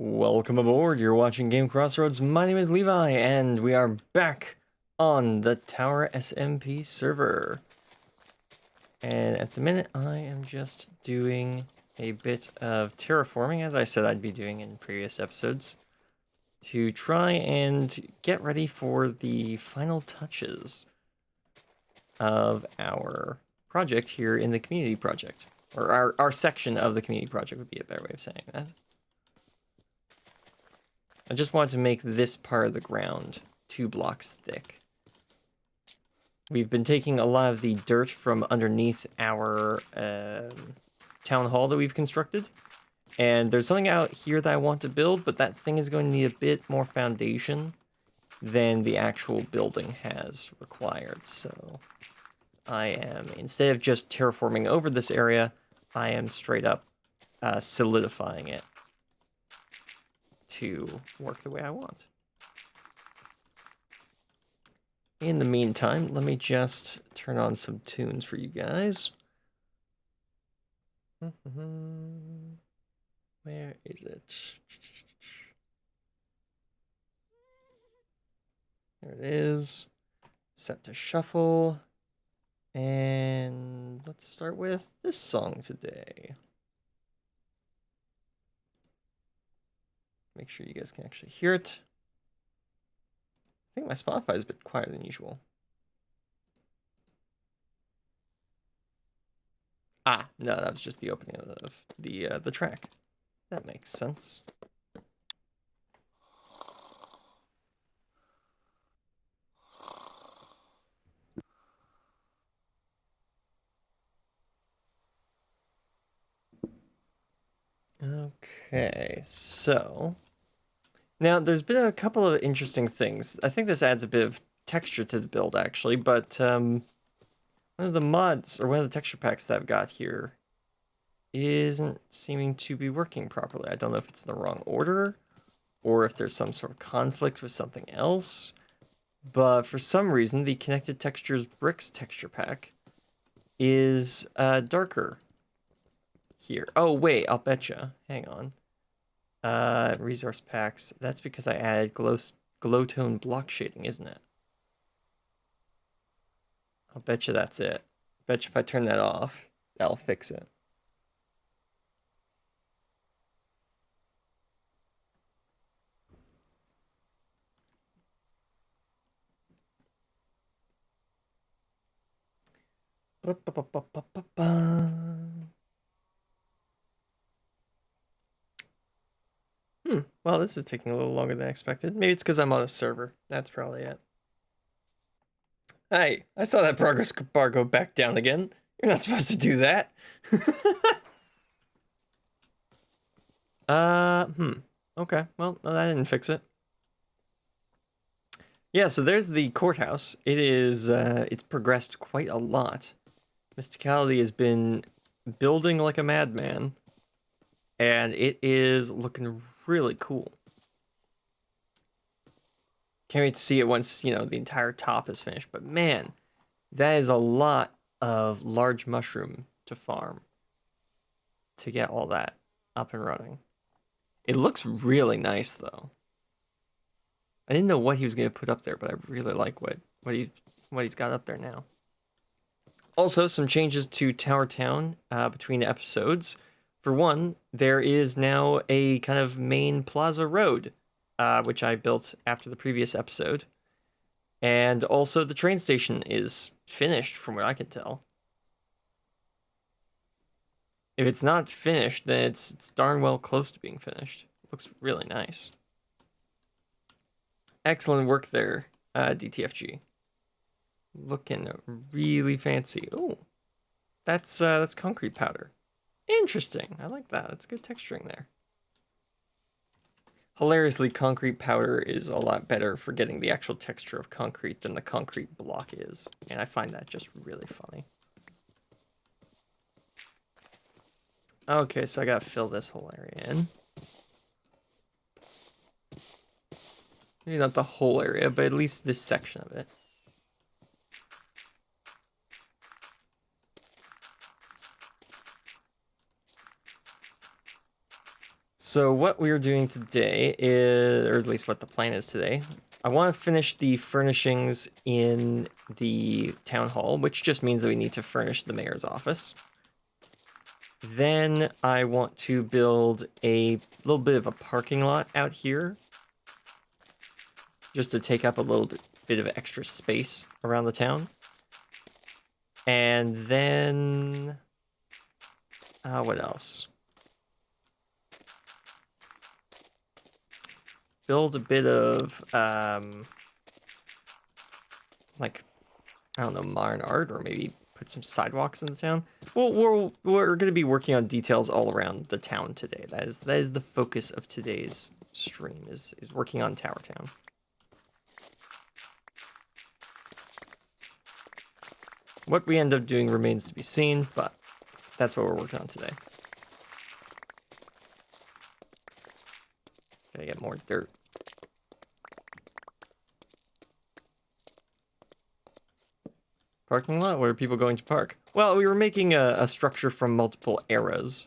Welcome aboard. You're watching GameCrossRoads. My name is Levi, and we are back on the Tower SMP server. And at the minute, I am just doing a bit of terraforming, as I said I'd be doing in previous episodes, to try and get ready for the final touches of our project here in the community project. Or our section of the community project would be a better way of saying that. I just wanted to make this part of the ground 2 blocks thick. We've been taking a lot of the dirt from underneath our town hall that we've constructed. And there's something out here that I want to build, but that thing is going to need a bit more foundation than the actual building has required. So I am, instead of just terraforming over this area, I am straight up solidifying it to work the way I want. In the meantime, let me just turn on some tunes for you guys. Where is it? There it is. Set to shuffle. And let's start with this song today. Make sure you guys can actually hear it. I think my Spotify is a bit quieter than usual. Ah, no, that was just the opening of the track. That makes sense. Okay, so now there's been a couple of interesting things. I think this adds a bit of texture to the build actually, but one of the mods or one of the texture packs that I've got here isn't seeming to be working properly. I don't know if it's in the wrong order or if there's some sort of conflict with something else, but for some reason the Connected Textures Bricks texture pack is darker here. Oh wait, I'll betcha. Hang on. Resource packs. That's because I added glow tone block shading, isn't it? I'll betcha that's it. Betcha if I turn that off, that'll fix it. Well, this is taking a little longer than expected. Maybe it's because I'm on a server. That's probably it. Hey, I saw that progress bar go back down again. You're not supposed to do that. Okay, well, no, that didn't fix it. Yeah, so there's the courthouse. It is, it's progressed quite a lot. Mysticality has been building like a madman, and it is looking really cool. Can't wait to see it once, you know, the entire top is finished. But man, that is a lot of large mushroom to farm to get all that up and running. It looks really nice, though. I didn't know what he was going to put up there, but I really like what he's got up there now. Also, some changes to towertown between episodes. For one, there is now a kind of main plaza road, which I built after the previous episode. And also the train station is finished from what I can tell. If it's not finished, then it's darn well close to being finished. It looks really nice. Excellent work there, DTFG. Looking really fancy. Oh, that's concrete powder. Interesting. I like that. That's good texturing there. Hilariously, concrete powder is a lot better for getting the actual texture of concrete than the concrete block is. And I find that just really funny. Okay, so I gotta fill this whole area in. Maybe not the whole area, but at least this section of it. So what we're doing today is, or at least what the plan is today, I want to finish the furnishings in the town hall, which just means that we need to furnish the mayor's office. Then I want to build a little bit of a parking lot out here, just to take up a little bit of extra space around the town. And then, what else? Build a bit of, like, I don't know, modern art, or maybe put some sidewalks in the town. Well, we're going to be working on details all around the town today. That is the focus of today's stream, is working on Tower Town. What we end up doing remains to be seen, but that's what we're working on today. Gotta get more dirt. Parking lot? Where are people going to park? Well, we were making a structure from multiple eras,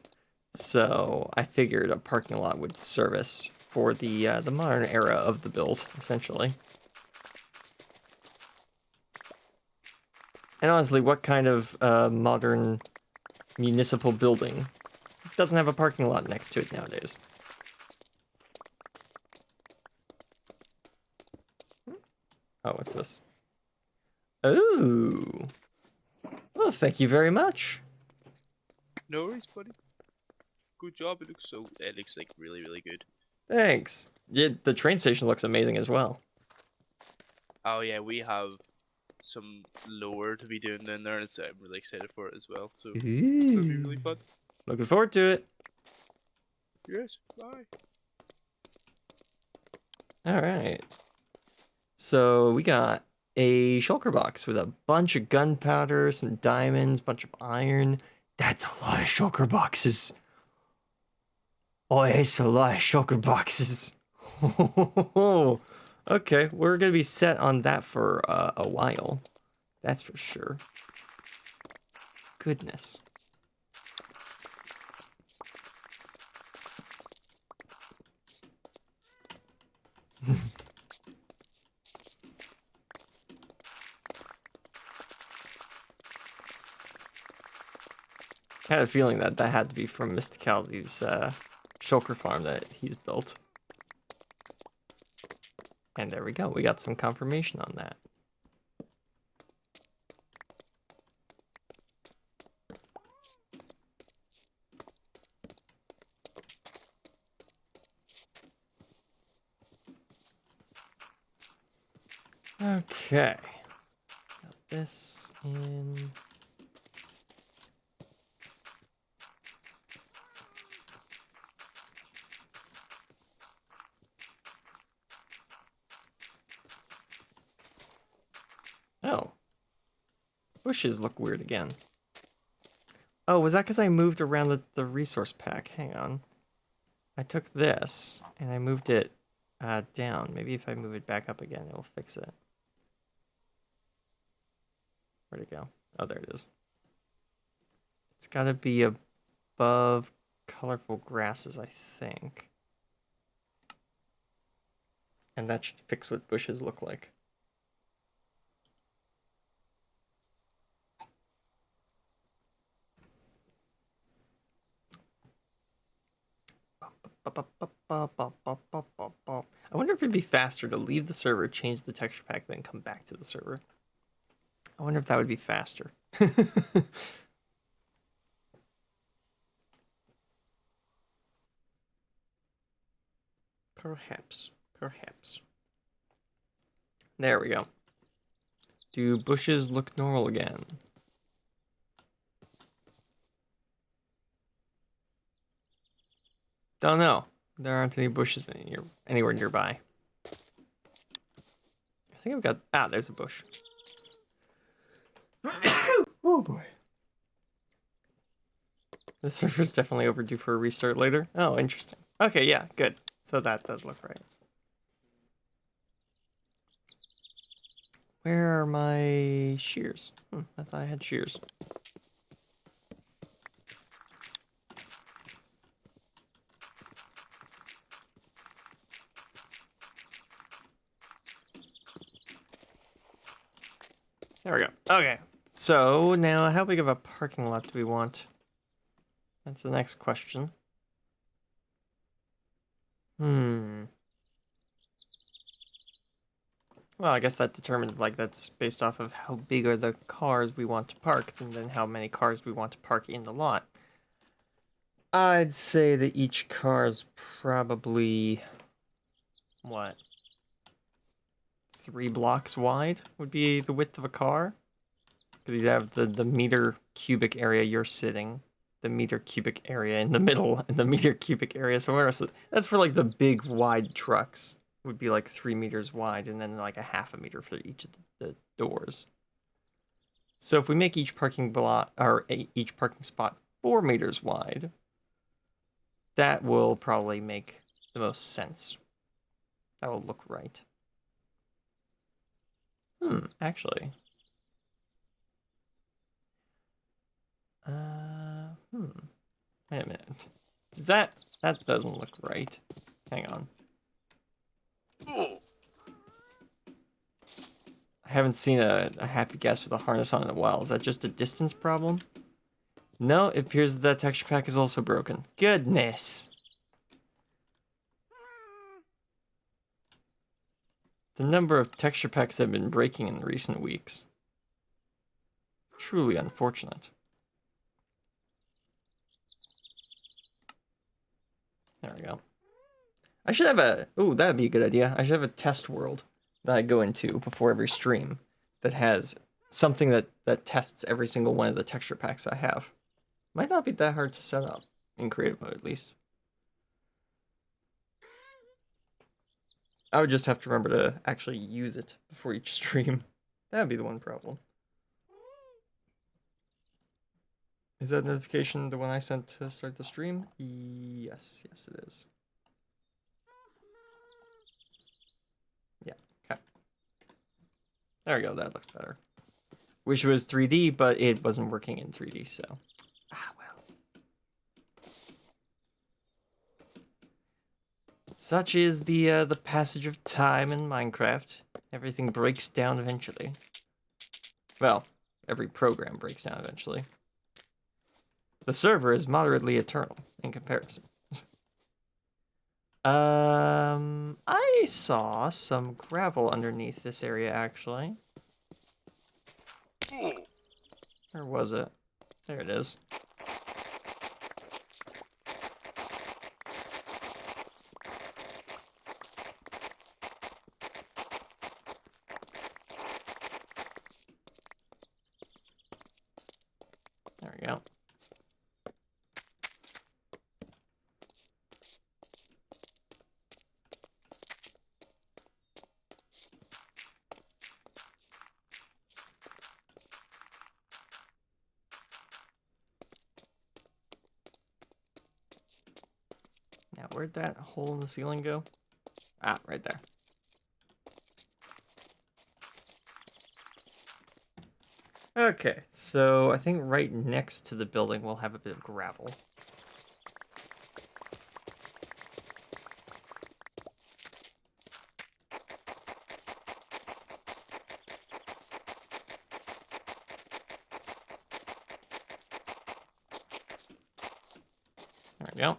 so I figured a parking lot would service for the modern era of the build, essentially. And honestly, what kind of modern municipal building doesn't have a parking lot next to it nowadays? Oh, what's this? Oh. Well, thank you very much. No worries, buddy. Good job. It looks like really, really good. Thanks. Yeah, the train station looks amazing as well. Oh yeah, we have some lore to be doing down there, and I'm really excited for it as well. So it's gonna be really fun. Looking forward to it. Yes, bye. All right. So we got a shulker box with a bunch of gunpowder, some diamonds, bunch of iron. That's a lot of shulker boxes. Oh, it's a lot of shulker boxes. Okay, we're gonna be set on that for a while. That's for sure. Goodness. I had a feeling that had to be from Mysticality's shulker farm that he's built. And there we go. We got some confirmation on that. Okay. Got this in. Oh. Bushes look weird again. Oh, was that because I moved around the resource pack? Hang on. I took this and I moved it down. Maybe if I move it back up again, it will fix it. Where'd it go? Oh, there it is. It's got to be above colorful grasses, I think. And that should fix what bushes look like. I wonder if it'd be faster to leave the server, change the texture pack, then come back to the server. I wonder if that would be faster. Perhaps. There we go. Do bushes look normal again? Don't know. There aren't any bushes anywhere nearby. I think I've got... Ah, there's a bush. Oh boy. The server's definitely overdue for a restart later. Oh, interesting. Okay, yeah, good. So that does look right. Where are my shears? I thought I had shears. There we go. Okay. So now, how big of a parking lot do we want? That's the next question. Well, I guess that determines, like, that's based off of how big are the cars we want to park, and then how many cars we want to park in the lot. I'd say that each car is probably, what, 3 blocks wide would be the width of a car. Because you have the meter cubic area you're sitting, the meter cubic area in the middle, and the meter cubic area somewhere else. That's for like the big wide trucks. Would be like 3 meters wide, and then like a half a meter for each of the doors. So if we make each parking block or each parking spot 4 meters wide, that will probably make the most sense. That will look right. Actually. Wait a minute. Does that doesn't look right. Hang on. I haven't seen a happy guest with a harness on in a while. Is that just a distance problem? No, it appears that texture pack is also broken. Goodness. The number of texture packs have been breaking in recent weeks. Truly unfortunate. There we go. I should have a... Ooh, that'd be a good idea. I should have a test world that I go into before every stream that has something that tests every single one of the texture packs I have. Might not be that hard to set up, in creative mode at least. I would just have to remember to actually use it before each stream. That would be the one problem. Is that notification the one I sent to start the stream? Yes, yes it is. Yeah, okay. There we go, that looks better. Wish it was 3D, but it wasn't working in 3D, so... Ah, well. Such is the passage of time in Minecraft. Everything breaks down eventually. Well, every program breaks down eventually. The server is moderately eternal in comparison. I saw some gravel underneath this area, actually. Where was it? There it is. There we go. Now, where'd that hole in the ceiling go? Ah, right there. Okay, so I think right next to the building we'll have a bit of gravel. There we go.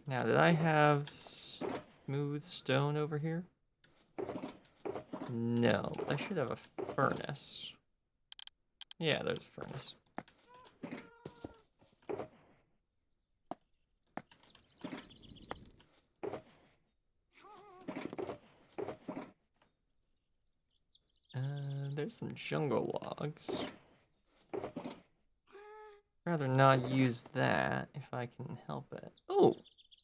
Now, did I have smooth stone over here? No, but I should have a furnace. Yeah, there's a furnace. There's some jungle logs. Rather not use that if I can help it. Oh,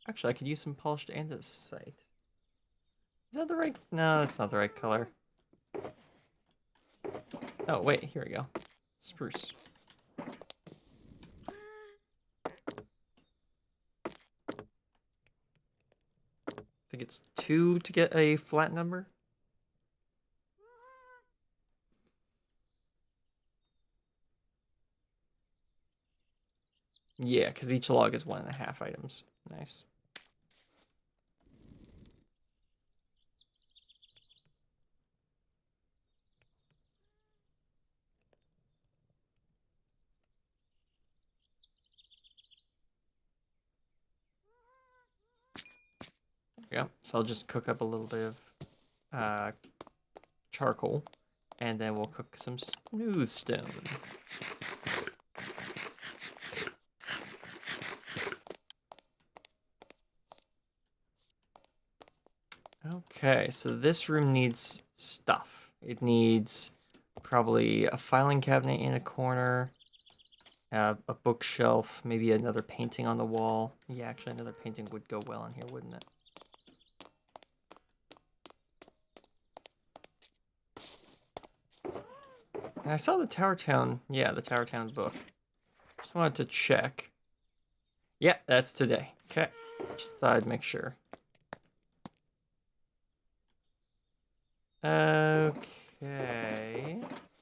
actually, I could use some polished andesite. Is that the right? No, that's not the right color. Oh, wait, here we go. Spruce. I think it's 2 to get a flat number. Yeah, because each log is 1.5 items. Nice. Yeah, so I'll just cook up a little bit of charcoal, and then we'll cook some smooth stone. Okay, so this room needs stuff. It needs probably a filing cabinet in a corner, a bookshelf, maybe another painting on the wall. Yeah, actually another painting would go well in here, wouldn't it? And I saw the towertown, yeah, the towertown book. Just wanted to check. Yeah, that's today. Okay, just thought I'd make sure. Okay,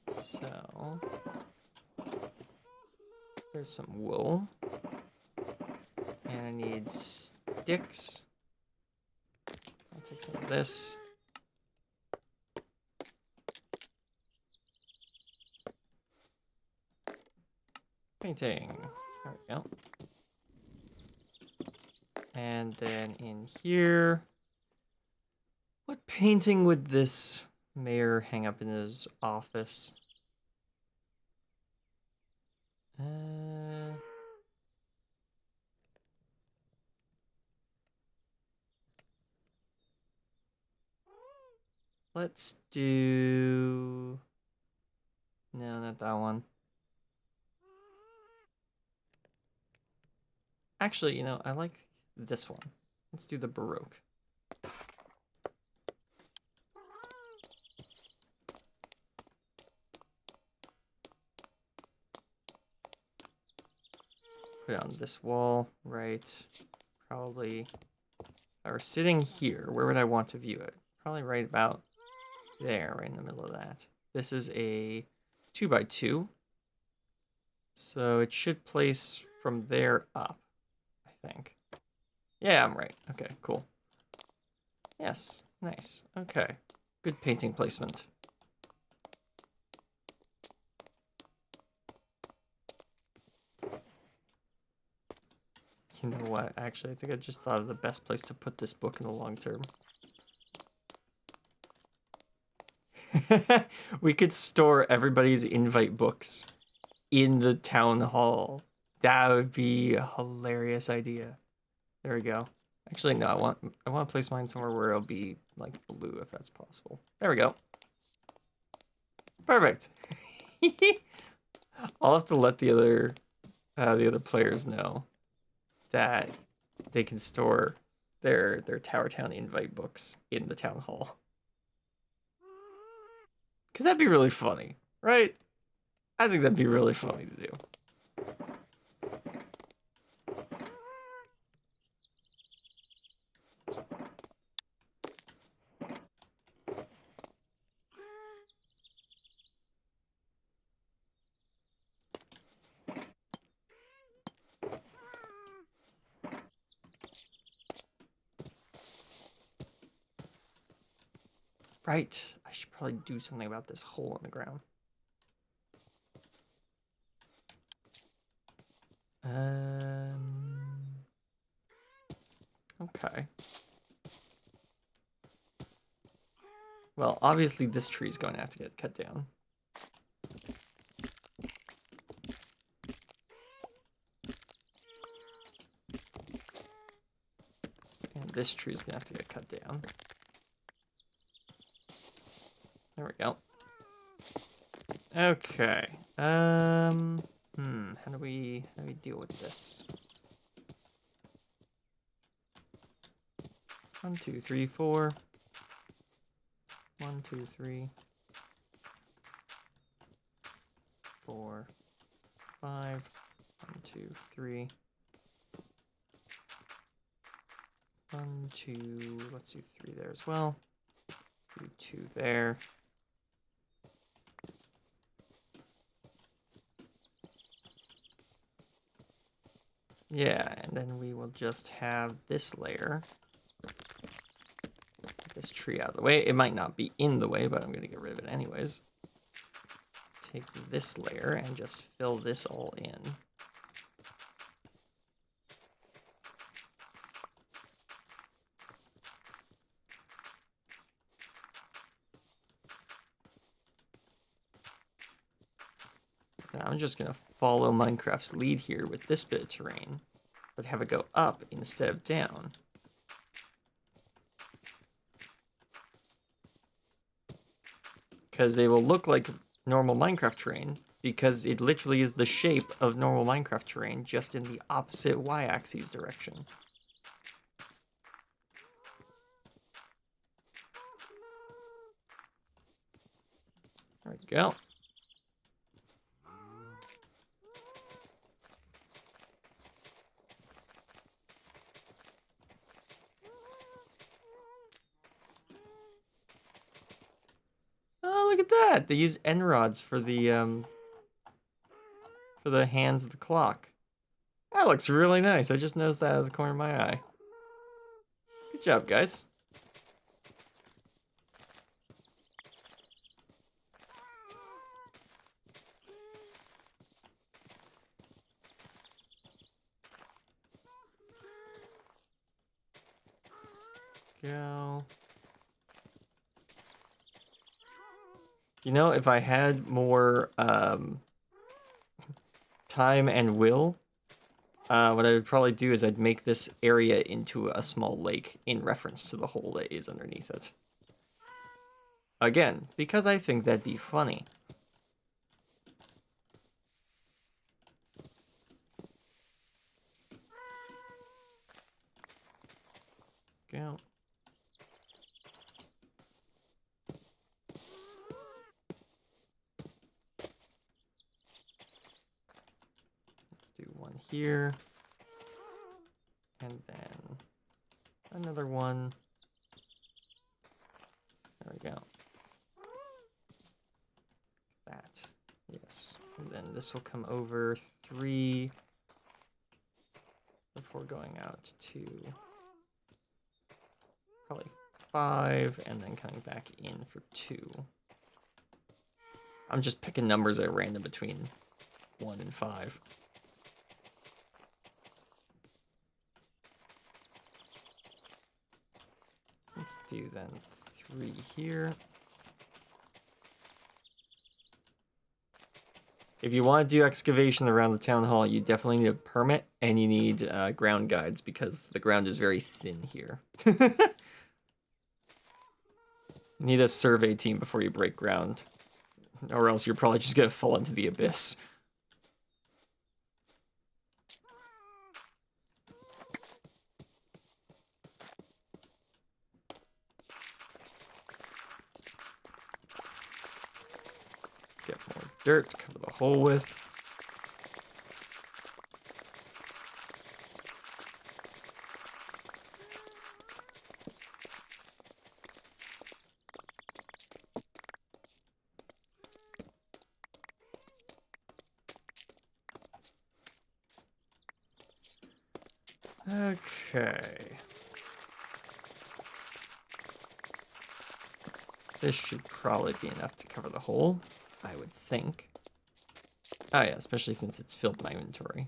so there's some wool, and I need sticks. I'll take some of this. Painting. There we go. And then in here, what painting would this mayor hang up in his office? Let's do... No, not that one. Actually, you know, I like this one. Let's do the Baroque. Put it on this wall, right? Probably, if I were sitting here, where would I want to view it? Probably right about there, right in the middle of that. This is a 2x2. So it should place from there up, I think. Yeah, I'm right. Okay, cool. Yes, nice. Okay, good painting placement. You know what? Actually, I think I just thought of the best place to put this book in the long term. We could store everybody's invite books in the town hall. That would be a hilarious idea. There we go. Actually, no, I want to place mine somewhere where it'll be like blue if that's possible. There we go. Perfect. I'll have to let the other players know that they can store their Tower Town invite books in the town hall. Cause that'd be really funny, right? I think that'd be really funny to do. Right. I should probably do something about this hole in the ground. Okay. Well, obviously this tree's going to have to get cut down. And this tree's going to have to get cut down. There we go. Okay. How do we deal with this? 1, 2, 3, 4. 1, 2, 3, 4, 5. 1, 2, 3. 1, 2. Let's do 3 there as well. Do 2 there. Yeah, and then we will just have this layer. Get this tree out of the way. It might not be in the way, but I'm going to get rid of it anyways. Take this layer and just fill this all in. And I'm just gonna follow Minecraft's lead here with this bit of terrain, but have it go up instead of down. Because they will look like normal Minecraft terrain, because it literally is the shape of normal Minecraft terrain, just in the opposite y-axis direction. There we go. Oh, look at that! They use end rods for the hands of the clock. That looks really nice. I just noticed that out of the corner of my eye. Good job, guys. Go. You know, if I had more time and will, what I would probably do is I'd make this area into a small lake in reference to the hole that is underneath it. Again, because I think that'd be funny. Go. Let's do one here. And then another one. There we go. That. Yes. And then this will come over 3 before going out to probably 5, and then coming back in for 2. I'm just picking numbers at random between 1 and 5. Let's do then 3 here. If you want to do excavation around the town hall, you definitely need a permit, and you need ground guides, because the ground is very thin here. You need a survey team before you break ground, or else you're probably just going to fall into the abyss. Let's get more dirt to cover the hole with. Okay. This should probably be enough to cover the hole, I would think. Oh yeah, especially since it's filled my inventory.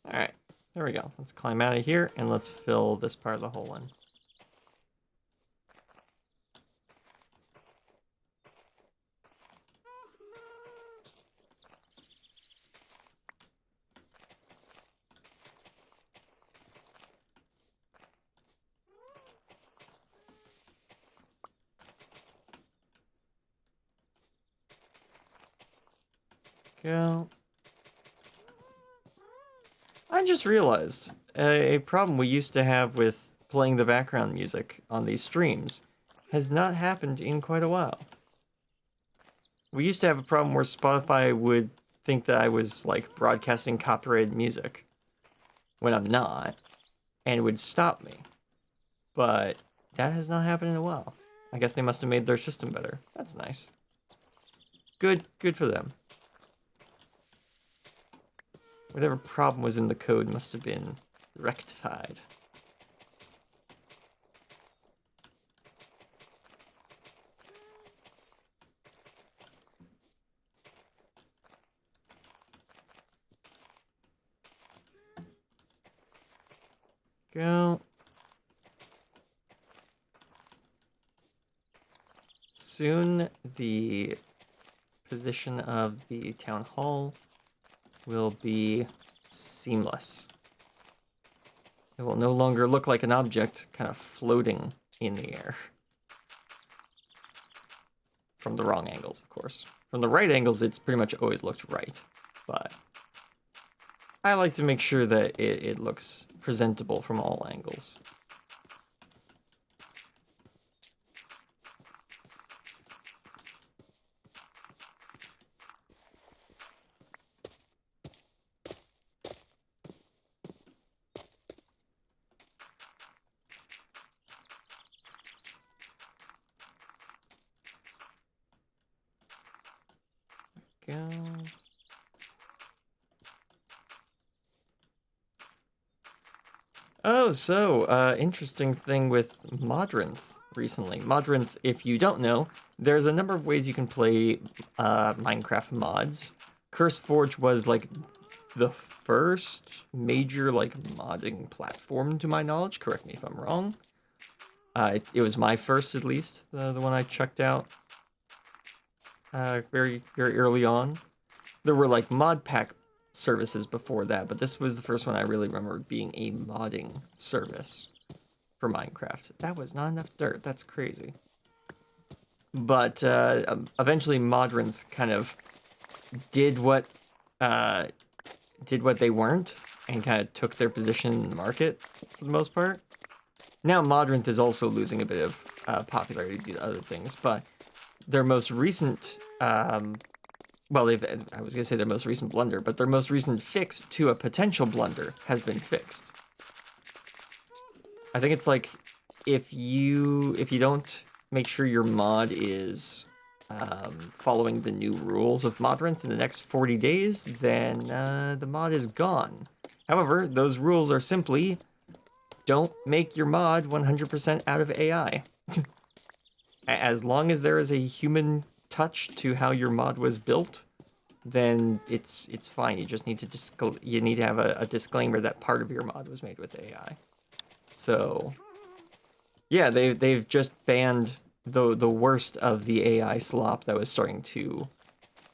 Alright, there we go. Let's climb out of here and let's fill this part of the hole in. Go. I just realized a problem we used to have with playing the background music on these streams has not happened in quite a while. We used to have a problem where Spotify would think that I was like broadcasting copyrighted music when I'm not, and it would stop me. But that has not happened in a while. I guess they must have made their system better. That's nice. Good for them. Whatever problem was in the code must have been rectified. Go. Soon the position of the town hall will be seamless. It will no longer look like an object kind of floating in the air. From the wrong angles, of course. From the right angles, it's pretty much always looked right. But I like to make sure that it looks presentable from all angles. Go. Oh, so, interesting thing with Modrinth recently. Modrinth, if you don't know, there's a number of ways you can play Minecraft mods. CurseForge was, like, the first major, like, modding platform, to my knowledge. Correct me if I'm wrong. It was my first, at least, the one I checked out very, very early on. There were, like, mod pack services before that, but this was the first one I really remember being a modding service for Minecraft. That was not enough dirt. That's crazy. But eventually, Modrinth kind of did what they weren't, and kind of took their position in the market for the most part. Now, Modrinth is also losing a bit of popularity due to other things, but their most recent well, I was going to say their most recent blunder, but their most recent fix to a potential blunder has been fixed. I think it's like, if you don't make sure your mod is following the new rules of Modrinth in the next 40 days, then the mod is gone. However, those rules are simply, don't make your mod 100% out of AI. As long as there is a human touch to how your mod was built, then it's fine. You just need to have a disclaimer that part of your mod was made with AI. So yeah, they've just banned the worst of the AI slop that was starting to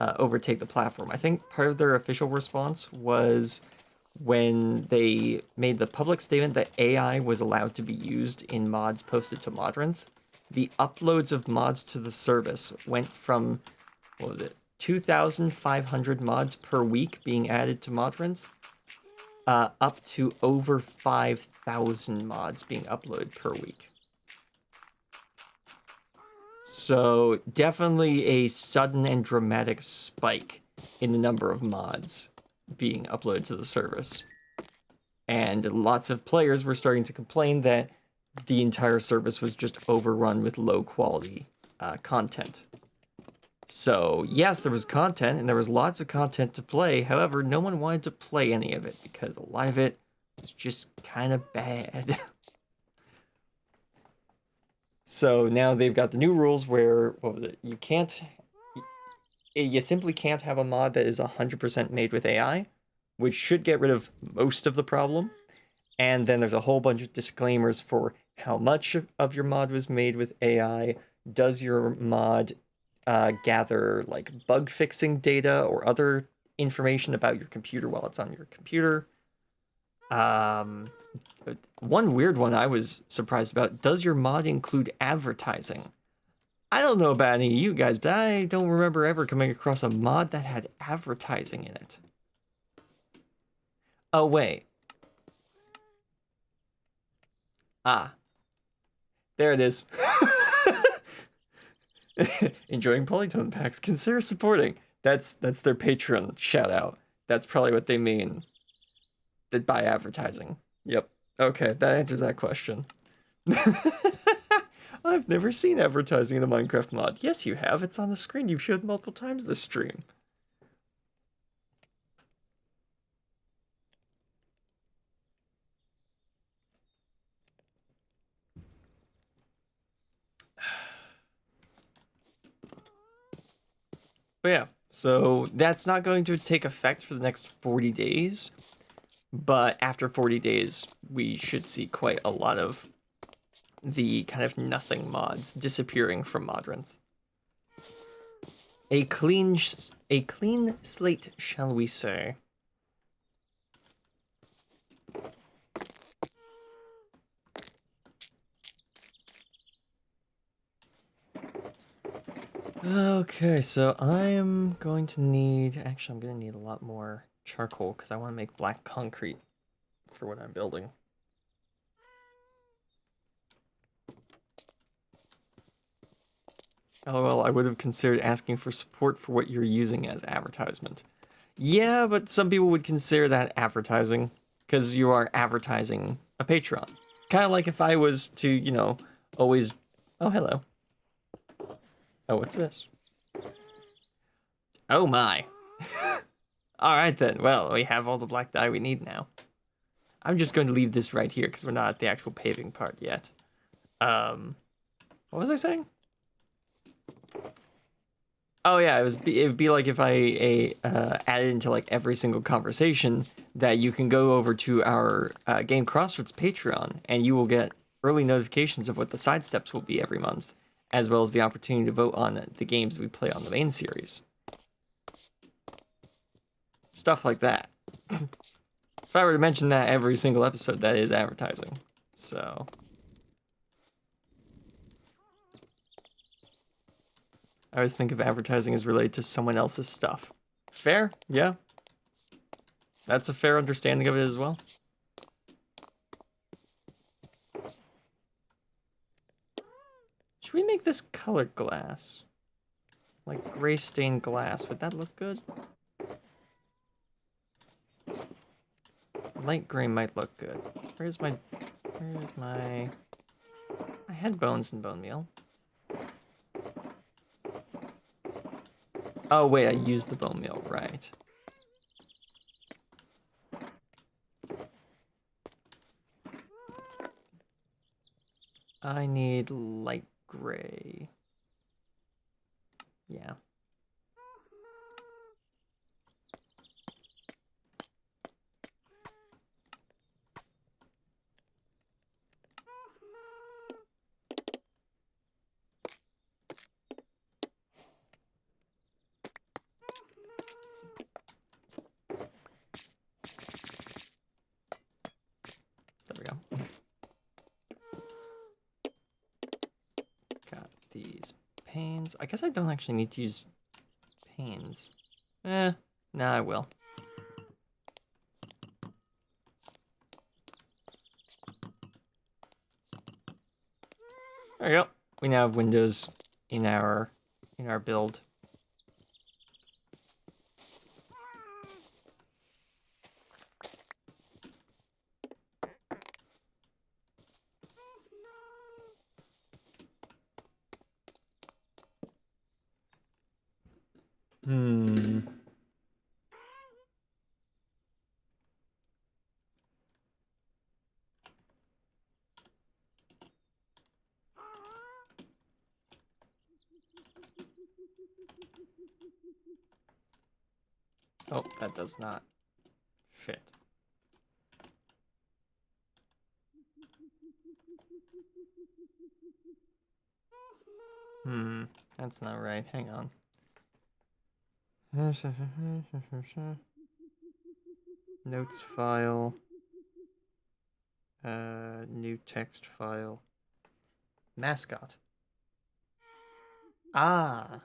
overtake the platform. I think part of their official response was when they made the public statement that AI was allowed to be used in mods posted to Modrinth. The uploads of mods to the service went from, what was it, 2,500 mods per week being added to Modrinth, up to over 5,000 mods being uploaded per week. So definitely a sudden and dramatic spike in the number of mods being uploaded to the service. And lots of players were starting to complain that the entire service was just overrun with low quality content. So yes, there was content, and there was lots of content to play. However, no one wanted to play any of it because a lot of it was just kind of bad. So now they've got the new rules where, what was it? You simply can't have a mod that is 100% made with AI, which should get rid of most of the problem. And then there's a whole bunch of disclaimers for how much of your mod was made with AI. Does your mod gather like bug fixing data or other information about your computer while it's on your computer? One weird one I was surprised about, does your mod include advertising? I don't know about any of you guys, but I don't remember ever coming across a mod that had advertising in it. Oh, wait. Ah. There it is. Enjoying Polytone packs? Consider supporting. That's their Patreon shout out. That's probably what they mean. That by advertising. Yep. Okay, that answers that question. I've never seen advertising in a Minecraft mod. Yes, you have. It's on the screen. You've showed multiple times this stream. But yeah, so that's not going to take effect for the next 40 days. but after 40 days, we should see quite a lot of the kind of nothing mods disappearing from Modrinth. A clean slate, shall we say? Okay, so I'm going to need... Actually, I'm going to need a lot more charcoal because I want to make black concrete for what I'm building. LOL, I would have considered asking for support for what you're using as advertisement. Yeah, but some people would consider that advertising because you are advertising a Patreon. Kind of like if I was to, you know, always... Oh, hello. Oh, what's this? Oh my. Alright then, well, we have all the black dye we need now. I'm just going to leave this right here because we're not at the actual paving part yet. What was I saying? Oh yeah, it would be like if I added into like every single conversation that you can go over to our GameCrossRoads Patreon and you will get early notifications of what the side steps will be every month, as well as the opportunity to vote on the games we play on the main series. Stuff like that. If I were to mention that every single episode, that is advertising. So... I always think of advertising as related to someone else's stuff. Fair, yeah. That's a fair understanding of it as well. Should we make this colored glass? Like gray stained glass, would that look good? Light gray might look good. Where's my... I had bones and bone meal. Oh wait, I used the bone meal, right. I need light gray. Yeah. There we go. Got these panes. I guess I don't actually need to use panes. Nah, I will. There we go. We now have windows in our build. Oh, that does not fit. That's not right. Hang on. Notes file. New text file. Mascot. Ah.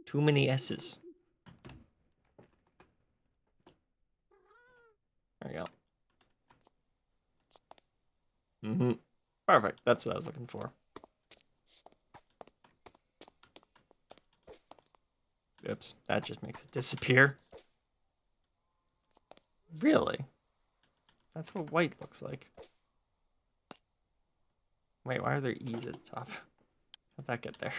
Too many S's. There we go. Perfect. That's what I was looking for. Oops. That just makes it disappear. Really? That's what white looks like. Wait, why are there E's at the top? How'd that get there?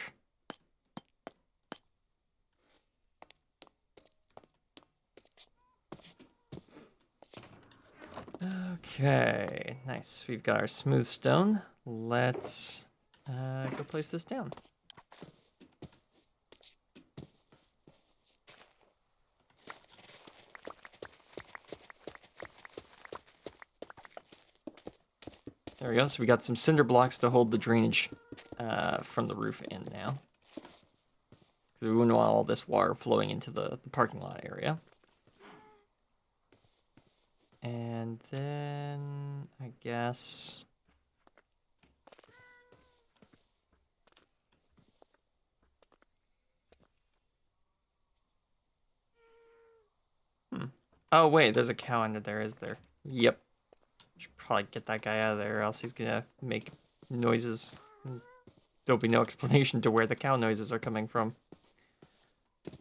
Okay, nice. We've got our smooth stone. Let's go place this down. There we go. So we got some cinder blocks to hold the drainage from the roof in now. Because we wouldn't want all this water flowing into the parking lot area. And then, I guess... Oh, wait, there's a cow under there, is there? Yep. Should probably get that guy out of there, or else he's gonna make noises. There'll be no explanation to where the cow noises are coming from.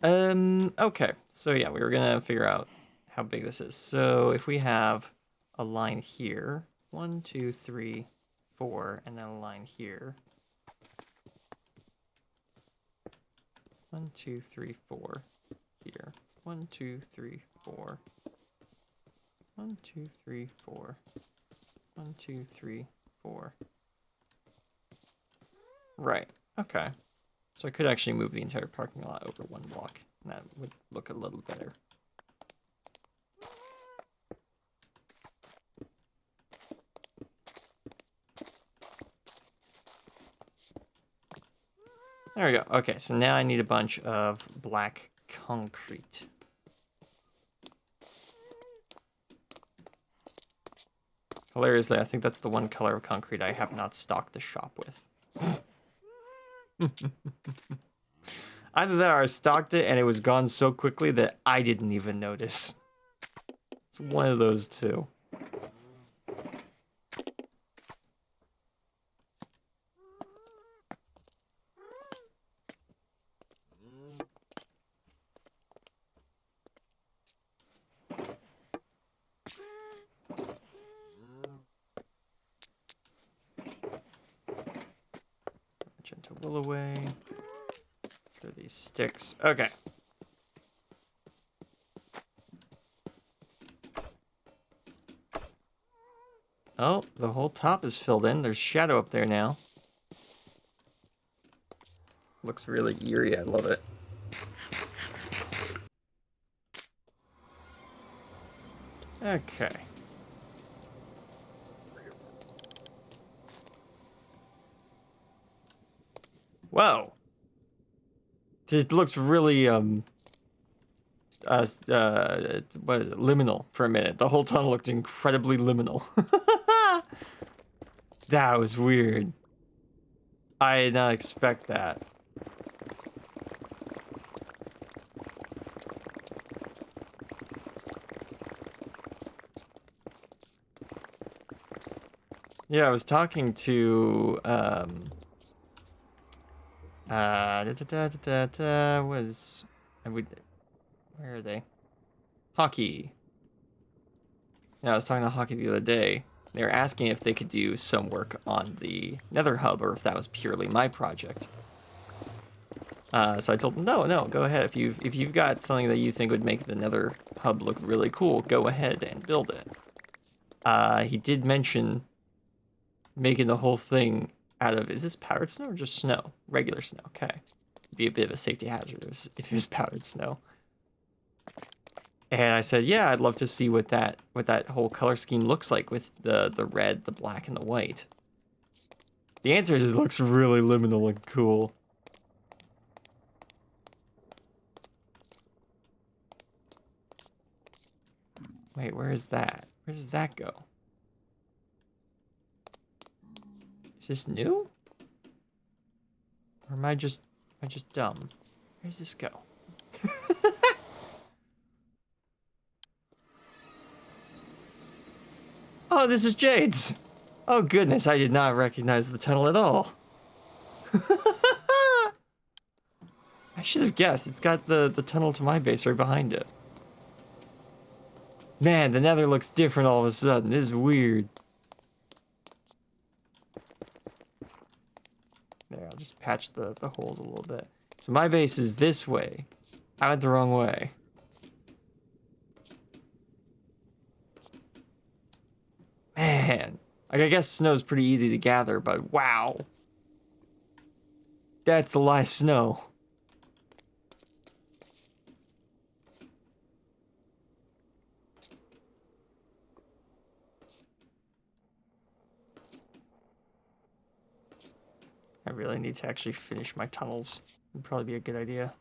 Okay. So yeah, we were gonna figure out how big this is. So if we have a line here, 1, 2, 3, 4, and then a line here. 1, 2, 3, 4 here. 1, 2, 3, 4. 1, 2, 3, 4. 1, 2, 3, 4. Right. Okay. So I could actually move the entire parking lot over one block, and that would look a little better. There we go. Okay, so now I need a bunch of black concrete. Hilariously, I think that's the one color of concrete I have not stocked the shop with. Either that or I stocked it and it was gone so quickly that I didn't even notice. It's one of those two. Gentle will away. Through these sticks. Okay. Oh, the whole top is filled in. There's shadow up there now. Looks really eerie. I love it. Okay. Whoa. It looks really, what is it, liminal for a minute. The whole tunnel looked incredibly liminal. That was weird. I did not expect that. Yeah, I was talking to, where are they? Hockey. Yeah, I was talking to Hockey the other day. They were asking if they could do some work on the Nether Hub or if that was purely my project. So I told them, no, go ahead. If you've got something that you think would make the Nether Hub look really cool, go ahead and build it. He did mention making the whole thing out of, is this powdered snow or just snow? Regular snow, okay. It'd be a bit of a safety hazard if it was powdered snow. And I said, yeah, I'd love to see what that whole color scheme looks like with the red, the black, and the white. The answer is it looks really liminal and cool. Wait, where is that? Where does that go? Is this new? Or am I just dumb? Where does this go? Oh, this is Jade's. Oh goodness, I did not recognize the tunnel at all. I should have guessed. It's got the tunnel to my base right behind it. Man, the Nether looks different all of a sudden. This is weird. There, I'll just patch the holes a little bit. So my base is this way. I went the wrong way. Man. Like, I guess snow's pretty easy to gather, but wow. That's a lot of snow. really need to actually finish my tunnels. Would probably be a good idea.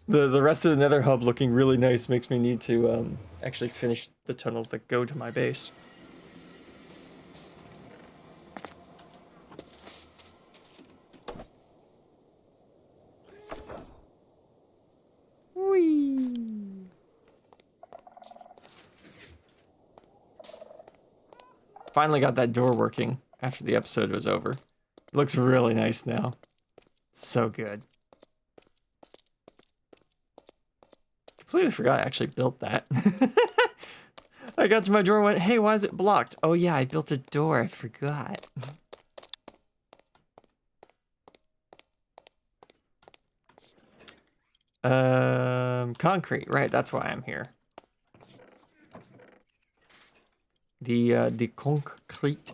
The rest of the nether hub looking really nice makes me need to actually finish the tunnels that go to my base. Whee! Finally got that door working after the episode was over. It looks really nice now. So good. Completely forgot I actually built that. I got to my door and went, hey, why is it blocked? Oh yeah, I built a door, I forgot. Concrete, right, that's why I'm here. The concrete.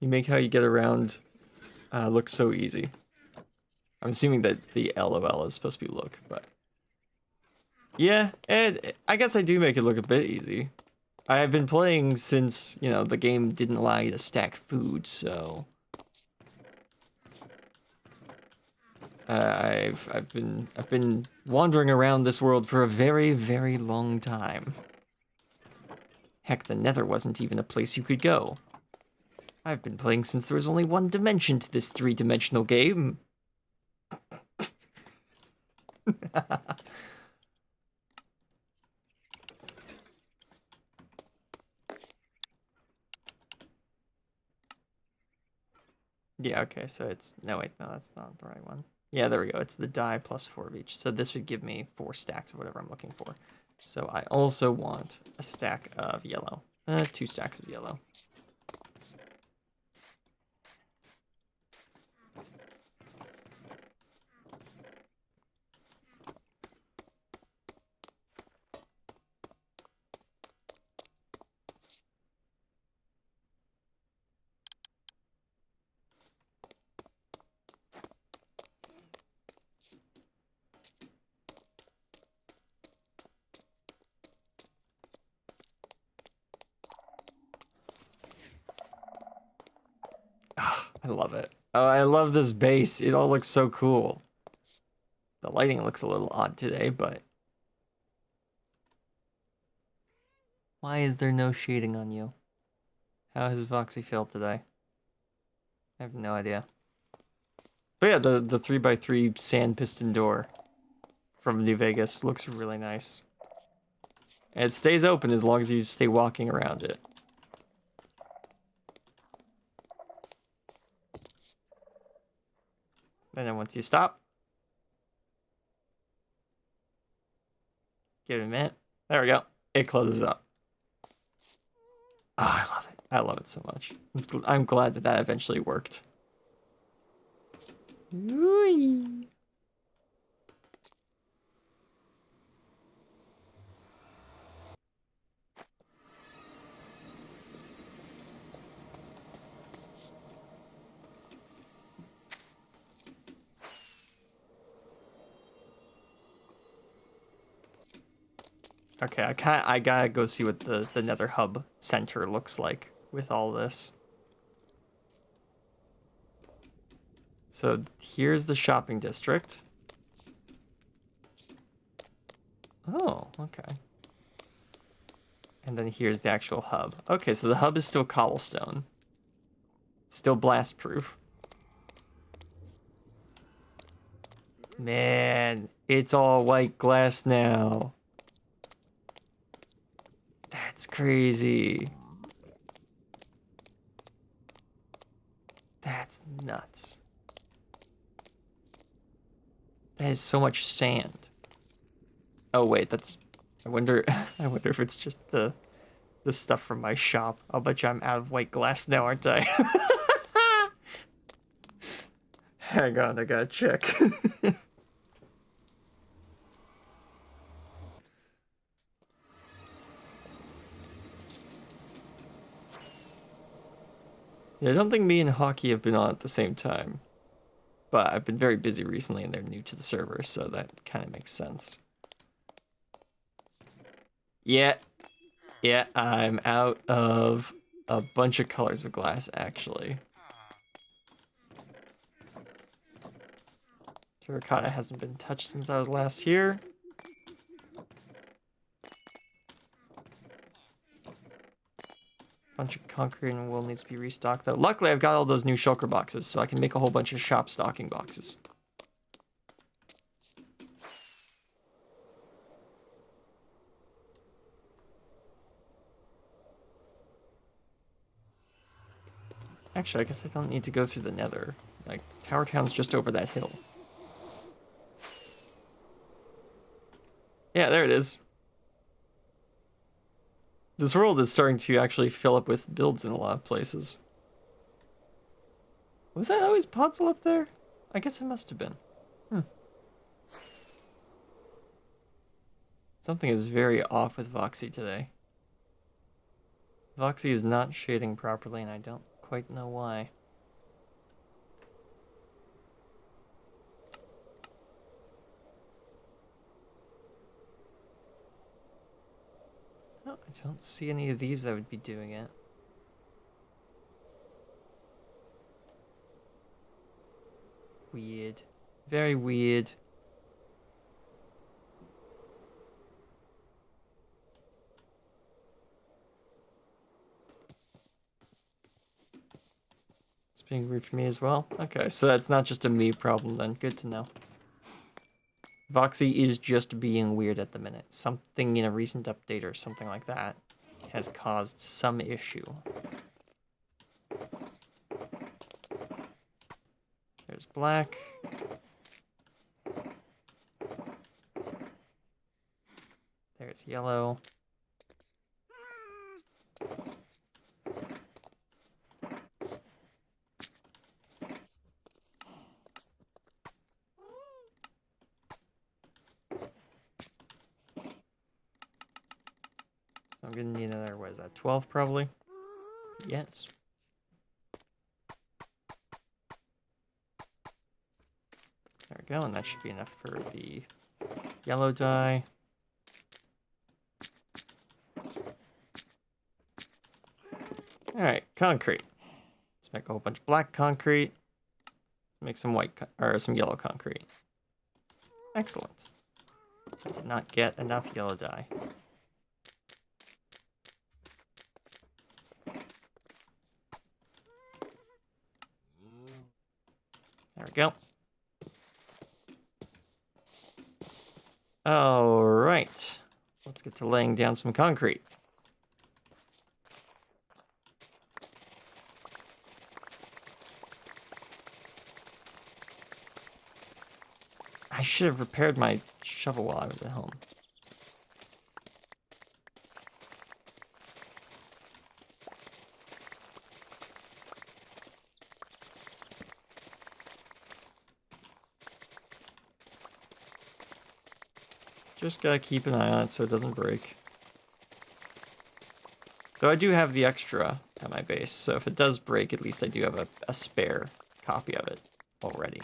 You make how you get around look so easy. I'm assuming that the LOL is supposed to be look, but yeah, and I guess I do make it look a bit easy. I've been playing since, you know, the game didn't allow you to stack food, so I've been wandering around this world for a very, very long time. Heck, the Nether wasn't even a place you could go. I've been playing since there was only one dimension to this three-dimensional game. Yeah, okay, so it's... No, wait, no, that's not the right one. Yeah, there we go. It's the dye plus 4 of each. So this would give me 4 stacks of whatever I'm looking for. So I also want a stack of yellow. 2 stacks of yellow. I love it. Oh, I love this base. It all looks so cool. The lighting looks a little odd today, but... Why is there no shading on you? How has Voxy felt today? I have no idea. But yeah, the 3x3 sand piston door from New Vegas looks really nice. And it stays open as long as you stay walking around it. And then once you stop, give it a minute. There we go. It closes up. Oh, I love it. I love it so much. I'm glad that that eventually worked. Whee! Okay, I gotta go see what the Nether Hub Center looks like with all this. So here's the shopping district. Oh, okay. And then here's the actual hub. Okay, so the hub is still cobblestone. Still blast proof. Man, it's all white glass now. That's crazy. That's nuts. That is so much sand. Oh wait, that's... I wonder I wonder if it's just the stuff from my shop. I'll bet you I'm out of white glass now, aren't I? Hang on, I gotta check. Yeah, I don't think me and Hockey have been on at the same time. but I've been very busy recently and they're new to the server, so that kind of makes sense. Yeah, I'm out of a bunch of colors of glass, actually. Terracotta hasn't been touched since I was last here. Bunch of concrete and wool needs to be restocked, though. Luckily, I've got all those new shulker boxes, so I can make a whole bunch of shop stocking boxes. Actually, I guess I don't need to go through the nether. Like, Tower Town's just over that hill. Yeah, there it is. This world is starting to actually fill up with builds in a lot of places. Was that always Podzol up there? I guess it must have been. Something is very off with Voxy today. Voxy is not shading properly, and I don't quite know why. Oh, I don't see any of these that would be doing it. Weird. Very weird. It's being weird for me as well. Okay, so that's not just a me problem then. Good to know. Voxy is just being weird at the minute. Something in a recent update or something like that has caused some issue. There's black. There's yellow. I'm gonna need another, what is that, 12 probably? Yes. There we go, and that should be enough for the yellow dye. Alright, concrete. Let's make a whole bunch of black concrete. Make some white, or some yellow concrete. Excellent. I did not get enough yellow dye. There we go. All right. Let's get to laying down some concrete. I should have repaired my shovel while I was at home. Just gotta keep an eye on it so it doesn't break. Though I do have the extra at my base, so if it does break, at least I do have a spare copy of it already.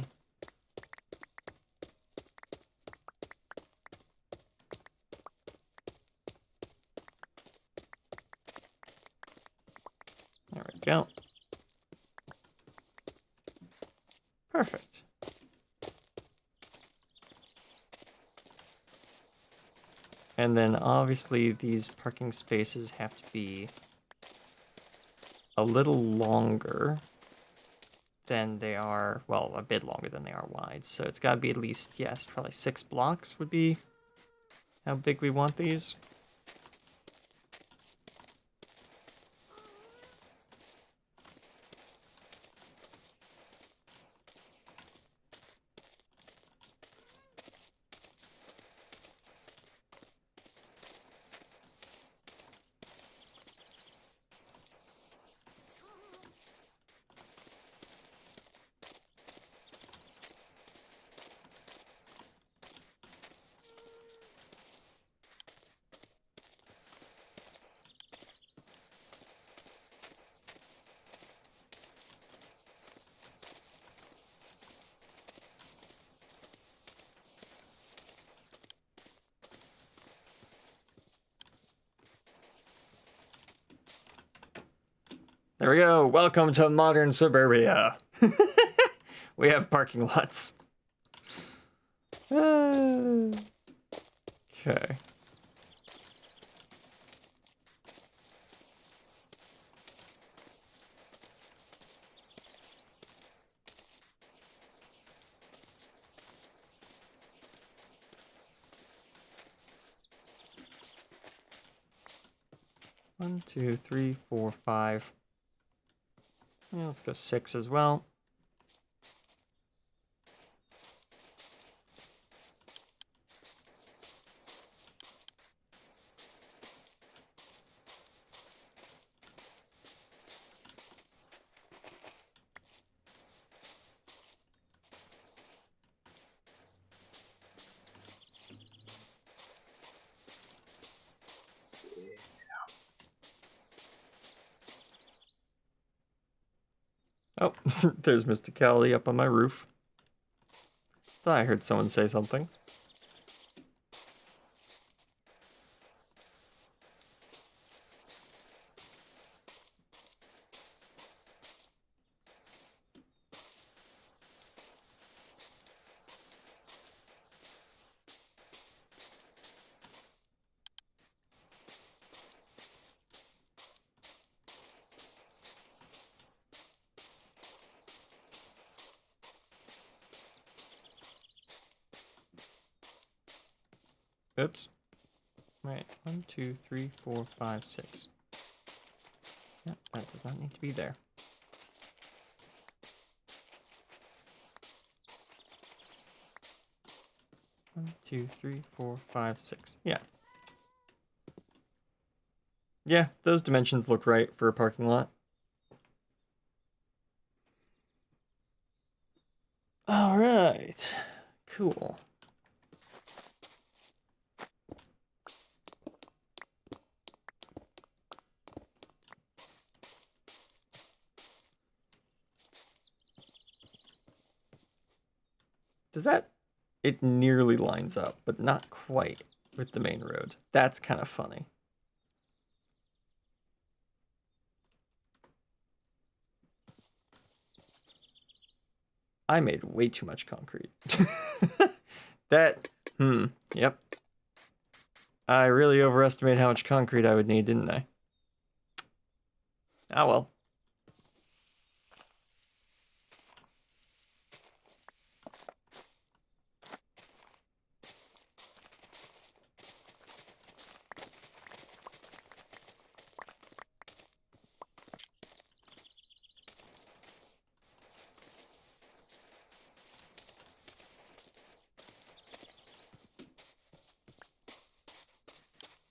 There we go. Perfect. And then obviously these parking spaces have to be a little longer than they are, well, a bit longer than they are wide. So it's got to be at least, yes, probably 6 blocks would be how big we want these. There we go. Welcome to modern suburbia. We have parking lots. Okay. 1, 2, 3, 4, 5. Yeah, let's go 6 as well. Oh, there's Mr. Cowley up on my roof. Thought I heard someone say something. Oops. Right. 1, 2, 3, 4, 5, 6. Yep, that does not need to be there. One, 2, 3, 4, 5, 6. Yeah. Yeah, those dimensions look right for a parking lot. All right. Cool. Does that... It nearly lines up, but not quite with the main road. That's kind of funny. I made way too much concrete. Yep. I really overestimated how much concrete I would need, didn't I? Ah, well.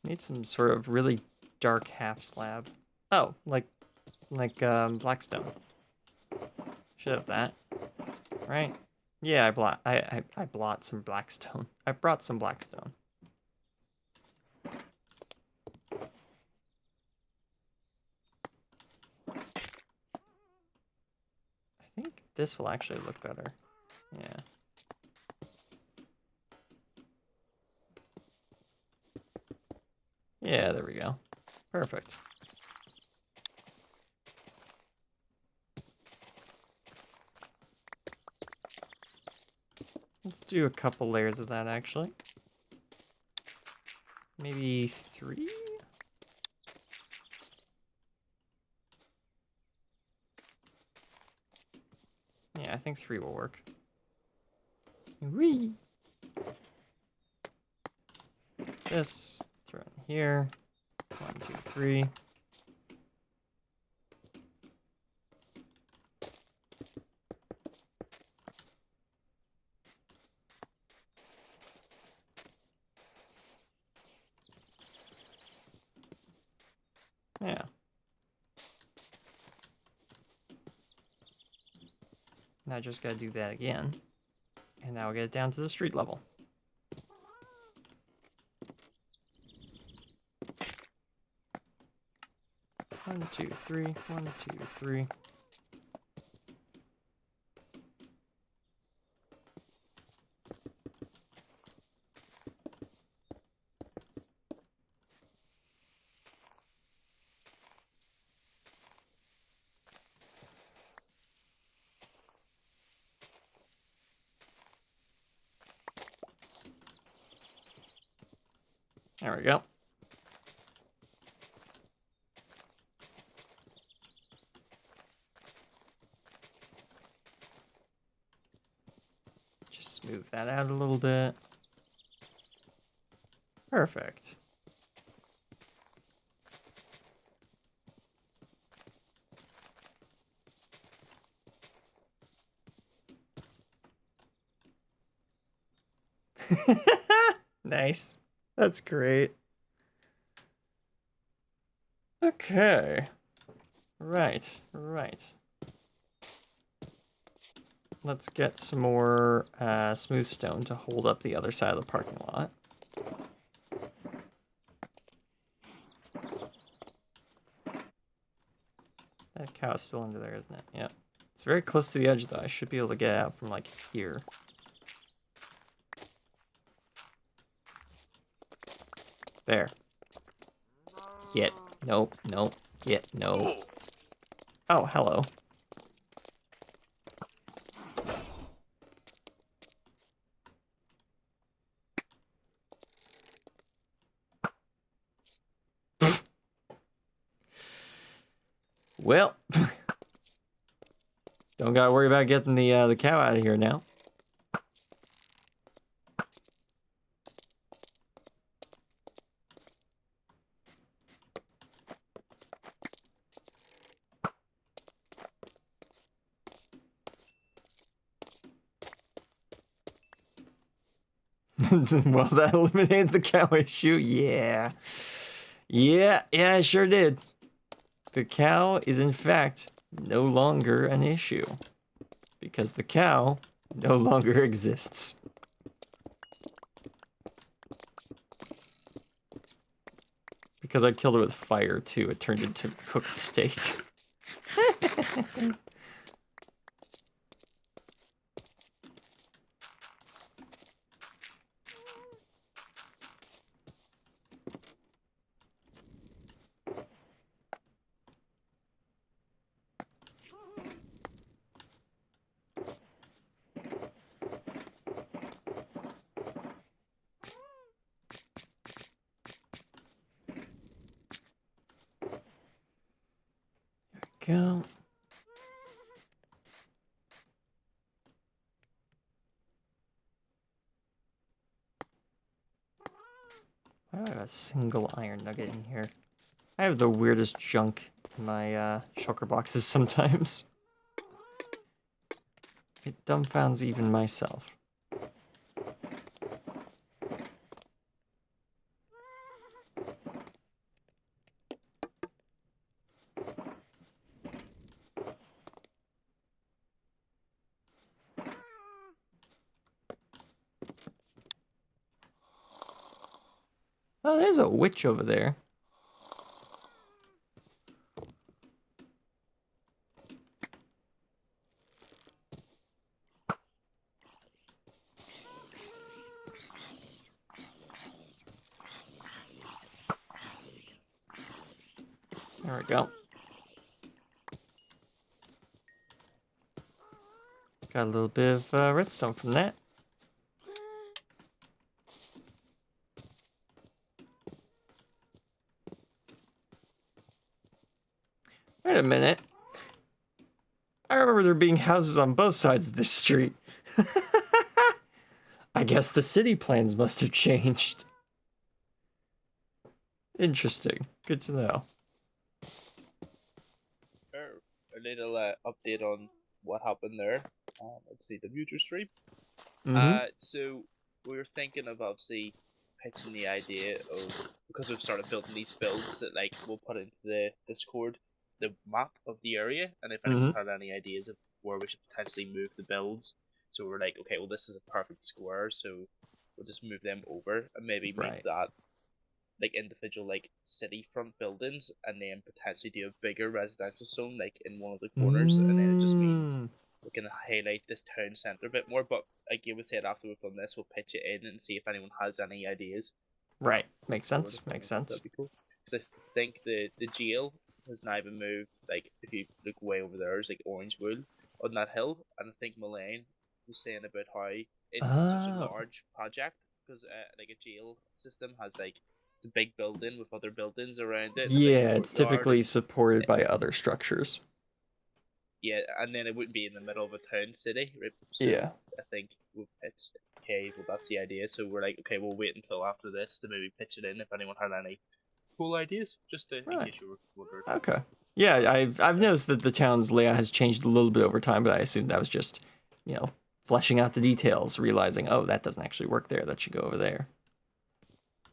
Need some sort of really dark half slab. Oh, like Blackstone. Should have that, right? Yeah, I brought some Blackstone. I brought some Blackstone. I think this will actually look better. Yeah. Yeah, there we go. Perfect. Let's do a couple layers of that, actually. Maybe 3? Yeah, I think 3 will work. Whee! This, throw in here. 1, 2, 3. Yeah. Now I just gotta do that again. And now we'll get it down to the street level. One, two, three. 1, 2, 3. There we go. Just smooth that out a little bit. Perfect. Nice. That's great. Okay. Right. Let's get some more smooth stone to hold up the other side of the parking lot. That cow is still under there, isn't it? Yeah. It's very close to the edge, though. I should be able to get out from, like, here. There. Get. Nope. Get. No. Oh, hello. Well, don't gotta worry about getting the cow out of here now. Well, that eliminated the cow issue. Yeah, I sure did. The cow is in fact no longer an issue because the cow no longer exists. Because I killed it with fire too, it turned into cooked steak. Go. Why do I have a single iron nugget in here? I have the weirdest junk in my shulker boxes sometimes. It dumbfounds even myself. Oh, there's a witch over there. There we go. Got a little bit of redstone from that. Wait a minute. I remember there being houses on both sides of this street. I guess the city plans must have changed. Interesting. Good to know. A little update on what happened there. Let's see the future stream. So we were thinking of obviously pitching the idea of, because we've started building these builds, that like we'll put into the Discord the map of the area, and if anyone had any ideas of where we should potentially move the builds, so we're like, okay, well this is a perfect square, so we'll just move them over and maybe make that like individual like city front buildings, and then potentially do a bigger residential zone like in one of the corners, and then it just means we can highlight this town centre a bit more. But like you would say, after we've done this, we'll pitch it in and see if anyone has any ideas. Right, makes sense. Makes sense. That'd be cool. Because I think the jail has now been moved. Like if you look way over there, it's like orange wool on that hill, and I think Mullane was saying about how it's such a large project because like a jail system has like it's a big building with other buildings around it, and a big Yeah, it's courtyard. typically supported by other structures. Yeah, and then it wouldn't be in the middle of a town city, right? So Yeah. I think we'll pitch. Okay, well that's the idea. So we're like, okay, we'll wait until after this to maybe pitch it in if anyone had any cool ideas, just to, in Right. case you were wondering. Okay. Yeah, I've noticed that the town's layout has changed a little bit over time, but I assumed that was just, fleshing out the details, realizing, oh, that doesn't actually work there. That should go over there.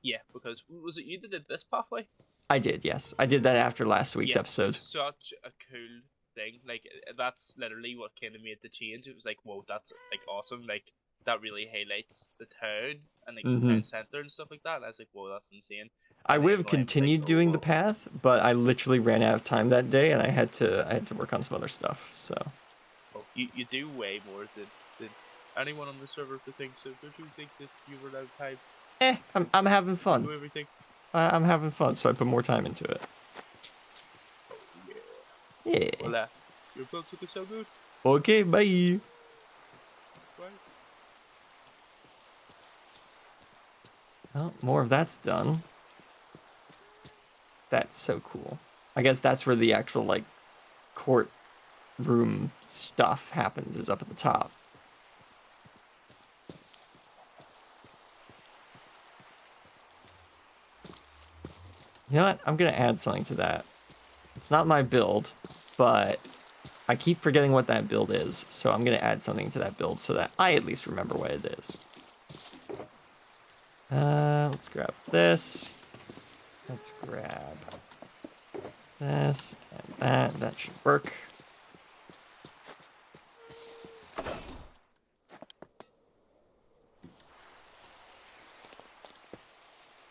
Yeah, because was it you that did this pathway? I did, yes. I did that after last week's Yeah, episode. such a cool thing. Like that's literally what kind of made the change. It was like, whoa, that's like awesome. Like that really highlights the town and like the town center and stuff like that. And I was like, whoa, that's insane. I And would then have when I was like, continued oh, doing the well, path, but I literally ran out of time that day, and I had to work on some other stuff. So oh, you do way more than anyone on the server to think. So don't you think that you were out of time I'm having to fun. do everything? I'm having fun, so I put more time into it. Oh yeah. Yeah. Well, your builds looking so good. Okay, bye. Bye. Well, more of that's done. That's so cool. I guess that's where the actual, courtroom stuff happens, is up at the top. You know what? I'm going to add something to that. It's not my build, but I keep forgetting what that build is, so I'm going to add something to that build so that I at least remember what it is. Let's grab this. Let's grab this and that. That should work.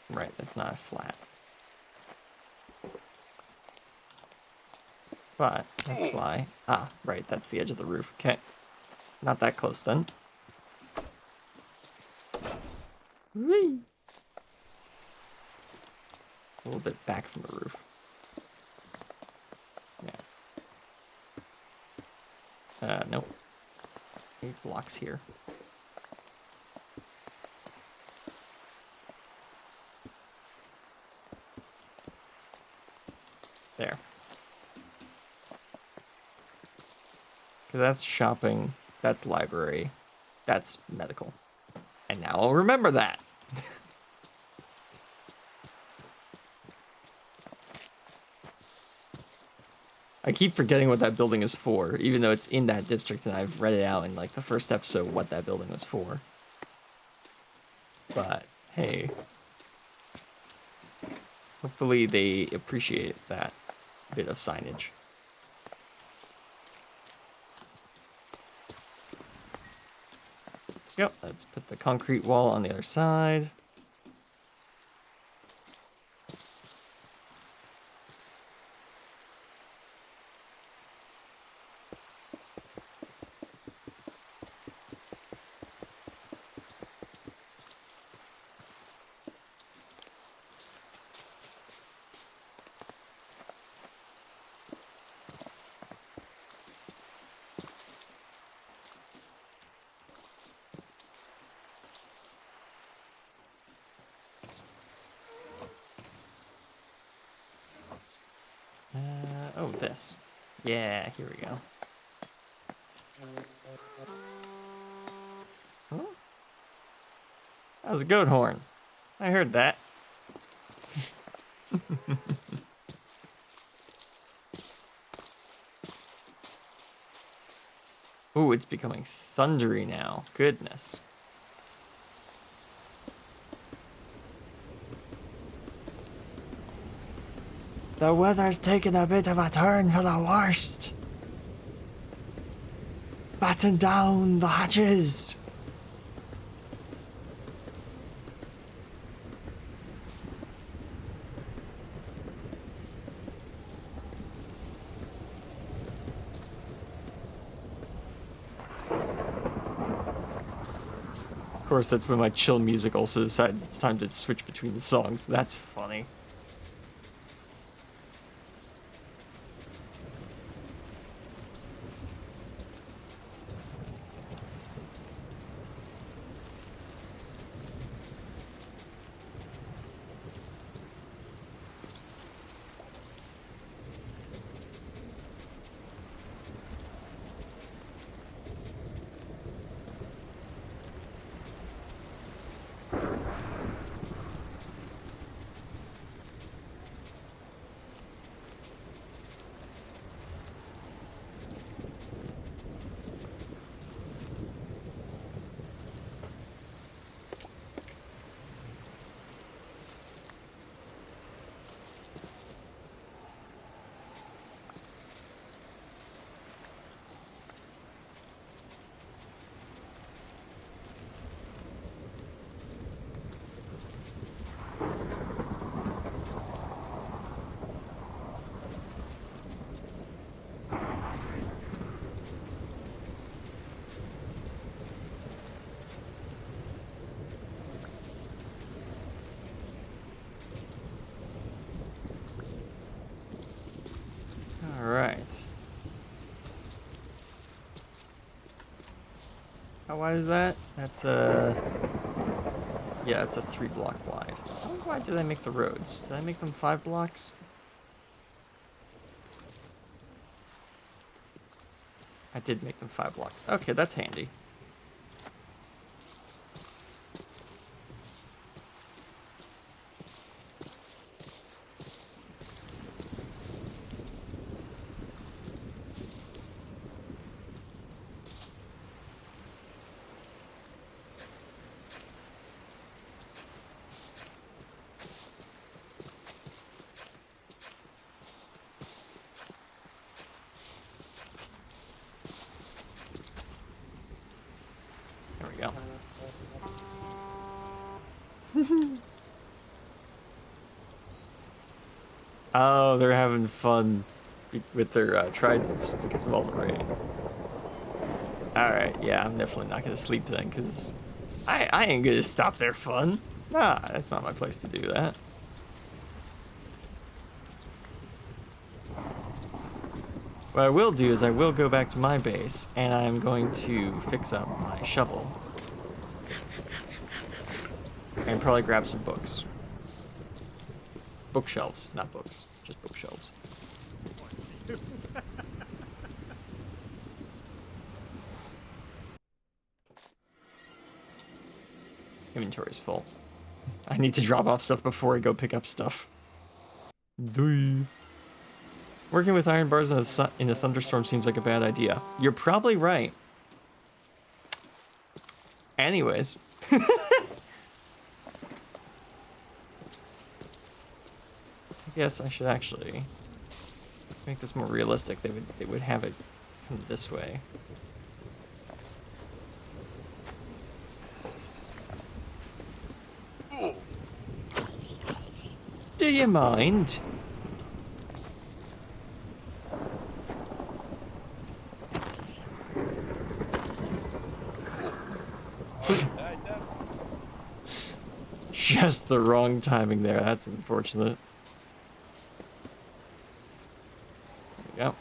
Right, that's not a flat. But that's why. Ah, right, that's the edge of the roof. Okay. Not that close then. Whee! A little bit back from the roof. Yeah. Nope. 8 blocks here. There. Because that's shopping, that's library, that's medical. And now I'll remember that. I keep forgetting what that building is for, even though it's in that district and I've read it out in the first episode what that building was for. But hey, hopefully they appreciate that bit of signage. Yep, let's put the concrete wall on the other side. Oh, this. Yeah, here we go. Huh? That was a goat horn. I heard that. Ooh, it's becoming thundery now. Goodness. The weather's taken a bit of a turn for the worst. Batten down the hatches. Of course, that's when my chill music also decides it's time to switch between the songs. That's funny. Alright. How wide is that? That's a... Yeah, it's a 3 block wide. How wide did I make the roads? Did I make them 5 blocks? I did make them 5 blocks. Okay, that's handy. There we go. Oh, they're having fun with their tridents because of all the rain. Alright, yeah, I'm definitely not gonna sleep then, because I ain't gonna stop their fun. Nah, that's not my place to do that. What I will do is I will go back to my base, and I'm going to fix up my shovel. And probably grab some books. Bookshelves, not books, just bookshelves. Inventory's full. I need to drop off stuff before I go pick up stuff. Working with iron bars in a thunderstorm seems like a bad idea. You're probably right. Anyways. I guess I should actually make this more realistic. They would have it come this way. Do you mind? Just the wrong timing there. That's unfortunate. There we go.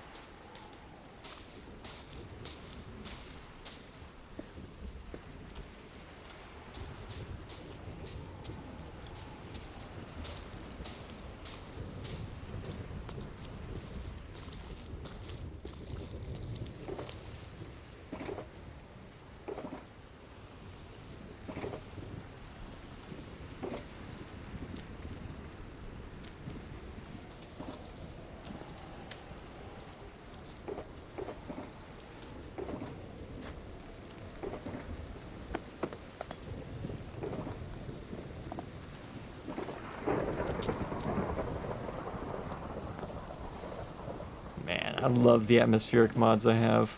I love the atmospheric mods I have.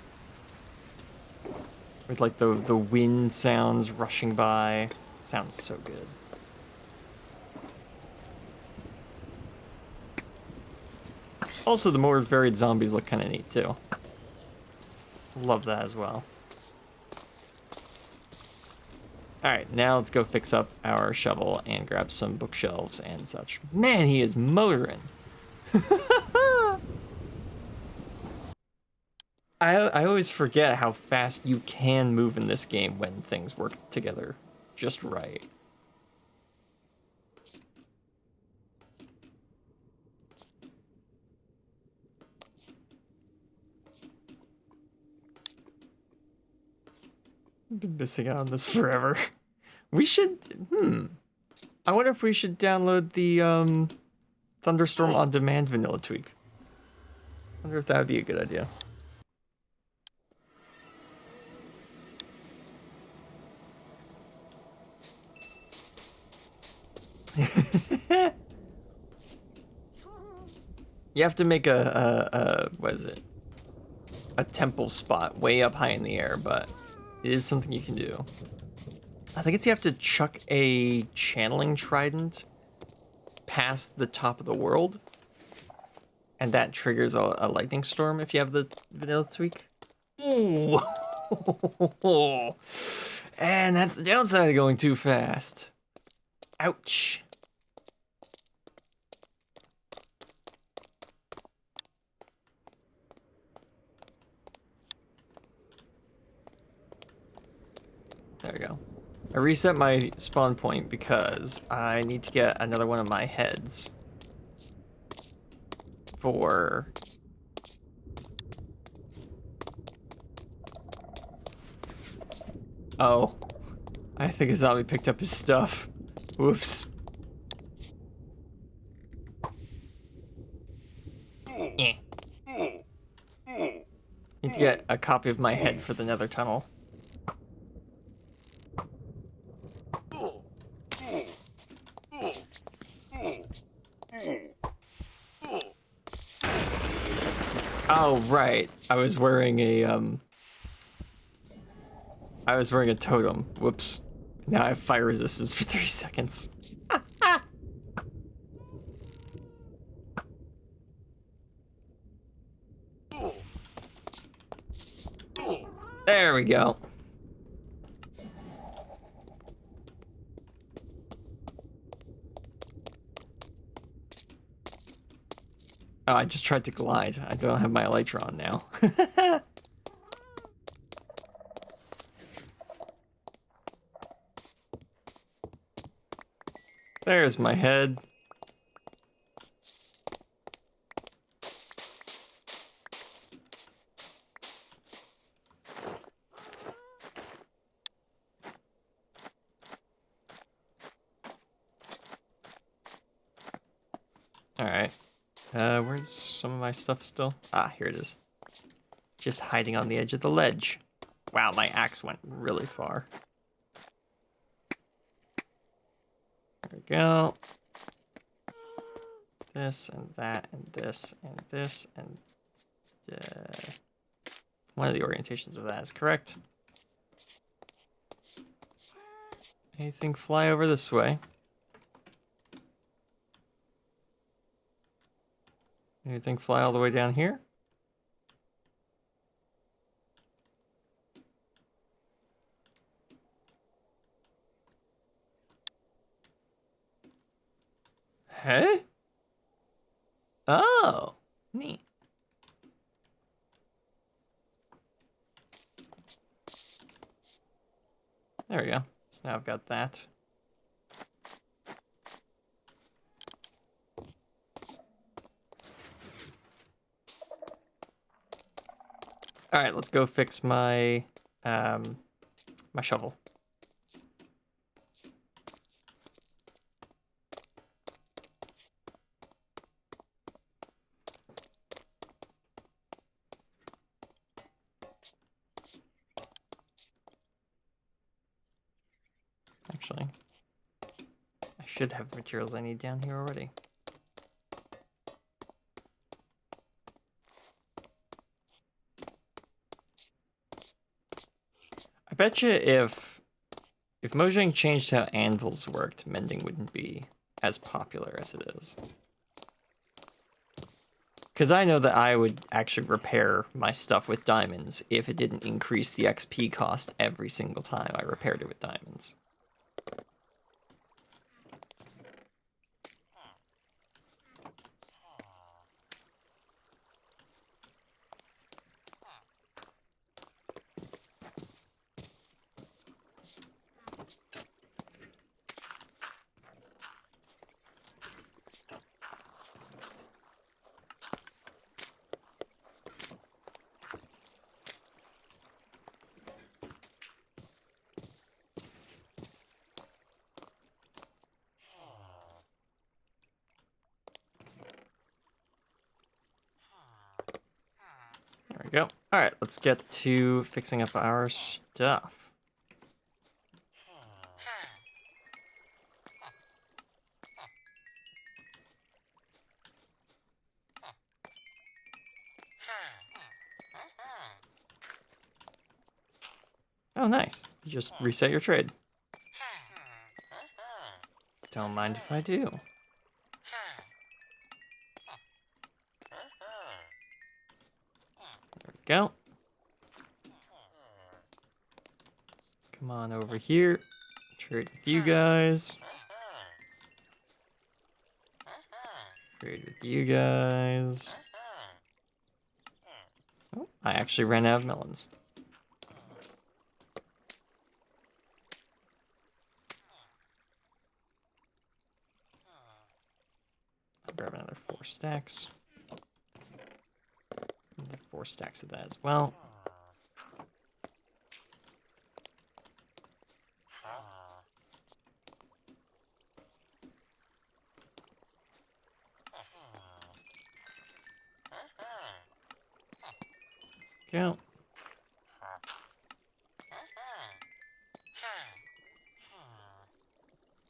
With like the wind sounds rushing by. Sounds so good. Also, the more varied zombies look kind of neat too. Love that as well. Alright, now let's go fix up our shovel and grab some bookshelves and such. Man, he is motoring. I always forget how fast you can move in this game when things work together just right. I've been missing out on this forever. We should, I wonder if we should download the Thunderstorm on Demand vanilla tweak. I wonder if that would be a good idea. You have to make a what is it? A temple spot way up high in the air, but it is something you can do. I think it's you have to chuck a channeling trident past the top of the world, and that triggers a lightning storm if you have the vanilla tweak. Ooh. And that's the downside of going too fast. Ouch. There we go. I reset my spawn point because I need to get another one of my heads for... Oh. I think a zombie picked up his stuff. Whoops. Eh. Need to get a copy of my head for the nether tunnel. Oh, right. I was wearing a totem. Whoops. Now I have fire resistance for 3 seconds. There we go. Oh, I just tried to glide. I don't have my elytra on now. There's my head. Alright. Where's some of my stuff still? Ah, here it is. Just hiding on the edge of the ledge. Wow, my axe went really far. There we go. This and that and this and this and... one of the orientations of that is correct. Anything fly over this way? Anything fly all the way down here? Hey? Oh, neat. There we go. So now I've got that. All right, let's go fix my my shovel. Actually, I should have the materials I need down here already. I bet you if Mojang changed how anvils worked, mending wouldn't be as popular as it is. Because I know that I would actually repair my stuff with diamonds if it didn't increase the XP cost every single time I repaired it with diamonds. There we go. All right, let's get to fixing up our stuff. Oh, nice. You just reset your trade. Don't mind if I do. There we go. Come on over here. Trade with you guys. Trade with you guys. Oh, I actually ran out of melons. grab another 4 stacks. Another 4 stacks of that as well. Go.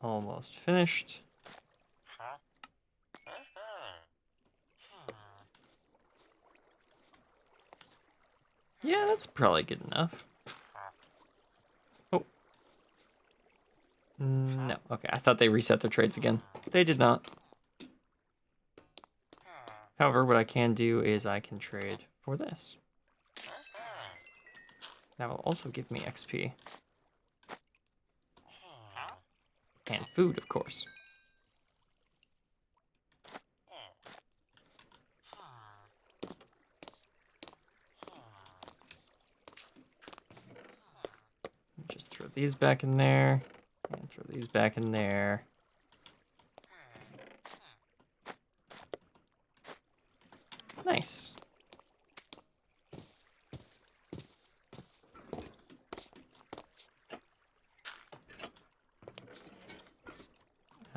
Almost finished. Yeah, that's probably good enough. Oh. No. Okay, I thought they reset their trades again. They did not. However, what I can do is I can trade for this. That will also give me XP. And food, of course. Just throw these back in there. And throw these back in there. Nice.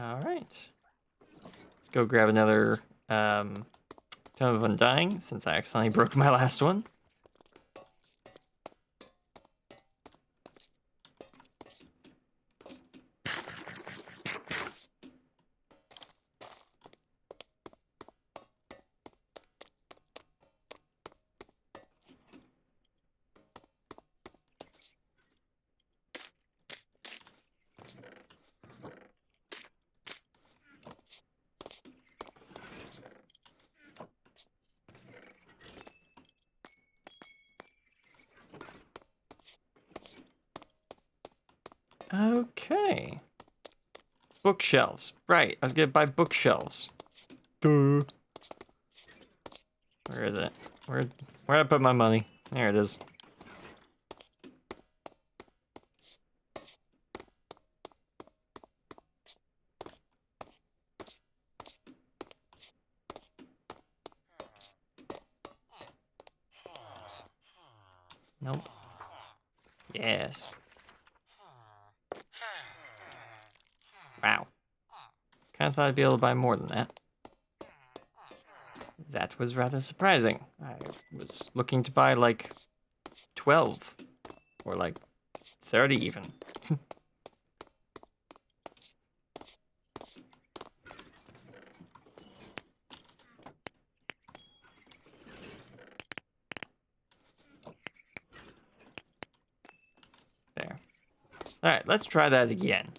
All right. Let's go grab another Tome of Undying, since I accidentally broke my last one. Okay. Bookshelves. Right, I was gonna buy bookshelves. Duh. Where is it? Where'd I put my money? There it is. Nope. Yes. Wow. Kinda thought I'd be able to buy more than that. That was rather surprising. I was looking to buy like 12 or like 30 even. There. All right, let's try that again.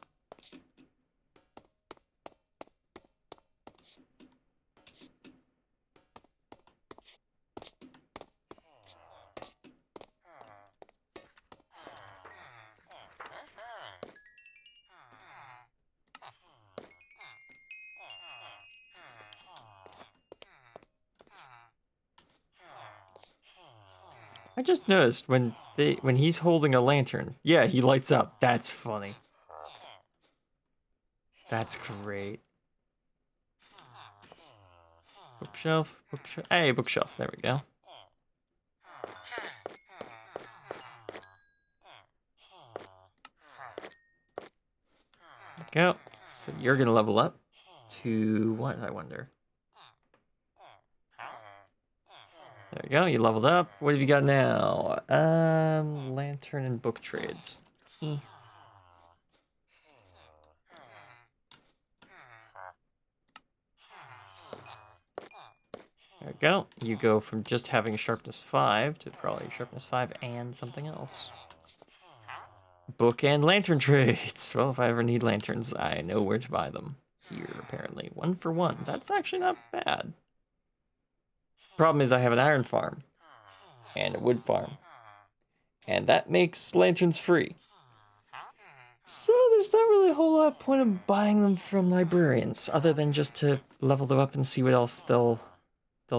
I just noticed when he's holding a lantern, yeah, he lights up. That's funny. That's great. Bookshelf, bookshelf. Hey, bookshelf. There we go. There we go. So you're gonna level up to what? I wonder. There you go. You leveled up. What have you got now? Lantern and book trades. Eh. There we go. You go from just having sharpness 5 to probably sharpness 5 and something else. Book and lantern trades. Well, if I ever need lanterns, I know where to buy them. Here, apparently. 1 for 1. That's actually not bad. Problem is I have an iron farm. And a wood farm. And that makes lanterns free. So there's not really a whole lot of point of buying them from librarians, other than just to level them up and see what else they'll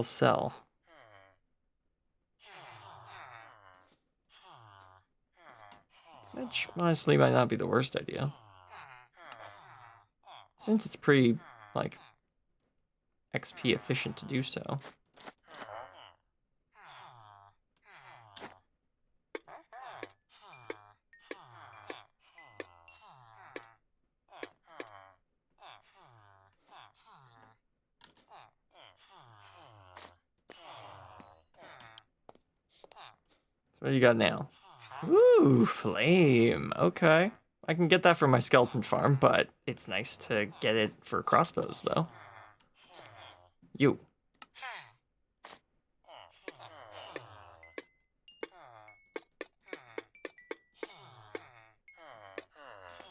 sell. Which honestly might not be the worst idea. Since it's pretty, like, XP efficient to do so. So what do you got now? Ooh, flame. Okay. I can get that from my skeleton farm, but it's nice to get it for crossbows, though. You.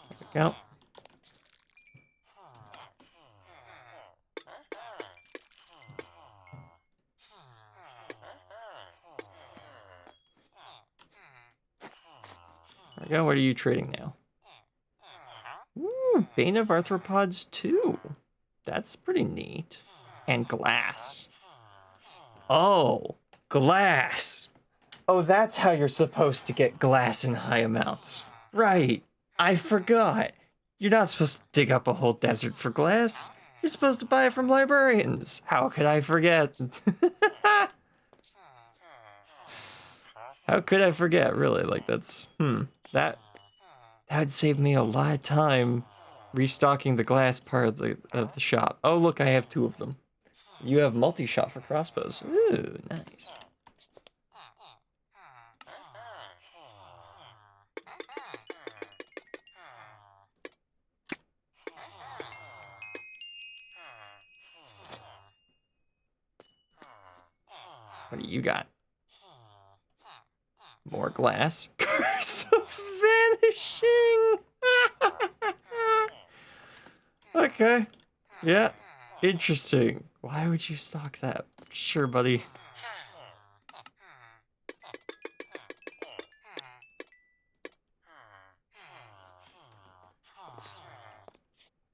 There we go. There we go. What are you trading now? Ooh, Bane of Arthropods 2. That's pretty neat. And glass. Oh, glass. Oh, that's how you're supposed to get glass in high amounts. Right. I forgot. You're not supposed to dig up a whole desert for glass. You're supposed to buy it from librarians. How could I forget? How could I forget, really? Like, that's, that'd save me a lot of time restocking the glass part of the shop. Oh, look, I have 2 of them. You have multi-shot for crossbows. Ooh, nice. What do you got? More glass. Curse of vanishing! Okay. Yeah. Interesting. Why would you stock that? Sure, buddy.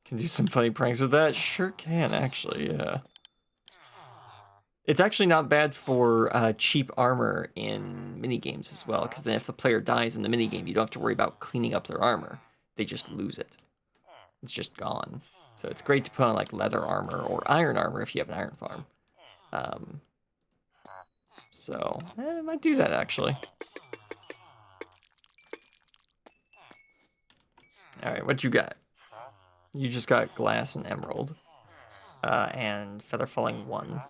Can do some funny pranks with that? Sure can, actually, yeah. It's actually not bad for cheap armor in minigames as well, because then if the player dies in the minigame, you don't have to worry about cleaning up their armor. They just lose it. It's just gone. So it's great to put on like leather armor or iron armor if you have an iron farm. So I might do that actually. All right, what you got? You just got glass and emerald, and feather falling 1.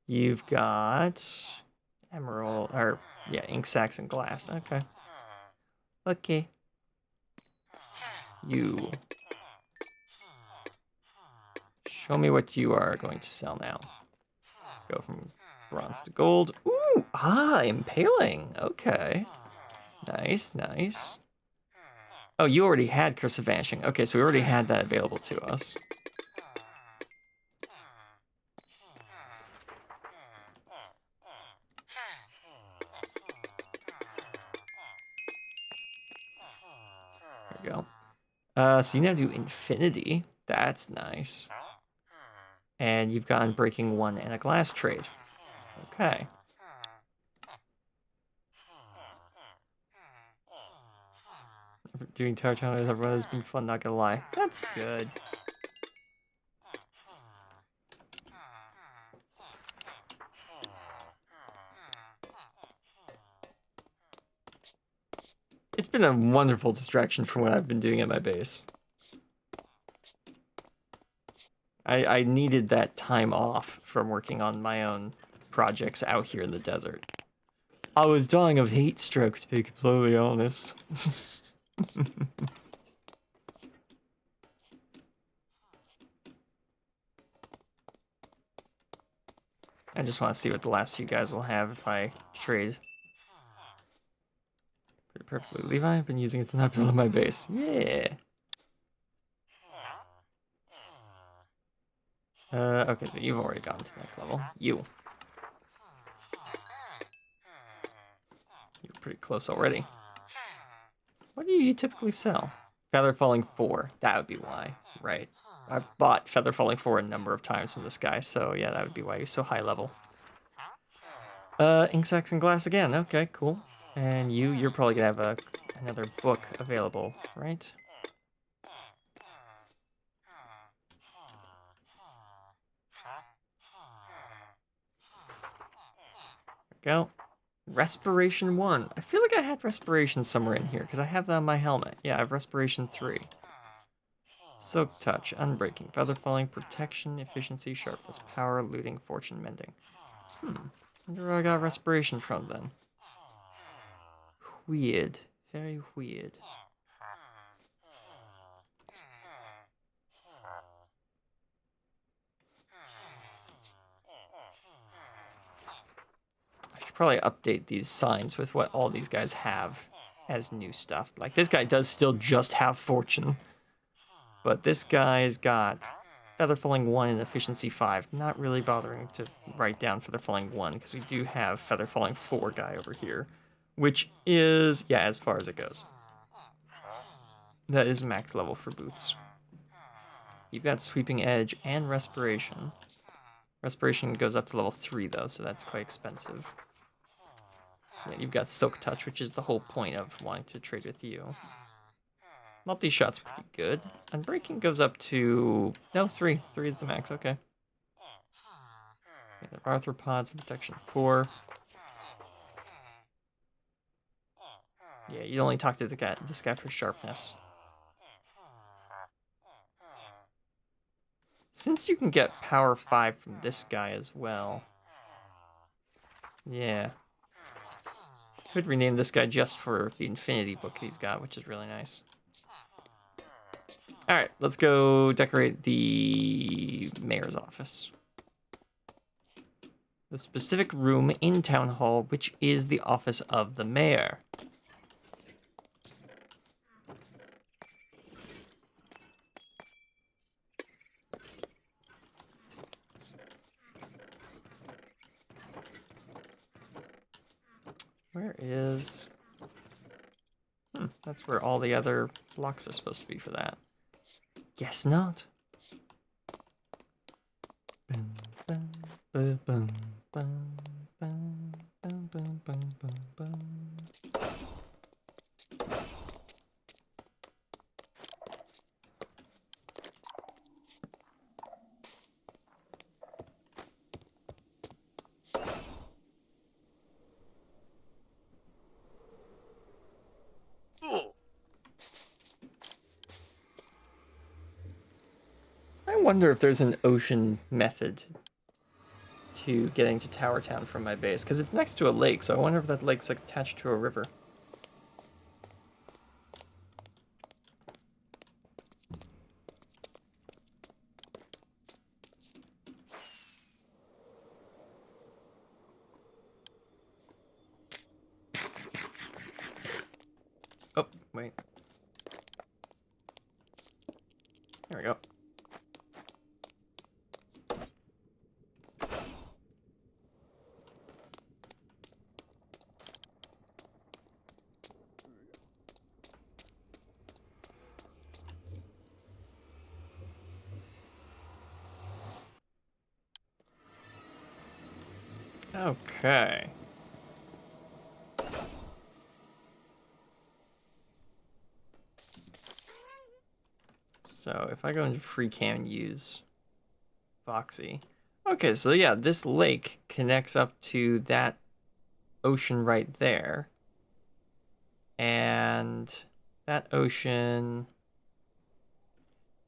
You've got emerald, or yeah, ink sacs and glass. Okay. Okay. You. Show me what you are going to sell now. Go from bronze to gold. Ooh, impaling. Okay. Nice, nice. Oh, you already had Curse of Vanishing. Okay, so we already had that available to us. There we go. So you now do Infinity. That's nice. And you've gotten Breaking 1 and a glass trade. Okay. Doing towertown with everyone has been fun, not gonna lie. That's good. It's been a wonderful distraction from what I've been doing at my base. I needed that time off from working on my own projects out here in the desert. I was dying of heat stroke, to be completely honest. I just want to see what the last few guys will have if I trade. Put it perfectly. Levi, I've been using it to not build my base. Yeah. Okay, so you've already gotten to the next level. You're pretty close already. What do you typically sell? Feather Falling 4. That would be why, right? I've bought Feather Falling 4 a number of times from this guy, so yeah, that would be why you're so high level. Ink sacs and glass again. Okay, cool. And you're probably gonna have another book available, right? Go. Respiration 1. I feel like I had respiration somewhere in here because I have that on my helmet. Yeah, I have respiration 3. Soak touch, unbreaking, feather falling, protection, efficiency, sharpness, power, looting, fortune mending. Wonder where I got respiration from then. Weird. Very weird. I should probably update these signs with what all these guys have as new stuff. Like, this guy does still just have fortune. But this guy's got feather falling 1 and efficiency 5. Not really bothering to write down feather falling 1 because we do have feather falling 4 guy over here. Which is, yeah, as far as it goes. That is max level for boots. You've got sweeping edge and respiration. Respiration goes up to level 3 though, so that's quite expensive. Yeah, you've got Silk Touch, which is the whole point of wanting to trade with you. Multi-shot's pretty good. Unbreaking goes up to... No, 3. 3 is the max, okay. Yeah, arthropods and protection 4. Yeah, you only talk to this guy for sharpness. Since you can get power 5 from this guy as well. Yeah. Could rename this guy just for the Infinity book he's got, which is really nice. Alright, let's go decorate the mayor's office. The specific room in Town Hall, which is the office of the mayor. Where is... that's where all the other blocks are supposed to be for that. Guess not. I wonder if there's an ocean method to getting to Towertown from my base, because it's next to a lake, so I wonder if that lake's attached to a river. Oh, wait. There we go. Okay. So if I go into free cam and use Foxy. Okay, so yeah, this lake connects up to that ocean right there. And that ocean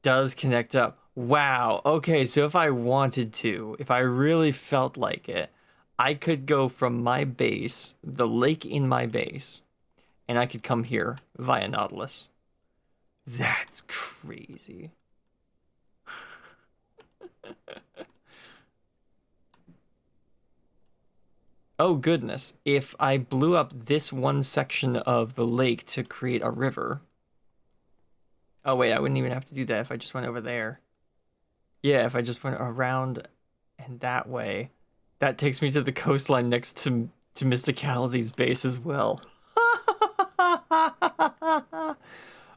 does connect up. Wow. Okay, so if I wanted to, if I really felt like it, I could go from my base, the lake in my base, and I could come here via Nautilus. That's crazy. Oh goodness, if I blew up this one section of the lake to create a river. Oh wait, I wouldn't even have to do that if I just went over there. Yeah, if I just went around and that way. That takes me to the coastline next to Mysticality's base as well.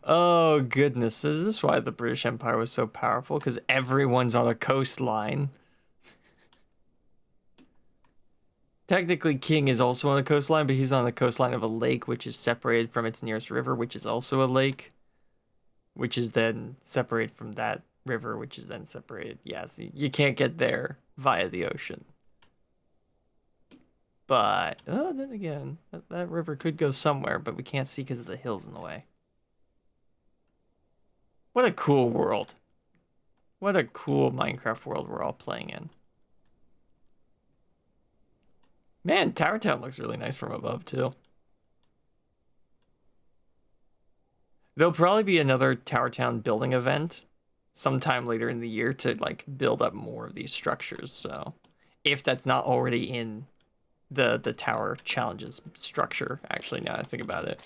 Oh goodness, is this why the British Empire was so powerful? Because everyone's on a coastline. Technically, King is also on the coastline, but he's on the coastline of a lake, which is separated from its nearest river, which is also a lake, which is then separated from that river, which is then separated. Yes, you can't get there via the ocean. But, oh, then again, that river could go somewhere, but we can't see because of the hills in the way. What a cool world. What a cool Minecraft world we're all playing in. Man, Tower Town looks really nice from above, too. There'll probably be another Tower Town building event sometime later in the year to, like, build up more of these structures, so... If that's not already in the tower challenges structure, actually, now that I think about it.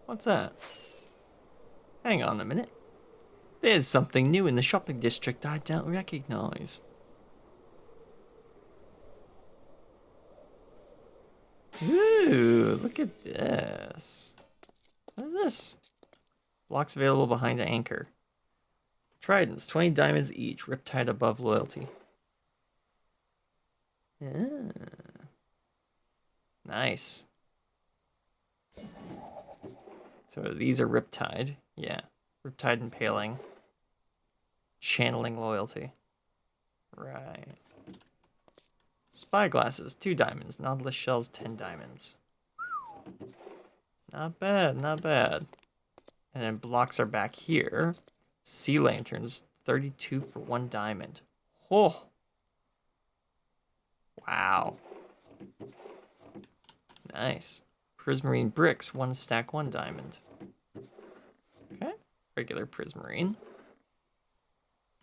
What's that? Hang on a minute. There's something new in the shopping district I don't recognize. Ooh, look at this. What is this? Blocks available behind the anchor. Tridents, 20 diamonds each. Riptide above loyalty. Ah. Nice. So these are Riptide. Yeah. Riptide impaling. Channeling loyalty. Right. Spyglasses, 2 diamonds. Nautilus shells, 10 diamonds. Not bad, not bad. And then blocks are back here. Sea lanterns, 32 for 1 diamond. Oh. Wow. Nice. Prismarine bricks, 1 stack, 1 diamond. Okay. Regular prismarine.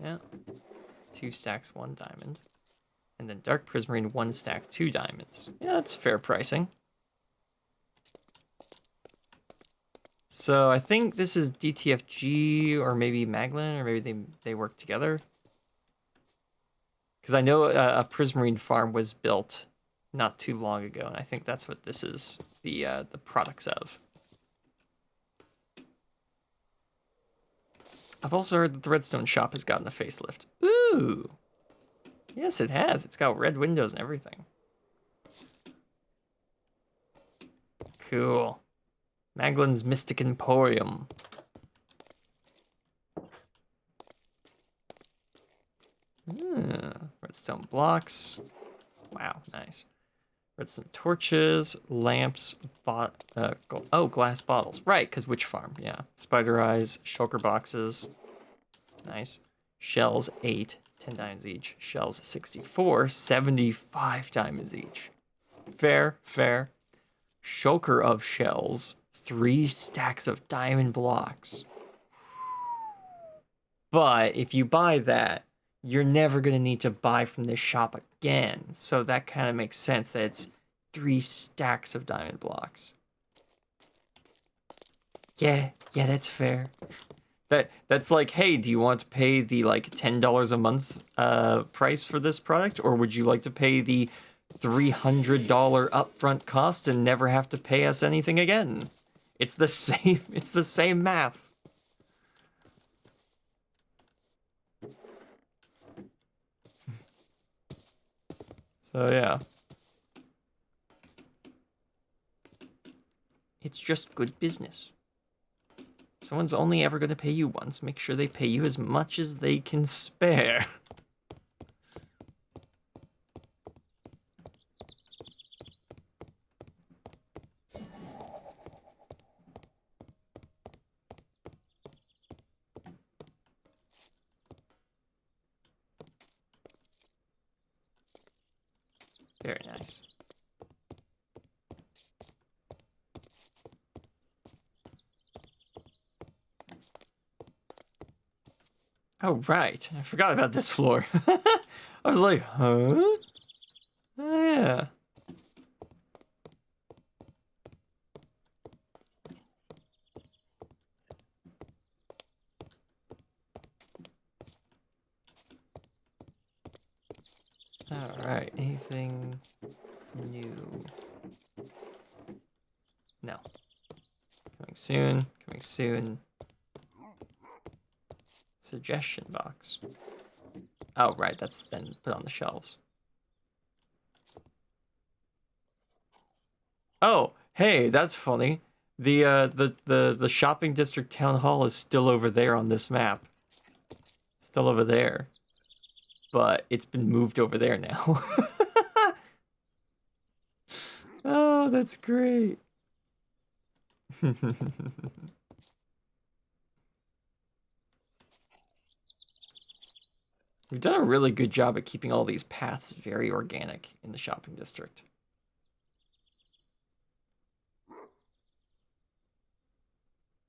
Yeah. 2 stacks, 1 diamond. And then dark prismarine, 1 stack, 2 diamonds. Yeah, that's fair pricing. So I think this is DTFG or maybe Maglin, or maybe they work together. Because I know a prismarine farm was built not too long ago, and I think that's what this is the products of. I've also heard that the redstone shop has gotten a facelift. Ooh! Yes, it has. It's got red windows and everything. Cool. Maglin's Mystic Emporium. Redstone blocks. Wow, nice. Redstone torches, lamps, glass bottles. Right, because witch farm, yeah. Spider eyes, shulker boxes. Nice. Shells, 8, 10 diamonds each. Shells, 64, 75 diamonds each. Fair, fair. Shulker of shells, 3 stacks of diamond blocks. But if you buy that, you're never going to need to buy from this shop again. So that kind of makes sense that it's 3 stacks of diamond blocks. Yeah, that's fair. That's like, hey, do you want to pay the like $10 a month price for this product, or would you like to pay the $300 upfront cost and never have to pay us anything again? It's the same. It's the same math. So yeah. It's just good business. Someone's only ever going to pay you once. Make sure they pay you as much as they can spare. Very nice. Oh, right. I forgot about this floor. I was like, huh? Oh, yeah. Alright, anything new? No. Coming soon, coming soon. Suggestion box. Oh, right, that's then put on the shelves. Oh, hey, that's funny. The shopping district town hall is still over there on this map. Still over there. But it's been moved over there now. Oh, that's great. We've done a really good job at keeping all these paths very organic in the shopping district.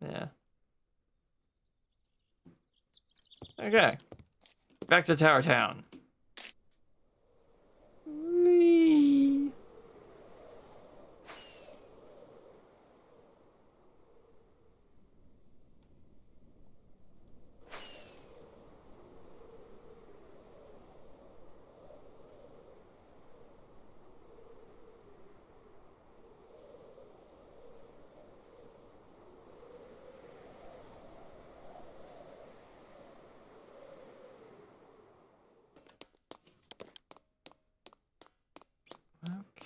Yeah. Okay. Back to Tower Town. Whee!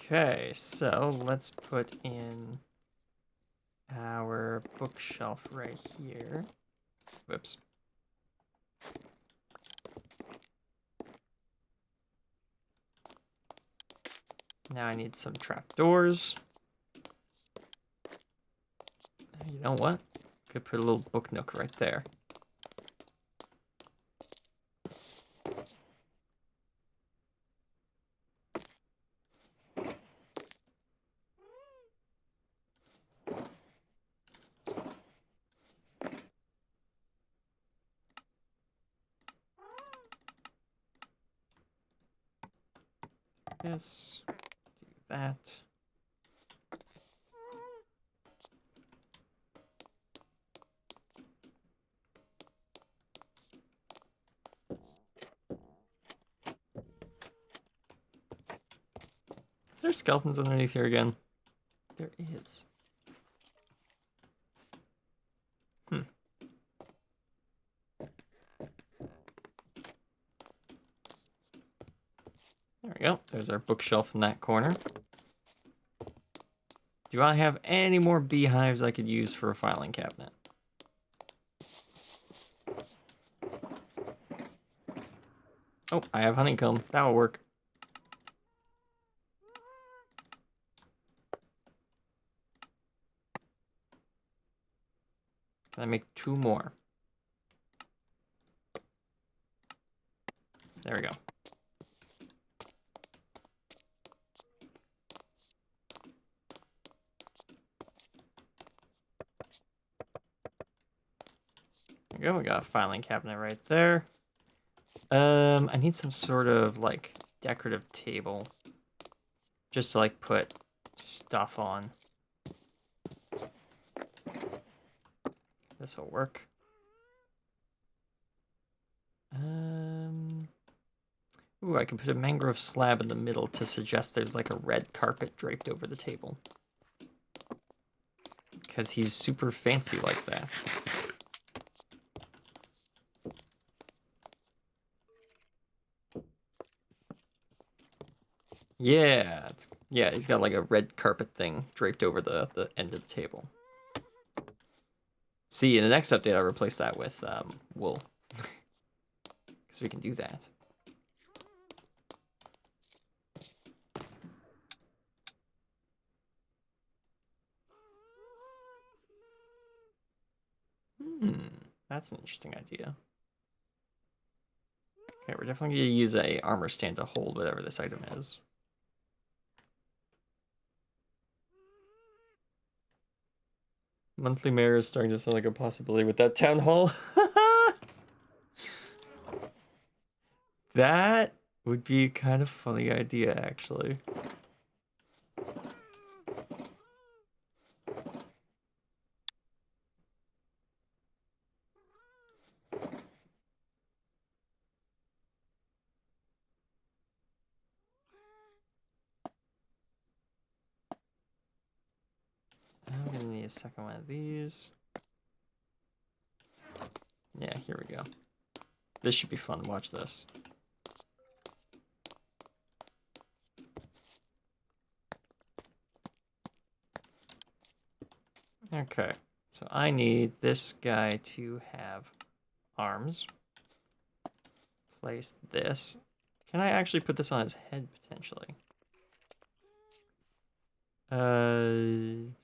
Okay, so let's put in our bookshelf right here. Whoops. Now I need some trapdoors. You know what? Could put a little book nook right there. This, do that. Is there skeletons underneath here again? There is. There we go. There's our bookshelf in that corner. Do I have any more beehives I could use for a filing cabinet? Oh, I have honeycomb. That'll work. Can I make 2 more? There we go. There we go. We got a filing cabinet right there. I need some sort of like decorative table just to like put stuff on. This'll work. Ooh, I can put a mangrove slab in the middle to suggest there's like a red carpet draped over the table. Because he's super fancy like that. Yeah, yeah, he's got like a red carpet thing draped over the end of the table. See, in the next update, I'll replace that with wool. Because we can do that. That's an interesting idea. Okay, we're definitely going to use a armor stand to hold whatever this item is. Monthly mayor is starting to sound like a possibility with that town hall. That would be a kind of funny idea, actually. I'm gonna need a second one of these. Yeah, here we go. This should be fun. Watch this. Okay, so I need this guy to have arms. Place this. Can I actually put this on his head potentially?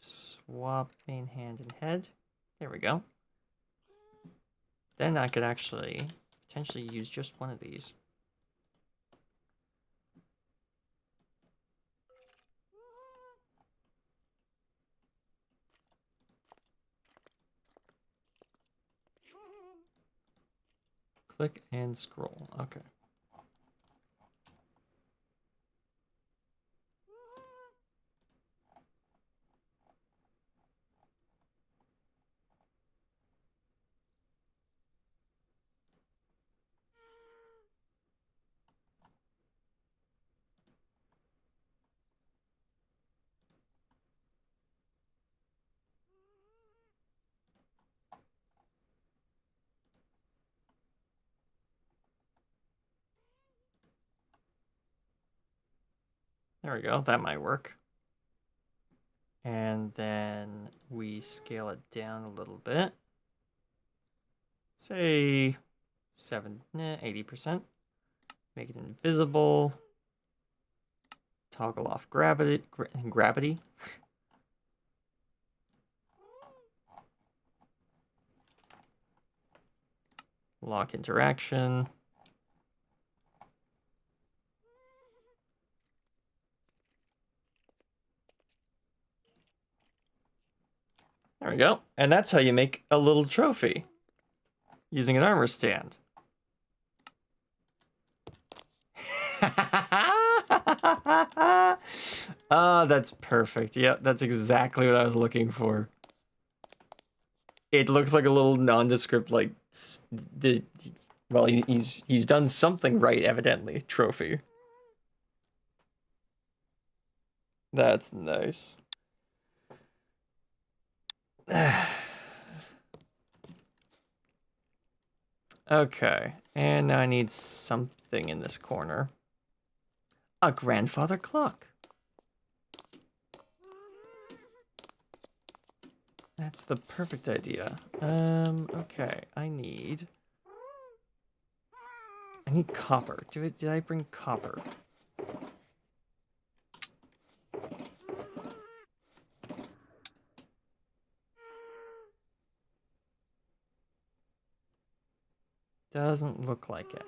Swap main hand and head. There we go. Then I could actually potentially use just one of these. Click and scroll. Okay. There we go. That might work. And then we scale it down a little bit. Say 80%. Make it invisible. Toggle off gravity. Lock interaction. There we go. And that's how you make a little trophy. Using an armor stand. Ah, that's perfect. Yep, that's exactly what I was looking for. It looks like a little nondescript, like, well, he's done something right, evidently. Trophy. That's nice. Okay, and now I need something in this corner. A grandfather clock. That's the perfect idea. Okay, I need copper. Did I bring copper? Doesn't look like it.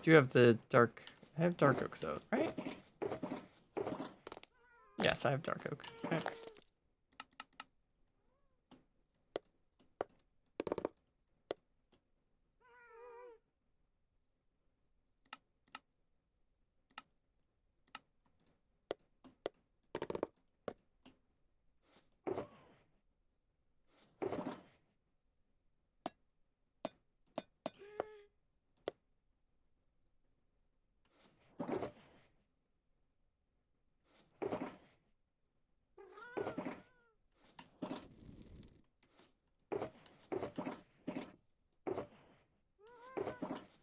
Do you have the dark? I have dark oak though, right? Yes, I have dark oak. Okay.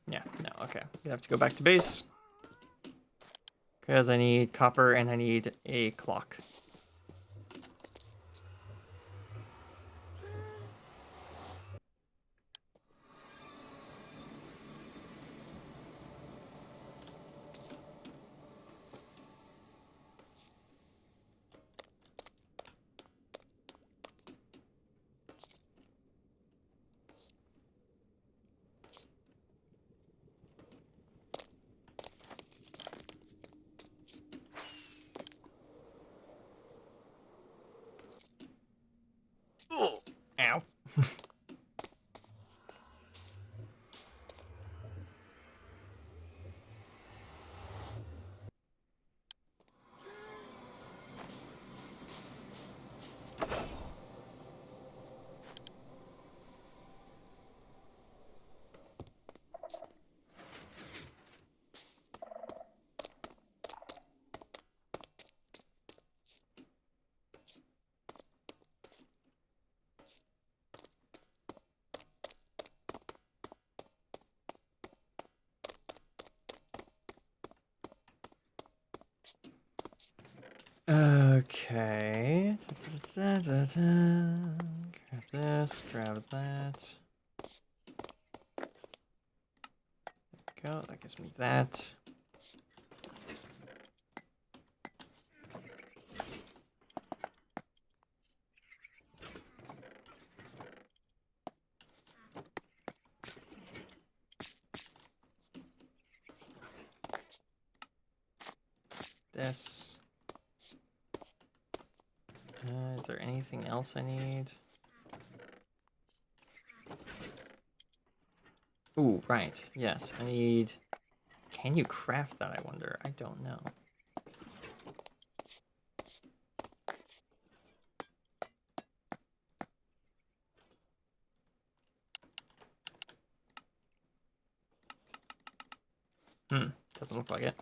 Yeah, no, okay. You have to go back to base. Because I need copper and I need a clock. Okay. Grab this, grab that. There we go, that gives me that. This. Is there anything else I need? Ooh, right. Yes, I need... Can you craft that, I wonder? I don't know. Doesn't look like it.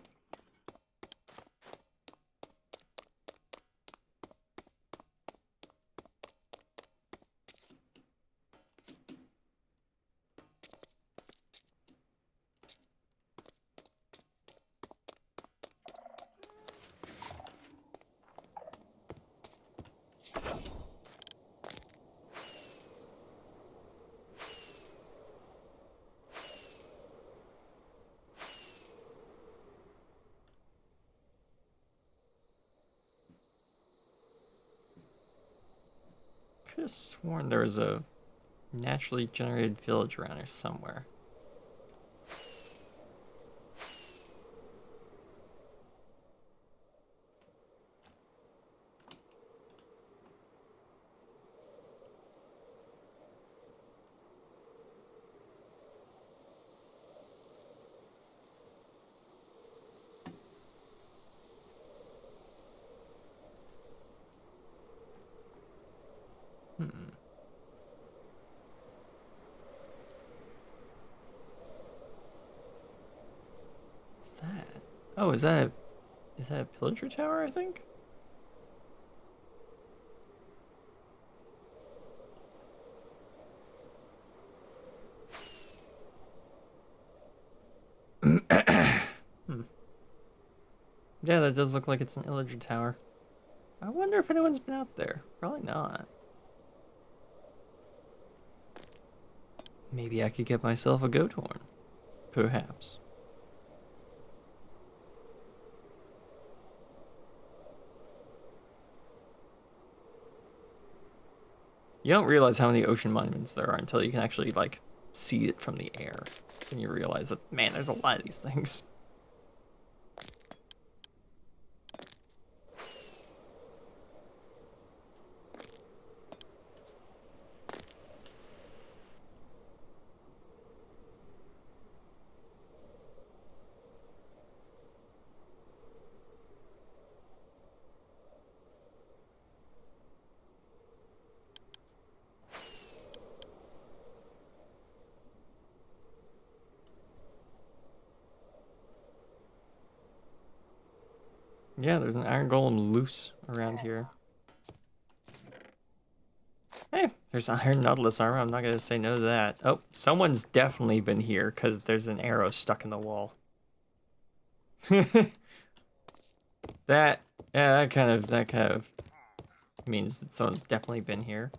Could have sworn there was a naturally generated village around here somewhere. What's that? Oh, is that a pillager tower, I think? Yeah, that does look like it's an illager tower. I wonder if anyone's been out there. Probably not. Maybe I could get myself a goat horn. Perhaps. You don't realize how many ocean monuments there are until you can actually, like, see it from the air. And you realize that, man, there's a lot of these things. Yeah, there's an iron golem loose around here. Hey, there's iron nautilus armor. I'm not gonna say no to that. Oh, someone's definitely been here because there's an arrow stuck in the wall. That, yeah, that kind of means that someone's definitely been here.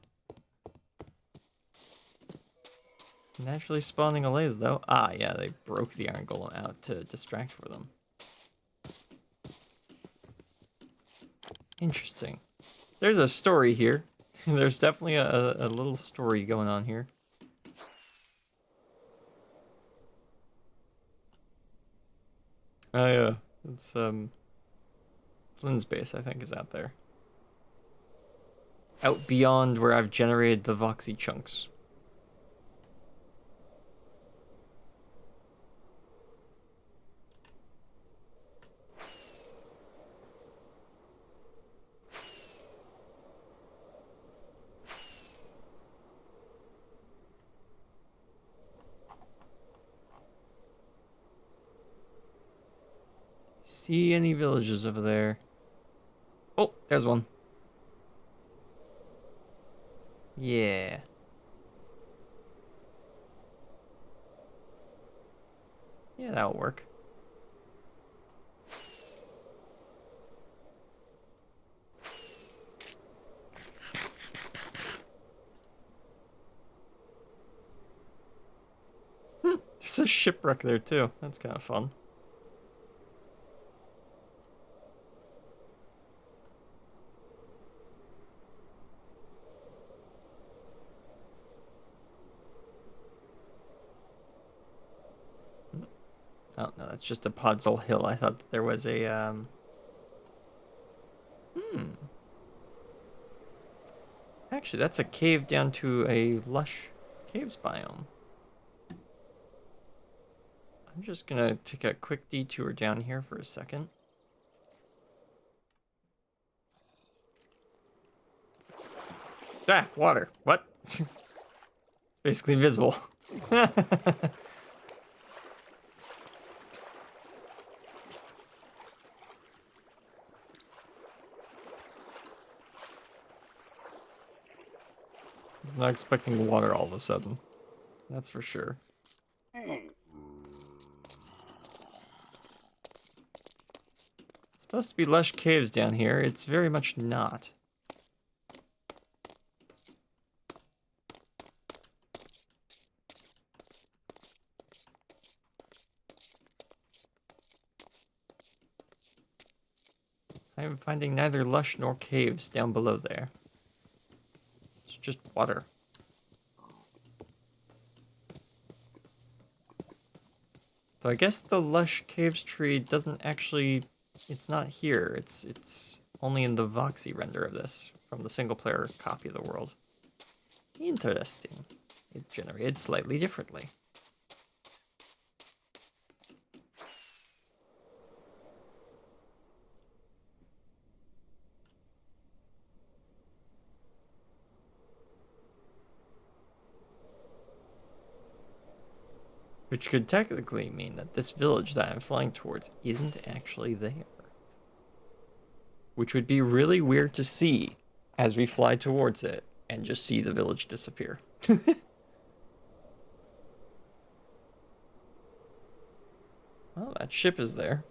Naturally spawning allays, though. Ah, yeah, they broke the iron golem out to distract for them. Interesting. There's a story here. There's definitely a little story going on here. Oh, yeah. It's, Flynn's base, I think, is out there. Out beyond where I've generated the voxy chunks. See any villages over there? Oh, there's one. Yeah. Yeah, that'll work. a shipwreck there too. That's kind of fun. Oh no, that's just a Podzol Hill. I thought that there was a Actually, that's a cave down to a lush caves biome. I'm just gonna take a quick detour down here for a second. Ah, water. What? Basically invisible. I was not expecting water all of a sudden. That's for sure. It's supposed to be lush caves down here. It's very much not. I am finding neither lush nor caves down below there. It's just water. So I guess the lush caves tree doesn't actually, it's not here. It's only in the Voxy render of this from the single player copy of the world. Interesting. It generated slightly differently. Which could technically mean that this village that I'm flying towards isn't actually there. Which would be really weird to see as we fly towards it and just see the village disappear. Oh, that ship is there.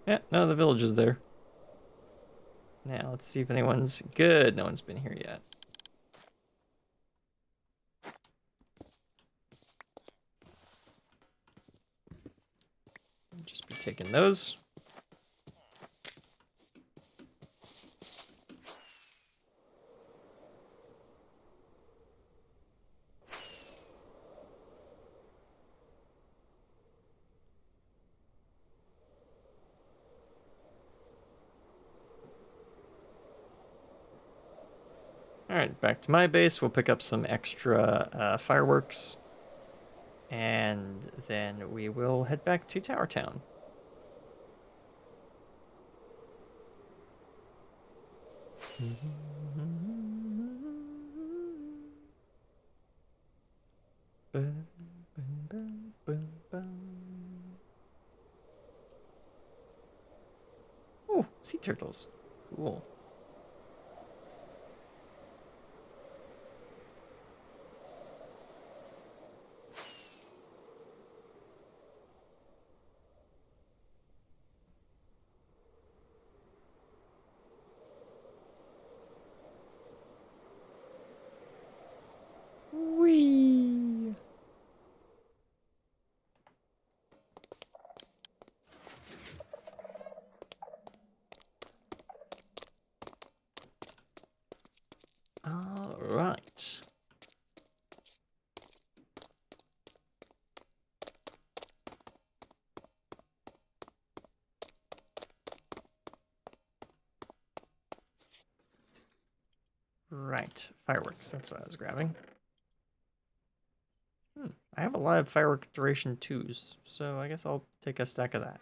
Yeah, no, the village is there. Now, let's see if anyone's good. No one's been here yet. I'll just be taking those. Alright, back to my base. We'll pick up some extra fireworks. And then we will head back to Towertown. Oh, sea turtles. Cool. Whee! All right. Right, fireworks, that's what I was grabbing. I have a lot of firework duration 2s, so I guess I'll take a stack of that.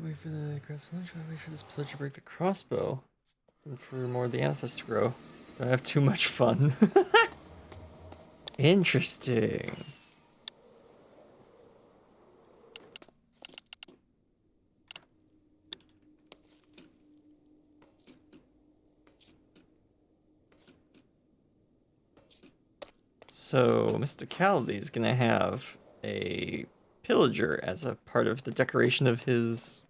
Wait for the grass lunch, wait for this pillar to break the crossbow. And for more of the amethyst to grow. Don't have too much fun. Interesting. So Mr. Callady is gonna have a pillager as a part of the decoration of his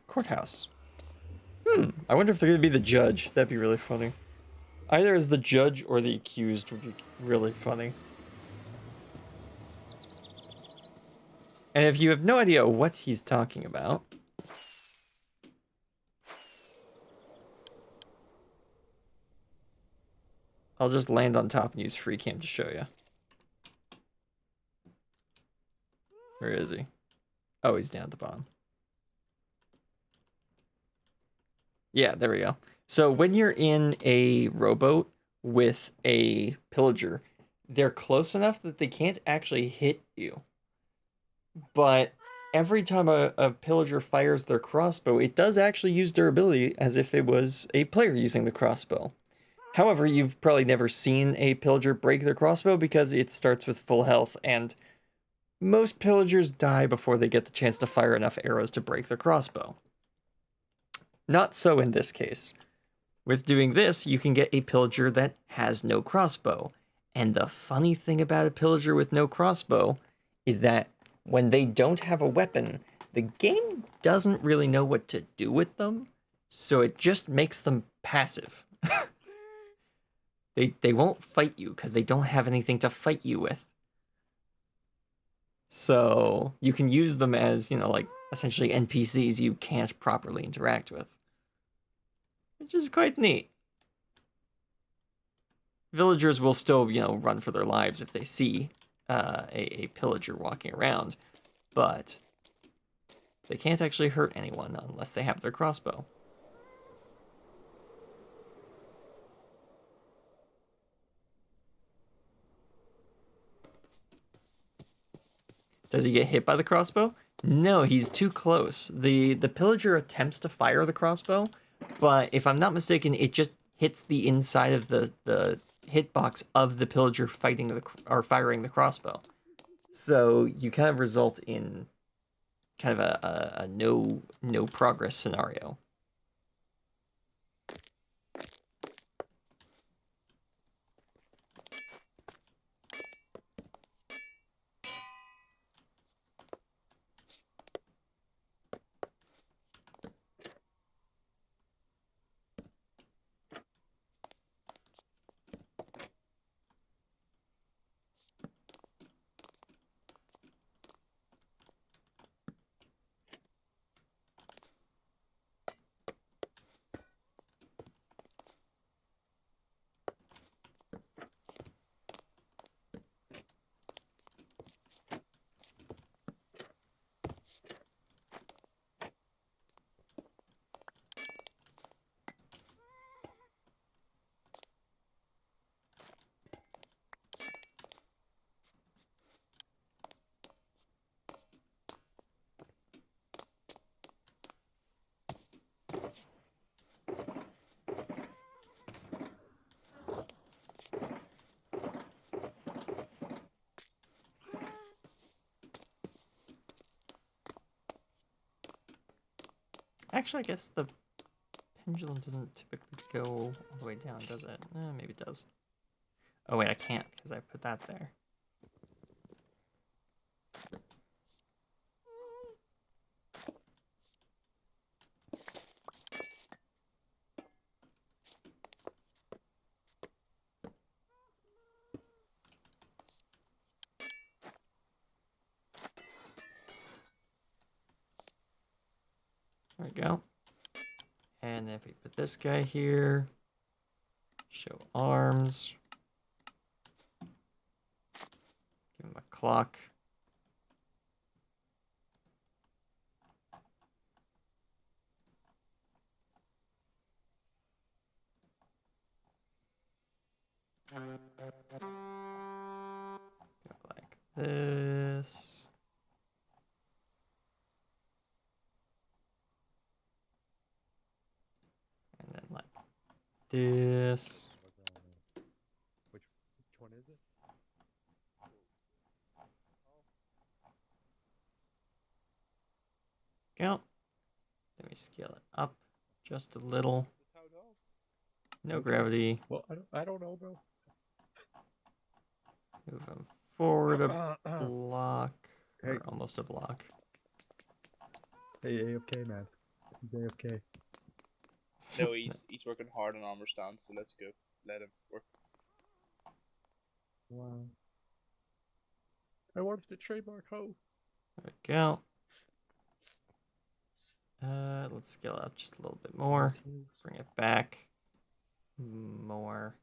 courthouse. I wonder if they're gonna be the judge. That'd be really funny. Either as the judge or the accused would be really funny. And if you have no idea what he's talking about, I'll just land on top and use free cam to show you. Where is he? Oh, he's down at the bottom. Yeah, there we go. So when you're in a rowboat with a pillager, they're close enough that they can't actually hit you. But every time a pillager fires their crossbow, it does actually use durability as if it was a player using the crossbow. However, you've probably never seen a pillager break their crossbow because it starts with full health, and most pillagers die before they get the chance to fire enough arrows to break their crossbow. Not so in this case. With doing this, you can get a pillager that has no crossbow. And the funny thing about a pillager with no crossbow is that when they don't have a weapon, the game doesn't really know what to do with them, so it just makes them passive. They won't fight you because they don't have anything to fight you with. So you can use them as, like essentially NPCs you can't properly interact with. Which is quite neat. Villagers will still, run for their lives if they see a pillager walking around, but they can't actually hurt anyone unless they have their crossbow. Does he get hit by the crossbow? No, he's too close. The pillager attempts to fire the crossbow, but if I'm not mistaken, it just hits the inside of the hitbox of the pillager fighting firing the crossbow. So you kind of result in kind of a no progress scenario. Actually, I guess the pendulum doesn't typically go all the way down, does it? Maybe it does. Oh wait, I can't because I put that there. There we go. And if we put this guy here, show arms, give him a clock. Go like this. And then like this. Which one is it? Go. Then we scale it up just a little. No gravity. Well, I don't know, bro. Move him forward a block. Hey. Or almost a block. Hey, AFK, man. He's AFK. No, he's working hard on armor stance, so let's go. Let him work. Wow. I wanted to trademark hoe. There we go. Let's scale up just a little bit more. Bring it back. More.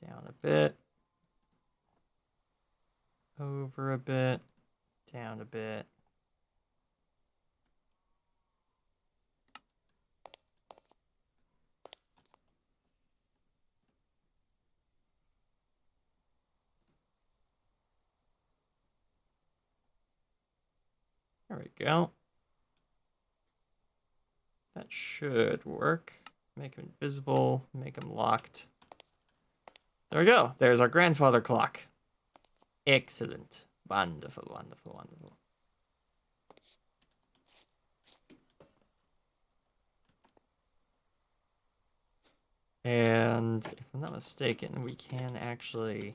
Down a bit. Over a bit. Down a bit. There we go. That should work. Make him invisible. Make him locked. There we go. There's our grandfather clock. Excellent. Wonderful, wonderful, wonderful. And if I'm not mistaken, we can actually...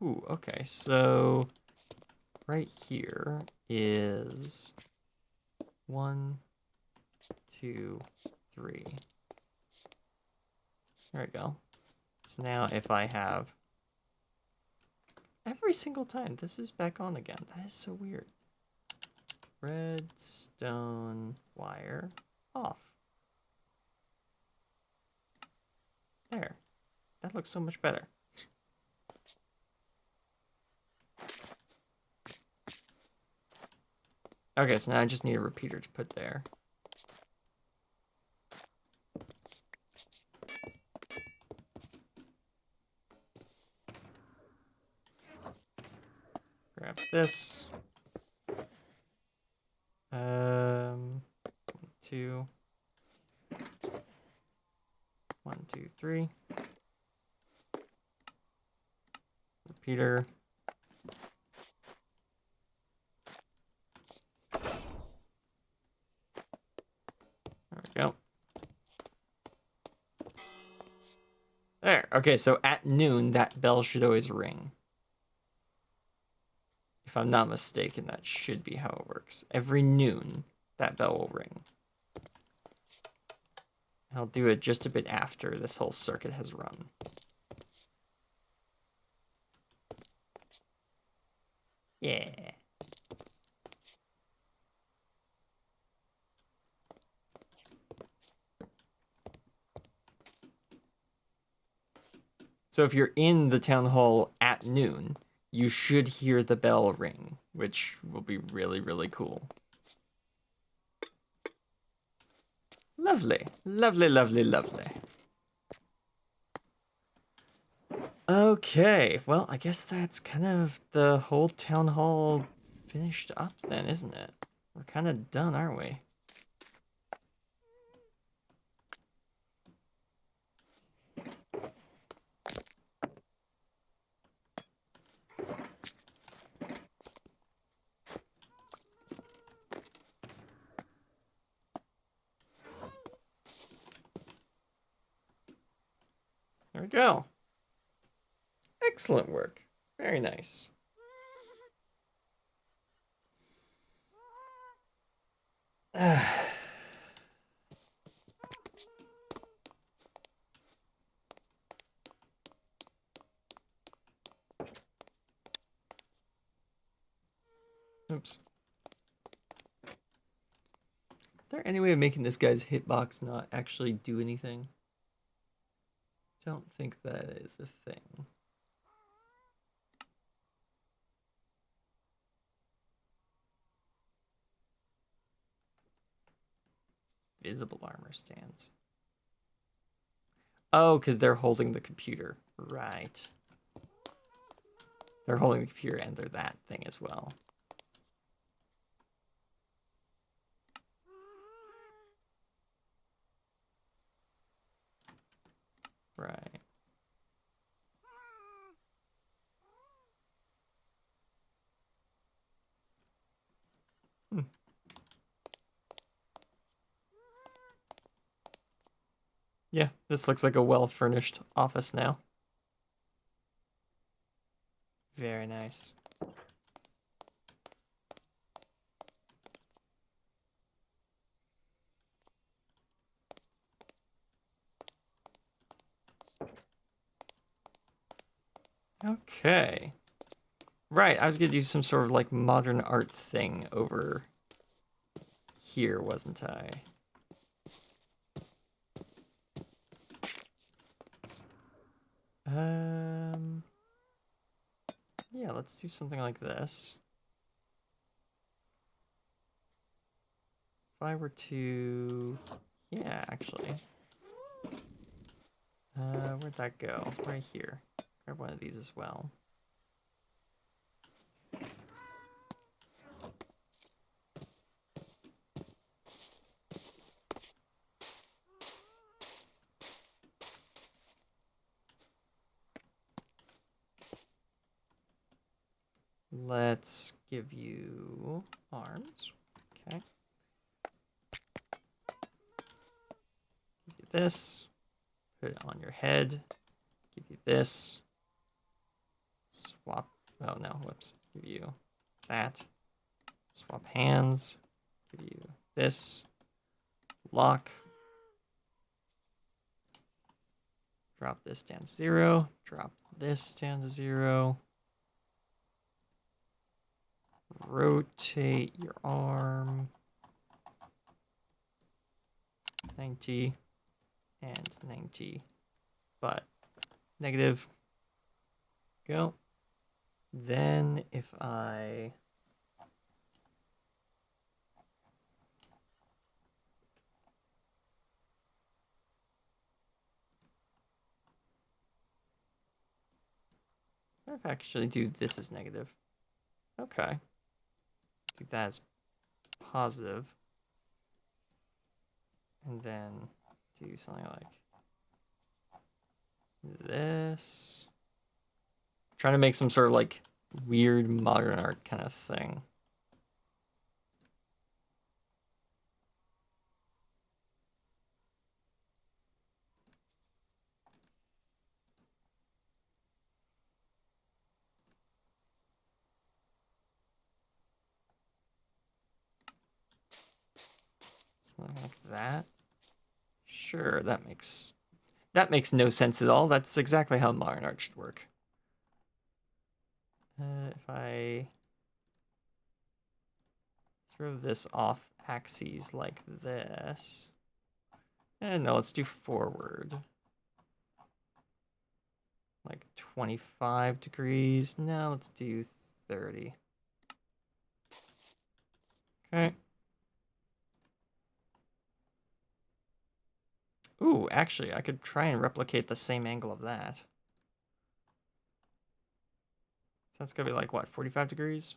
Ooh, okay, so right here is 1, 2, 3. There we go. So now if I have every single time, this is back on again. That is so weird. Redstone wire off. There. That looks so much better. Okay, so now I just need a repeater to put there. Grab this. 2. 1, 2, 3. Repeater. There we go. There. Okay, so at noon, that bell should always ring. If I'm not mistaken, that should be how it works. Every noon, that bell will ring. I'll do it just a bit after this whole circuit has run. Yeah. So if you're in the town hall at noon, you should hear the bell ring, which will be really, really cool. Lovely. Lovely, lovely, lovely. Okay, well, I guess that's kind of the whole town hall finished up then, isn't it? We're kind of done, aren't we? There we go. Excellent work. Very nice. Oops. Is there any way of making this guy's hitbox not actually do anything? Don't think that is a thing. Visible armor stands. Oh, because they're holding the computer. Right. They're holding the computer and they're that thing as well. Right. Hmm. Yeah, this looks like a well-furnished office now. Very nice. Okay. Right, I was gonna do some sort of like modern art thing over here, wasn't I? Yeah, let's do something like this. If I were to, yeah, actually. Where'd that go? Right here. Grab one of these as well. Let's give you arms. Okay. Give you this. Put it on your head. Give you this. Swap. Oh no, whoops. Give you that. Swap hands. Give you this. Lock. Drop this down to 0. Drop this down to 0. Rotate your arm. 90 and 90. But negative. Go. Then if I actually do this as negative. Okay. Do that as positive. And then do something like this. Trying to make some sort of like weird modern art kind of thing. Something like that. Sure, that makes no sense at all. That's exactly how modern art should work. If I throw this off axes like this. And no, let's do forward. Like 25 degrees. Now let's do 30. Okay. Ooh, actually, I could try and replicate the same angle of that. So that's gonna be like, what, 45 degrees?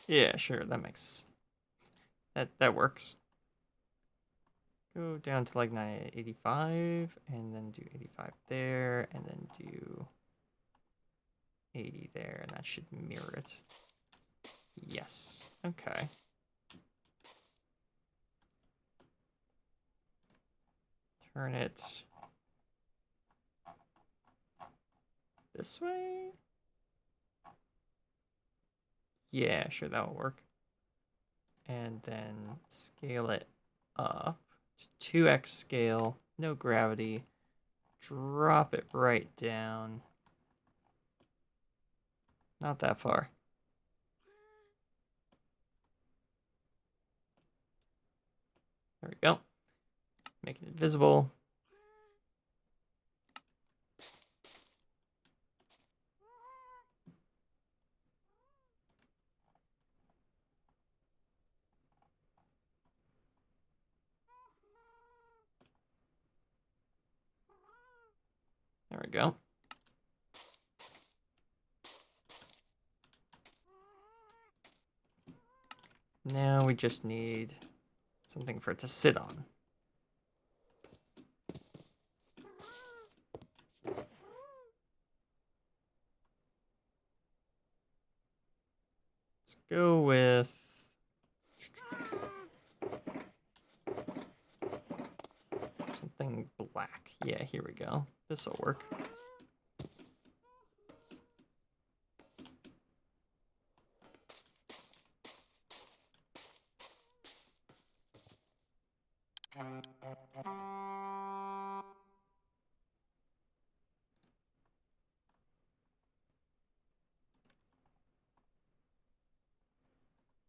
Yeah, sure, that works. Go down to like 85, and then do 85 there, and then do 80 there, and that should mirror it. Yes. Okay. Turn it this way. Yeah, sure, that'll work. And then scale it up to 2x scale, no gravity. Drop it right down. Not that far. There we go. Making it visible. There we go. Now we just need something for it to sit on. Let's go with something black. Yeah, here we go. This'll work.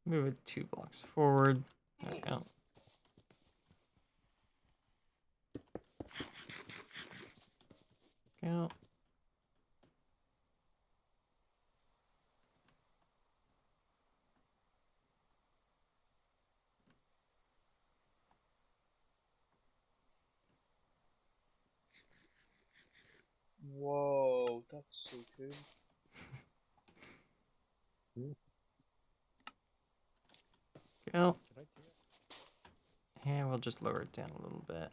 Move it 2 blocks forward. There we go. Go. Whoa, that's so cool. Go. Can I take it? And we'll just lower it down a little bit.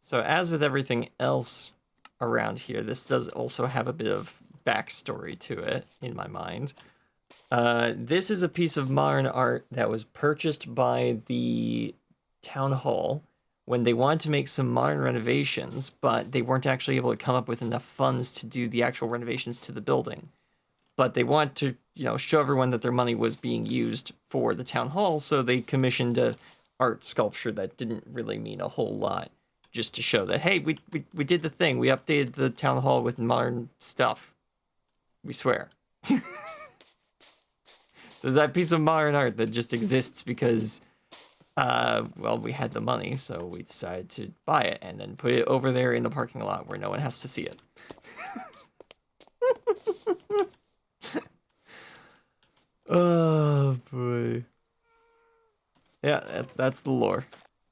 So as with everything else around here, this does also have a bit of backstory to it in my mind. This is a piece of modern art that was purchased by the town hall when they wanted to make some modern renovations, but they weren't actually able to come up with enough funds to do the actual renovations to the building. But they want to, show everyone that their money was being used for the town hall, so they commissioned a art sculpture that didn't really mean a whole lot, just to show that, hey, we did the thing. We updated the town hall with modern stuff. We swear. So that piece of modern art that just exists because, well, we had the money, so we decided to buy it and then put it over there in the parking lot where no one has to see it. Oh, boy. Yeah, that's the lore.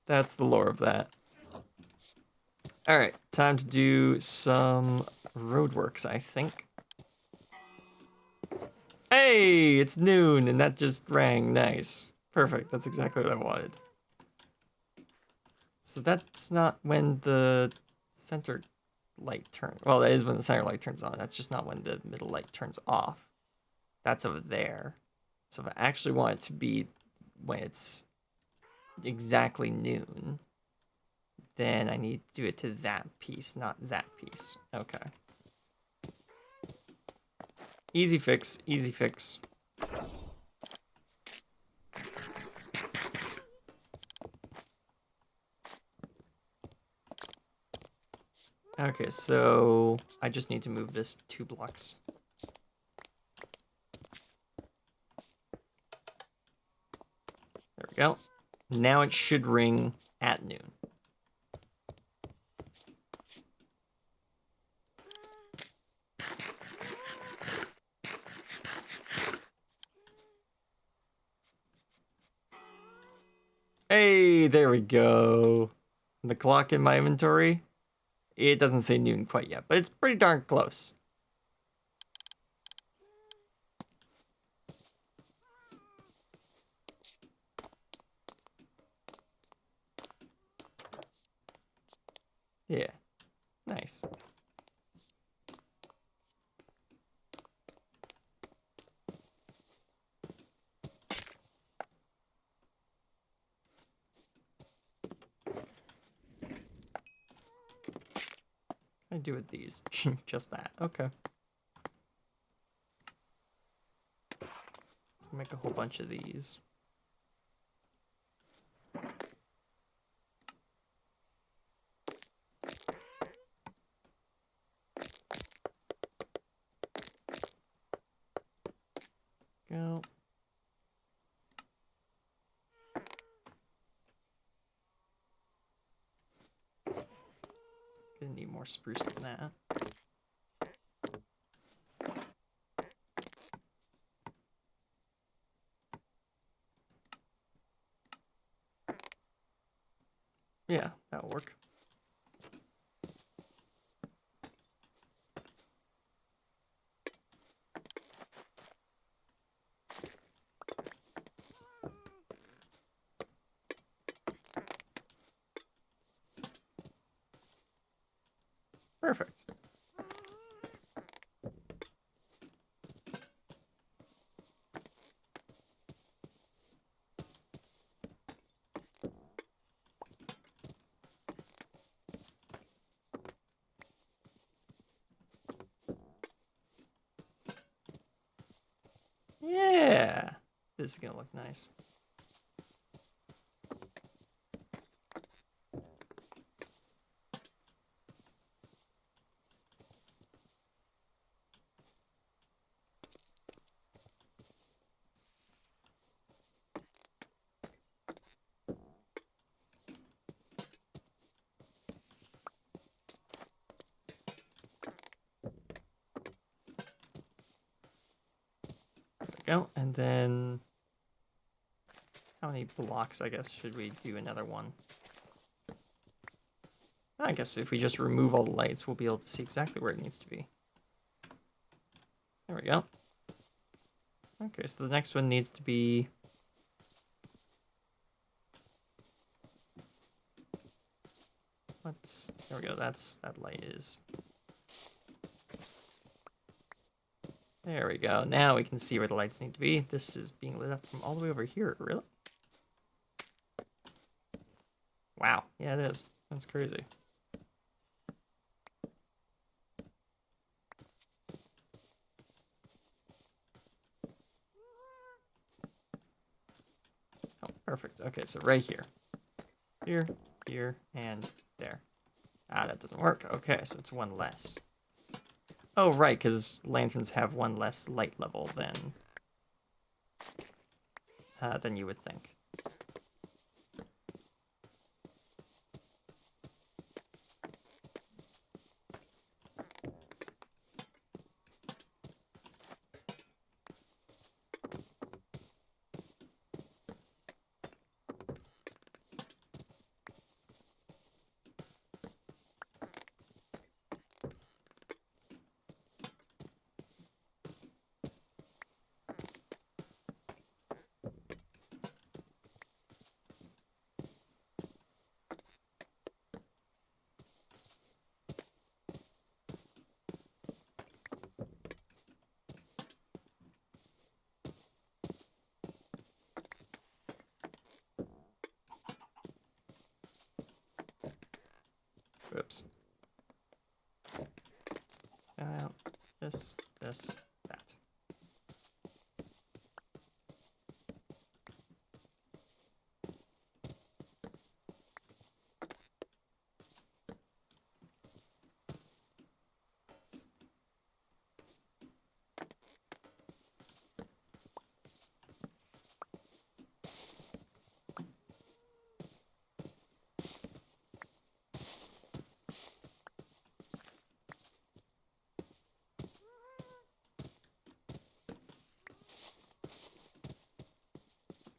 That's the lore of that. All right, time to do some roadworks, I think. Hey, it's noon, and that just rang. Nice. Perfect. That's exactly what I wanted. So that's not when the center light turns. Well, that is when the center light turns on. That's just not when the middle light turns off. That's over there. So if I actually want it to be when it's exactly noon, then I need to do it to that piece, not that piece. Okay. Easy fix, easy fix. Okay, so I just need to move this 2 blocks. There we go. Now it should ring at noon. Hey, there we go. The clock in my inventory, it doesn't say noon quite yet, but it's pretty darn close. Yeah, nice. I do with these? Just that. Okay. Let's make a whole bunch of these. Go. Gonna need more spruce than that. Yeah, that'll work. Perfect. Yeah. This is gonna look nice. Go, and then how many blocks, I guess, should we do another one? I guess if we just remove all the lights, we'll be able to see exactly where it needs to be. There we go. Okay, so the next one needs to be... There we go, that light is... There we go. Now we can see where the lights need to be. This is being lit up from all the way over here. Really? Wow. Yeah, it is. That's crazy. Oh, perfect. Okay, so right here. Here, here, and there. Ah, that doesn't work. Okay, so it's one less. Oh, right, because lanterns have one less light level than you would think. Oops. This, that.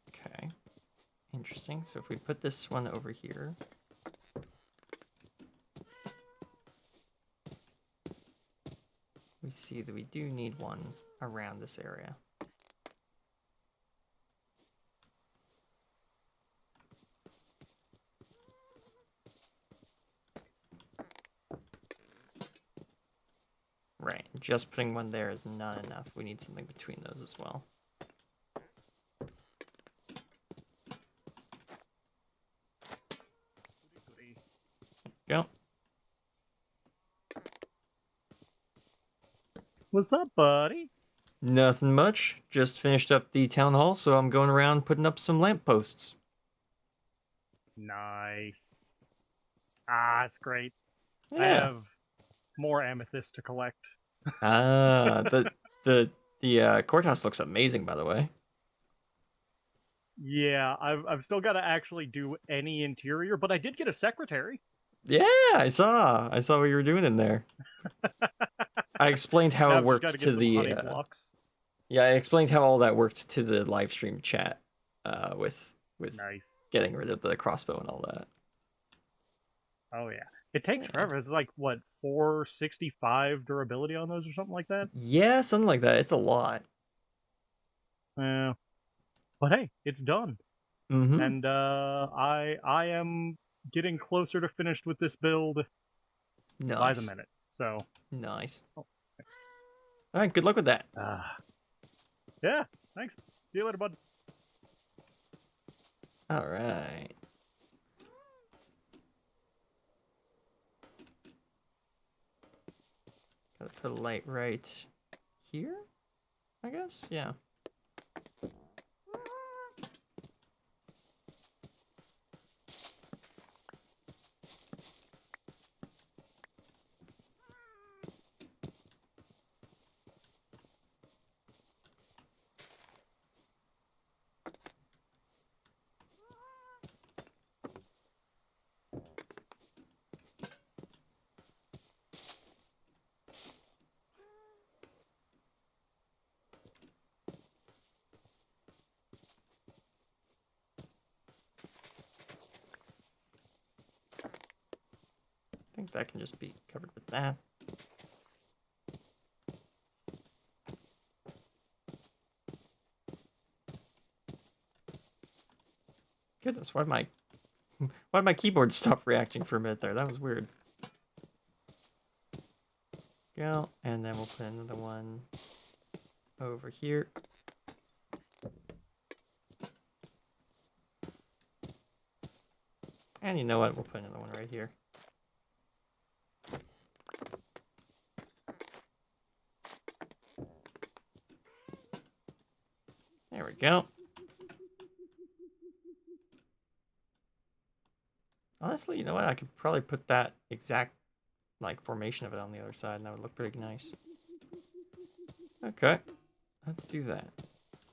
Okay. Interesting. So if we put this one over here, we see that we do need one around this area. Right, just putting one there is not enough. We need something between those as well. Go. What's up, buddy? Nothing much. Just finished up the town hall, so I'm going around putting up some lampposts. Nice. Ah, it's great. I Yeah. have more amethyst to collect. Ah, the courthouse looks amazing, by the way. Yeah, I've still got to actually do any interior, but I did get a secretary. Yeah, I saw what you were doing in there. I explained how Now it I've just got worked to to get some the honey blocks. yeah, I explained how all that worked to the live stream chat with Nice. getting rid of the crossbow and all that. Oh yeah, it takes Yeah. forever. It's like what 465 durability on those or something like that. Yeah, something like that. It's a lot. Yeah, but hey, it's done, Mm-hmm. and I am getting closer to finished with this build. by the Nice. minute. So, Nice. oh. All right, good luck with that. Yeah, thanks. See you later, bud. All right. Gotta put a light right here, I guess? Yeah. I think that can just be covered with that. Goodness, why'd my keyboard stop reacting for a minute there? That was weird. Go, and then we'll put another one over here. And you know what? We'll put another one right here. There we go. Honestly, you know what? I could probably put that exact like formation of it on the other side, and that would look pretty nice. Okay, let's do that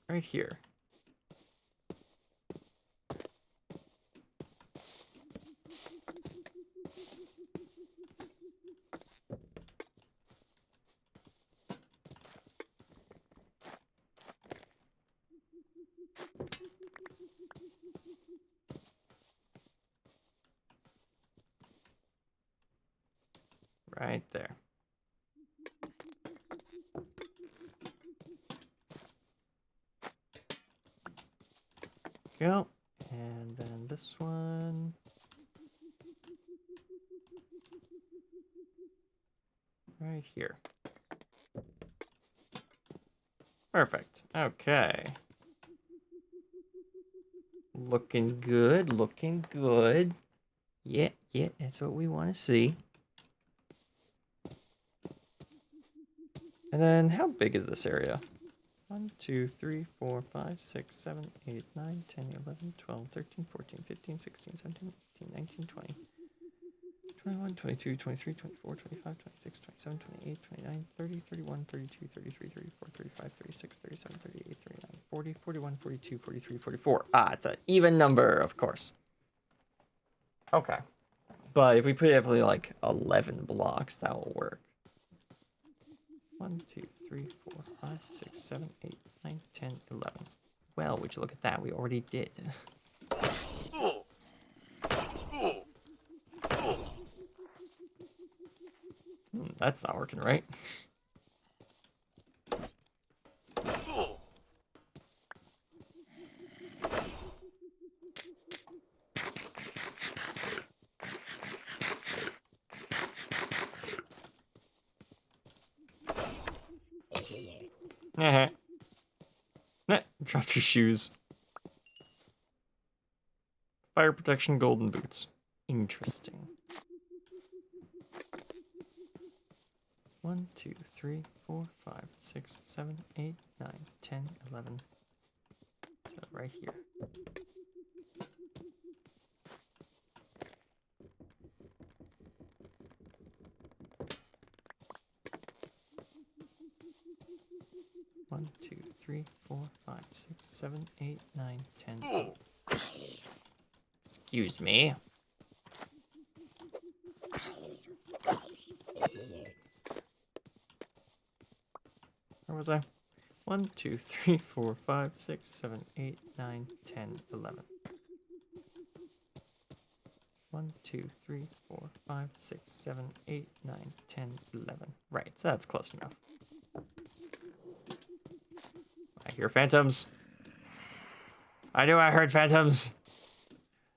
right here. Right there. Go. And then this one. Right here. Perfect. Okay. Looking good, looking good. Yeah, that's what we want to see. And then how big is this area? 1, 2, 3, 4, 5, 6, 7, 8, 9, 10, 11, 12, 13, 14, 15, 16, 17, 18, 19, 20, 21, 22, 23, 24, 25, 26, 27, 28, 29, 30, 31, 32, 33, 34, 35, 36, 37, 38, 39, 40, 41, 42, 43, 44. Ah, it's an even number, of course. Okay. But if we put it like 11 blocks, that will work. 1, 2, 3, 4, 5, 6, 7, 8, 9, 10, 11. Well, would you look at that? We already did. That's not working right. Drop your shoes. Fire protection golden boots. Interesting. 1, 2, 3, 4, 5, 6, 7, 8, 9, 10, 11. So right here. One, 2, 3, 4, 5, 6, 7, 8, 9, 10. Excuse me. Where was I? 1, 2, 3, 4, 5, 6, 7, 8, 9, 10, 11. 1, 2, 3, 4, 5, 6, 7, 8, 9, 10, 11. Right, so that's close enough. I hear phantoms. I knew I heard phantoms.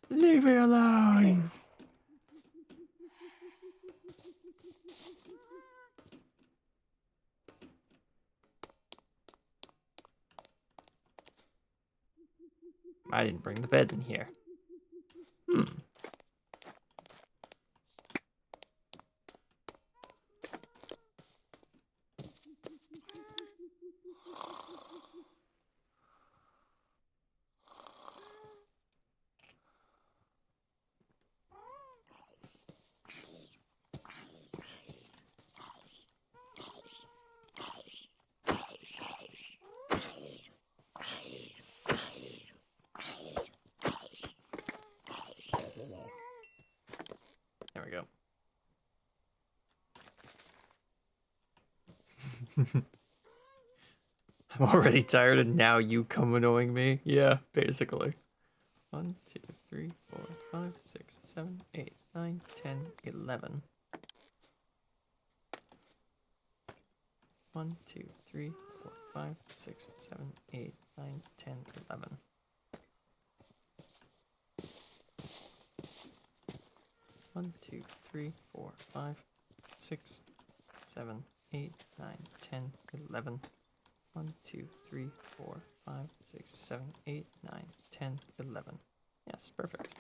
Leave me alone. I didn't bring the bed in here. Hmm. There we go. I'm already tired and now you come annoying me. Yeah, basically. 1, 2, 3, 4, 5, 6, 7, 8, 9, 10, 11. 1, 2, 3, 4, 5, 6, 7, 8, 9, 10, 11. 1, 2, 3, 4, 5, 6, 7, 8, 9, 10, 11. 1, 2, 3, 4, 5, 6, 7, 8, 9, 10, 11. Yes, perfect.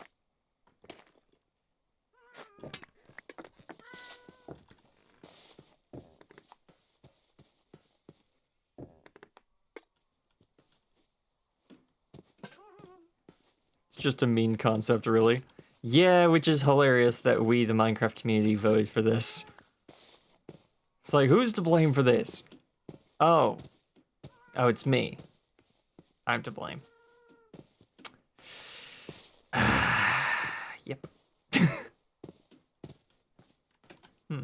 It's just a mean concept, really. Yeah, which is hilarious that we, the Minecraft community, voted for this. It's like, who's to blame for this? Oh. Oh, it's me. I'm to blame. Yep. Hmm.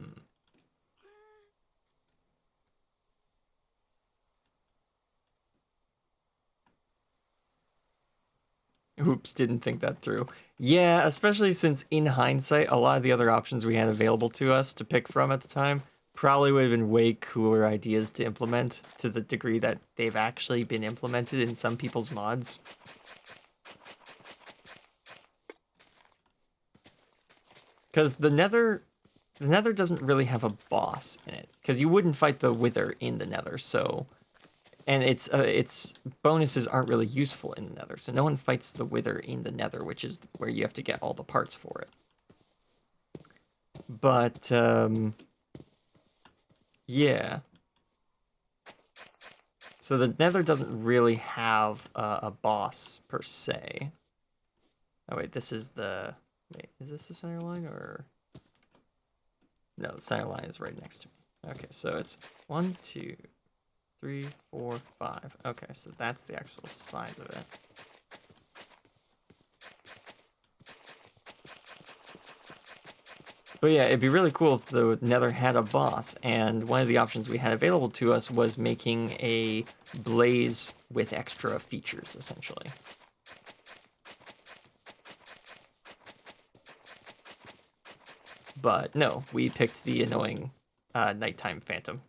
Oops, didn't think that through. Yeah, especially since in hindsight, a lot of the other options we had available to us to pick from at the time probably would have been way cooler ideas to implement to the degree that they've actually been implemented in some people's mods. Because the Nether doesn't really have a boss in it, because you wouldn't fight the Wither in the Nether, so, and its bonuses aren't really useful in the Nether, so no one fights the Wither in the Nether, which is where you have to get all the parts for it. But yeah. So the Nether doesn't really have a boss per se. Oh wait, this is the is this the center line or? No, the center line is right next to me. Okay, so it's 1, 2, 3, 4, 5. Okay, so that's the actual size of it. But yeah, it'd be really cool if the Nether had a boss, and one of the options we had available to us was making a blaze with extra features, essentially. But no, we picked the annoying nighttime phantom.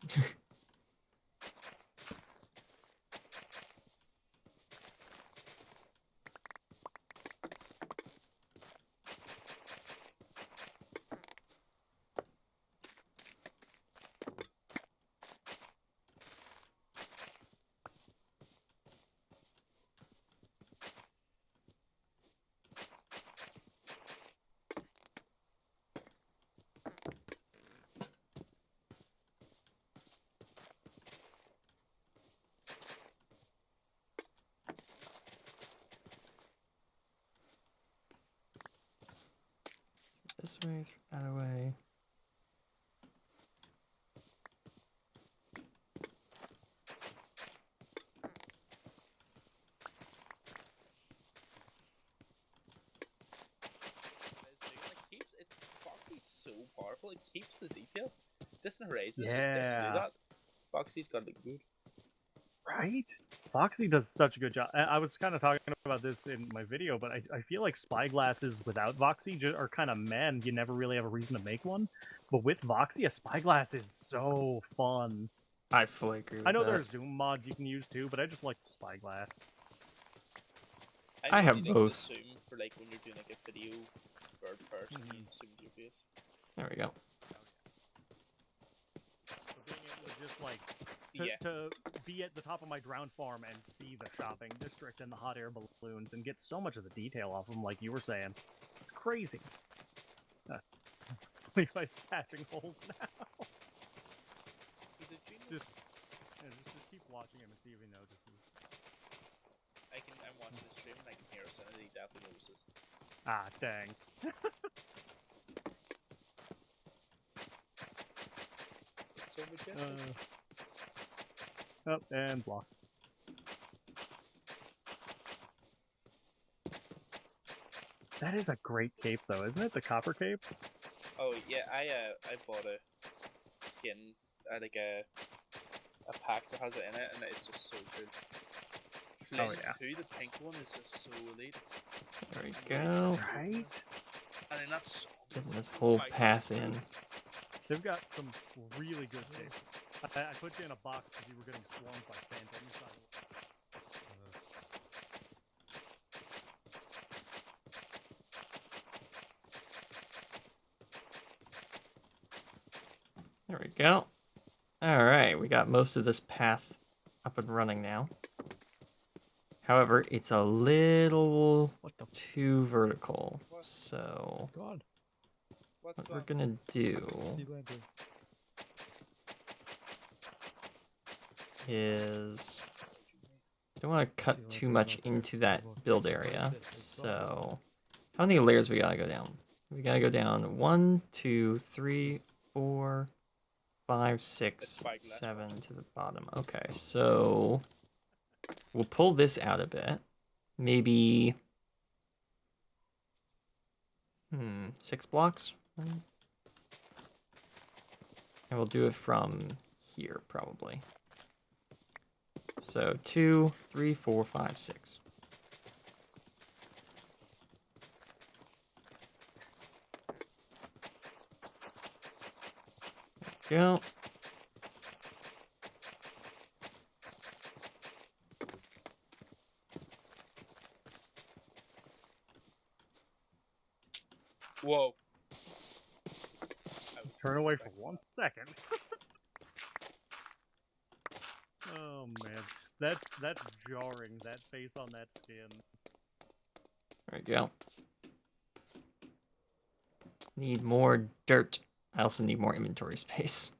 This way, that way. Foxy's so powerful, it keeps the detail. Distant Horizons just didn't do Yeah. that. Foxy's got it good. Right? Foxy does such a good job. I was kind of talking about this in my video, but I feel like spyglasses without Voxy are kind of meh, and you never really have a reason to make one. But with Voxy, a spyglass is so fun. I fully agree with that. I know there's zoom mods you can use too, but I just like the spyglass. I have really both. Like the zoom for like when you're doing like a video third person, you zoom your face. There we go. So being able to just like Yeah. to be at the top of my ground farm and see the shopping district and the hot air balloons and get so much of the detail off them, like you were saying. It's crazy. Levi's patching holes now. Just keep watching him and see if he notices. I'm watching the stream and I can hear us and he definitely notices. Ah, dang. So majestic. Oh, and block. That is a great cape, though, isn't it? The copper cape? Oh yeah, I bought a skin, like a pack that has it in it, and it's just so good. Flint's too, the pink one is just so elite. There we go. Right? And then that's Getting this whole path in. They've got some really good capes. I put you in a box because you were getting swarmed by phantoms. There we go. Alright, we got most of this path up and running now. However, it's a little too vertical. So what we're gonna do is don't want to cut too much into that build area. So how many layers we gotta go down? We gotta go down 1, 2, 3, 4, 5, 6, 7 to the bottom. Okay, so we'll pull this out a bit. Maybe 6 blocks. And we'll do it from here probably. So 2, 3, 4, 5, 6. Go. Whoa. Turn away for 1 second. Oh man, that's jarring. That face on that skin. There we go. Need more dirt. I also need more inventory space.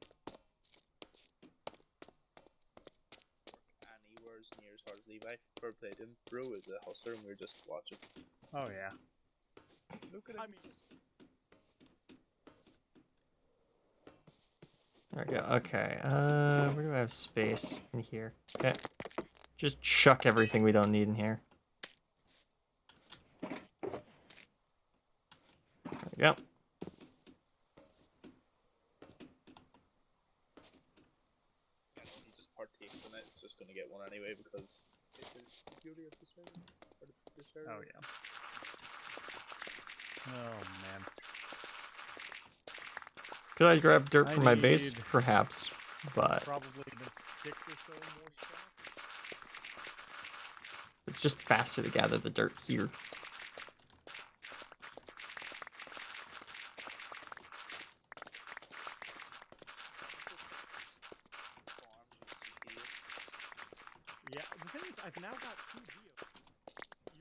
Anywhere's near as hard as Levi. For played him. Bro is a hustler and we're just watching. Oh yeah. Look at him. There we go. Okay. Where do I have space? In here. Okay. Just chuck everything we don't need in here. There we go. He just partakes in it. It's just gonna get one anyway because it's the beauty of this server. Oh yeah. Oh man. Could I grab dirt for my base? Perhaps, but probably the 6 or so more stuff. It's just faster to gather the dirt here. Yeah, the thing is, I've now got 2 geos.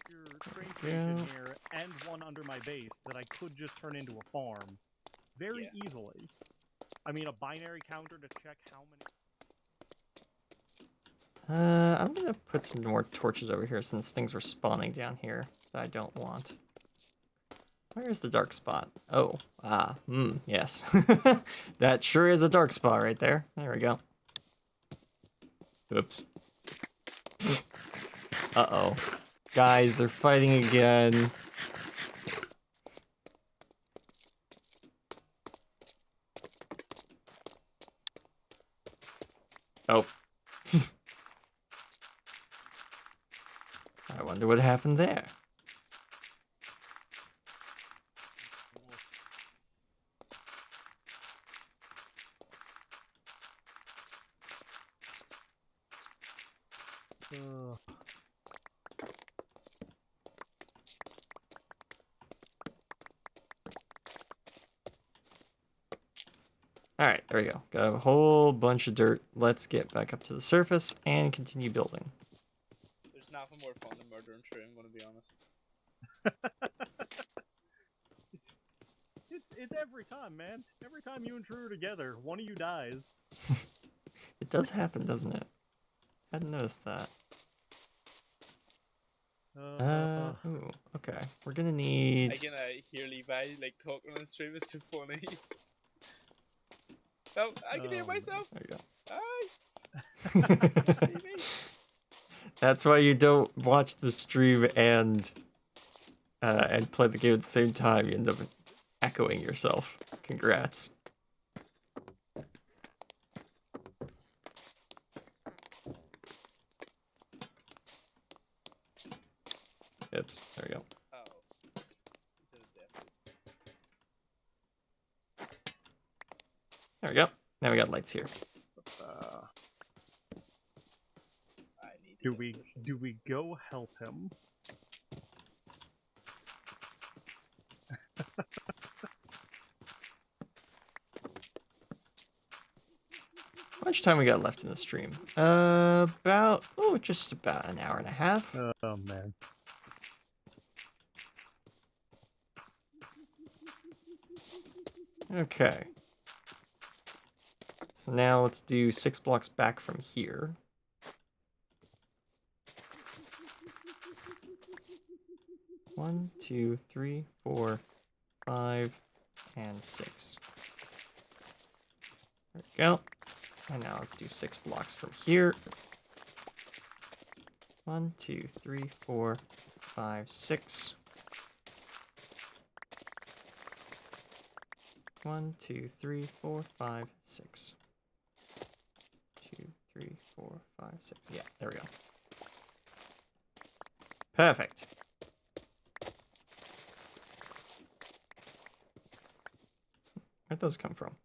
Your train station here and one under my base that I could just turn into a farm very easily. I mean, a binary counter to check how many. I'm gonna put some more torches over here since things were spawning down here that I don't want. Where's the dark spot? Oh, yes. That sure is a dark spot right there. There we go. Oops. Uh-oh. Guys, they're fighting again. Oh. I wonder what happened there. Alright, there we go. Got a whole bunch of dirt. Let's get back up to the surface and continue building. There's nothing more fun than murdering true, I'm gonna be honest. It's every time, man. Every time you and True are together, one of you dies. It does happen, doesn't it? Hadn't noticed that. Ooh, okay. We're gonna need... I can hear Levi like talking on stream, it's so funny. Oh, I can hear myself! There you Hi! go. That's why you don't watch the stream and play the game at the same time. You end up echoing yourself. Congrats. Oops, there we go. Oh. Is it a death? There we go. Now we got lights here. I need to Do we go help him? How much time we got left in the stream? Just about an hour and a half. Oh man. Okay. So now let's do 6 blocks back from here. One, 2, 3, 4, 5, and 6. There we go. And now let's do 6 blocks from here. 1, 2, 3, 4, 5, 6. 1, 2, 3, 4, 5, 6. 2, 3, 4, 5, 6. Yeah, there we go. Perfect. Where'd those come from?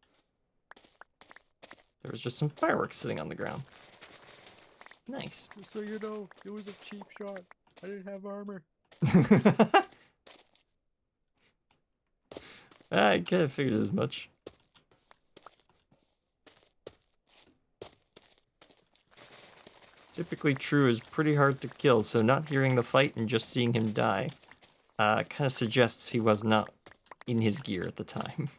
There was just some fireworks sitting on the ground. Nice. So you know, it was a cheap shot. I didn't have armor. I kind of figured as much. Typically True is pretty hard to kill, so not hearing the fight and just seeing him die kind of suggests he was not in his gear at the time.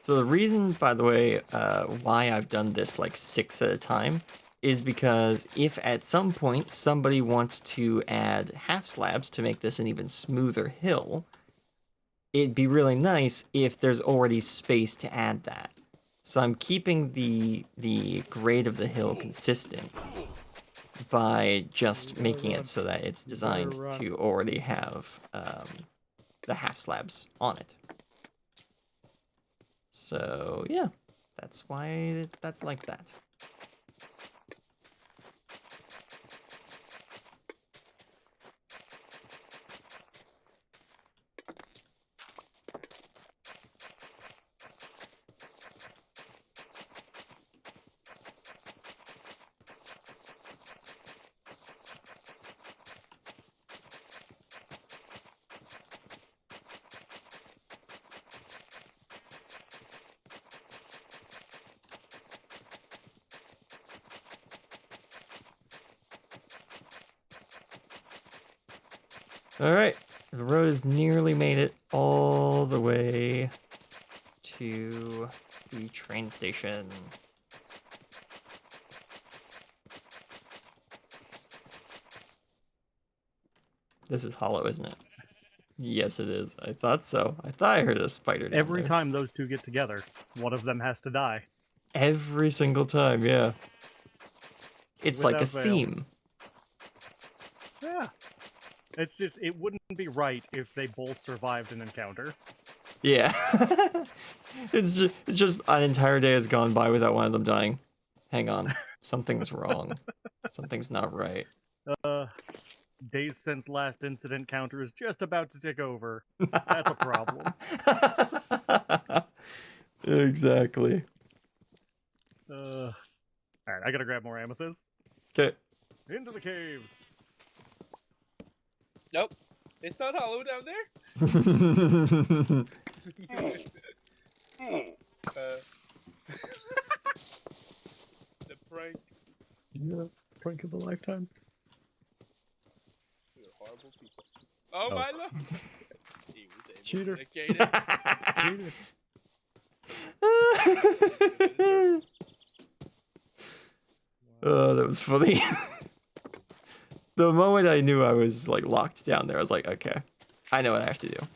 So the reason, by the way, why I've done this like 6 at a time is because if at some point somebody wants to add half slabs to make this an even smoother hill, it'd be really nice if there's already space to add that. So I'm keeping the grade of the hill consistent by just making it so that it's designed to already have the half slabs on it. So yeah, that's why that's like that. All right, the road has nearly made it all the way to the train station. This is hollow, isn't it? Yes, it is. I thought so. I thought I heard a spider down Every there. time those two get together, one of them has to die. Every single time, yeah. It's like a Without fail. theme. Yeah. It's just, it wouldn't be right if they both survived an encounter. Yeah. It's just an entire day has gone by without one of them dying. Hang on. Something's wrong. Something's not right. Days since last incident counter is just about to tick over. That's a problem. Exactly. I gotta grab more amethyst. Okay. Into the caves. Nope. It's not hollow down there. The prank. Yeah, prank of a lifetime. You're horrible people. Oh, Oh. my lord. He was able Cheater. to negate it. Cheater. Oh, that was funny. The moment I knew I was like locked down there, I was like, okay, I know what I have to do.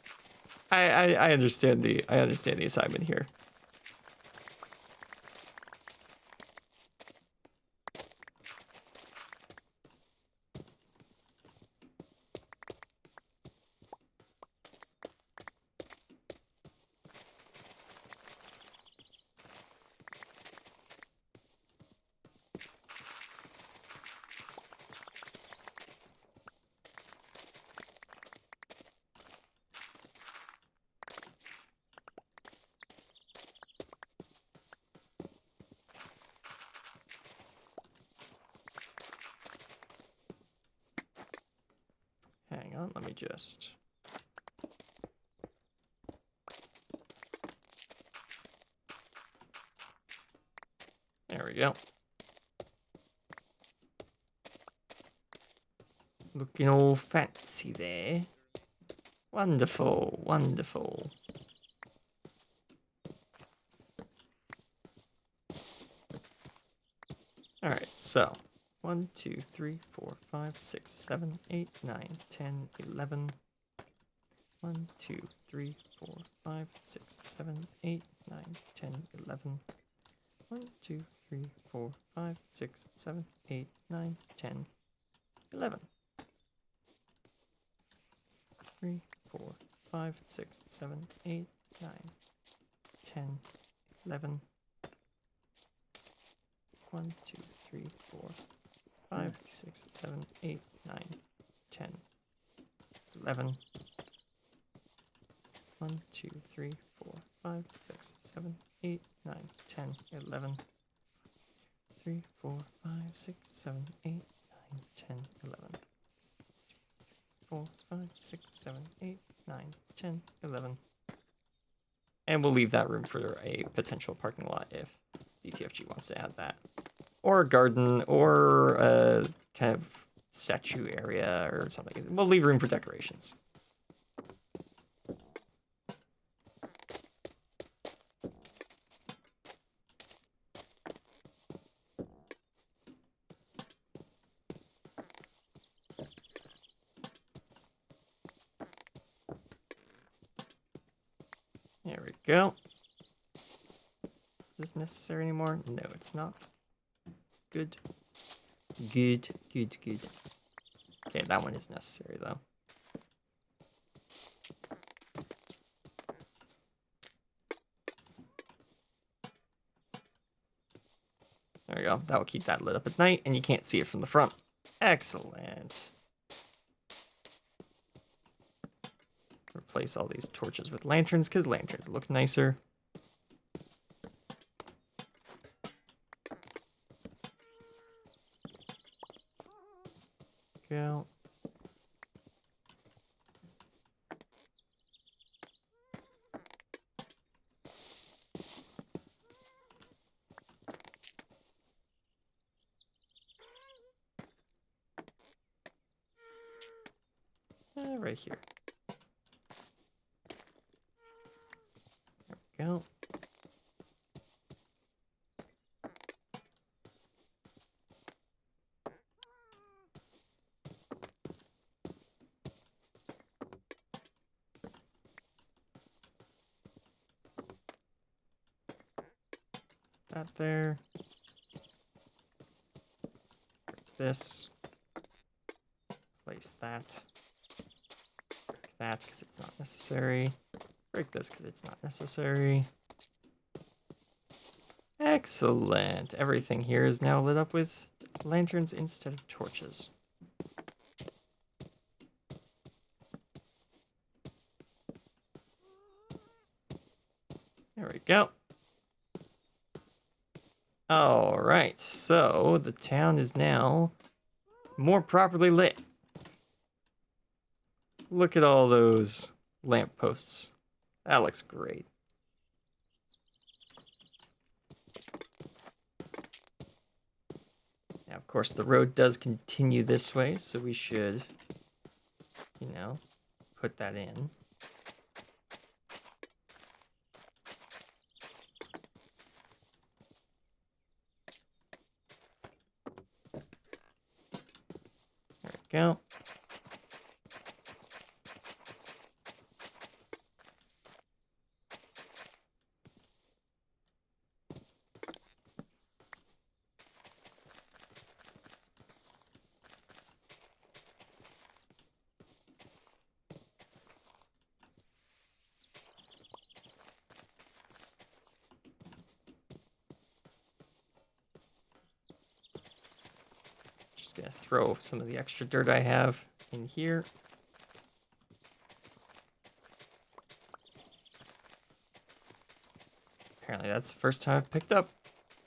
I understand the assignment here. Hang on, let me just... There we go. Looking all fancy there. Wonderful, wonderful. Alright, so 1, 2, 3, 4, 5, 6, 7, 8, 9, 10, 11. 1, 2, 3, 4, 5, 6, 7, 8, 9, 10, 11. 1, 2, 3, 4, 5, 6, 7, 8, 9, 10, 11. 3, 4, 5, 6, 7, 8, 9, 10, 11. 1, 2, 3, 4, 5, 6, 7, 8, 9, 10, 11. 1, 2, 3, 4, 5, 6, 7, 8, 9, 10, 11. 3, 4, 5, 6, 7, 8, 9, 10, 11. 4, 5, 6, 7, 8, 9, 10, 11. And we'll leave that room for a potential parking lot if DTFG wants to add that. Or a garden, or a kind of statue area or something. We'll leave room for decorations. There we go. Is this necessary anymore? No, it's not. Good. Good, good, good. Okay, that one is necessary though. There we go. That will keep that lit up at night and you can't see it from the front. Excellent. Replace all these torches with lanterns because lanterns look nicer. Go. Right here. There we go. That there. Break this. Place that. Break that because it's not necessary. Break this because it's not necessary. Excellent. Everything here is now lit up with lanterns instead of torches. There we go. All right, so the town is now more properly lit. Look at all those lampposts. That looks great. Now, of course, the road does continue this way, so we should, you know, put that in. There we go. Just gonna throw some of the extra dirt I have in here. Apparently that's the first time I've picked up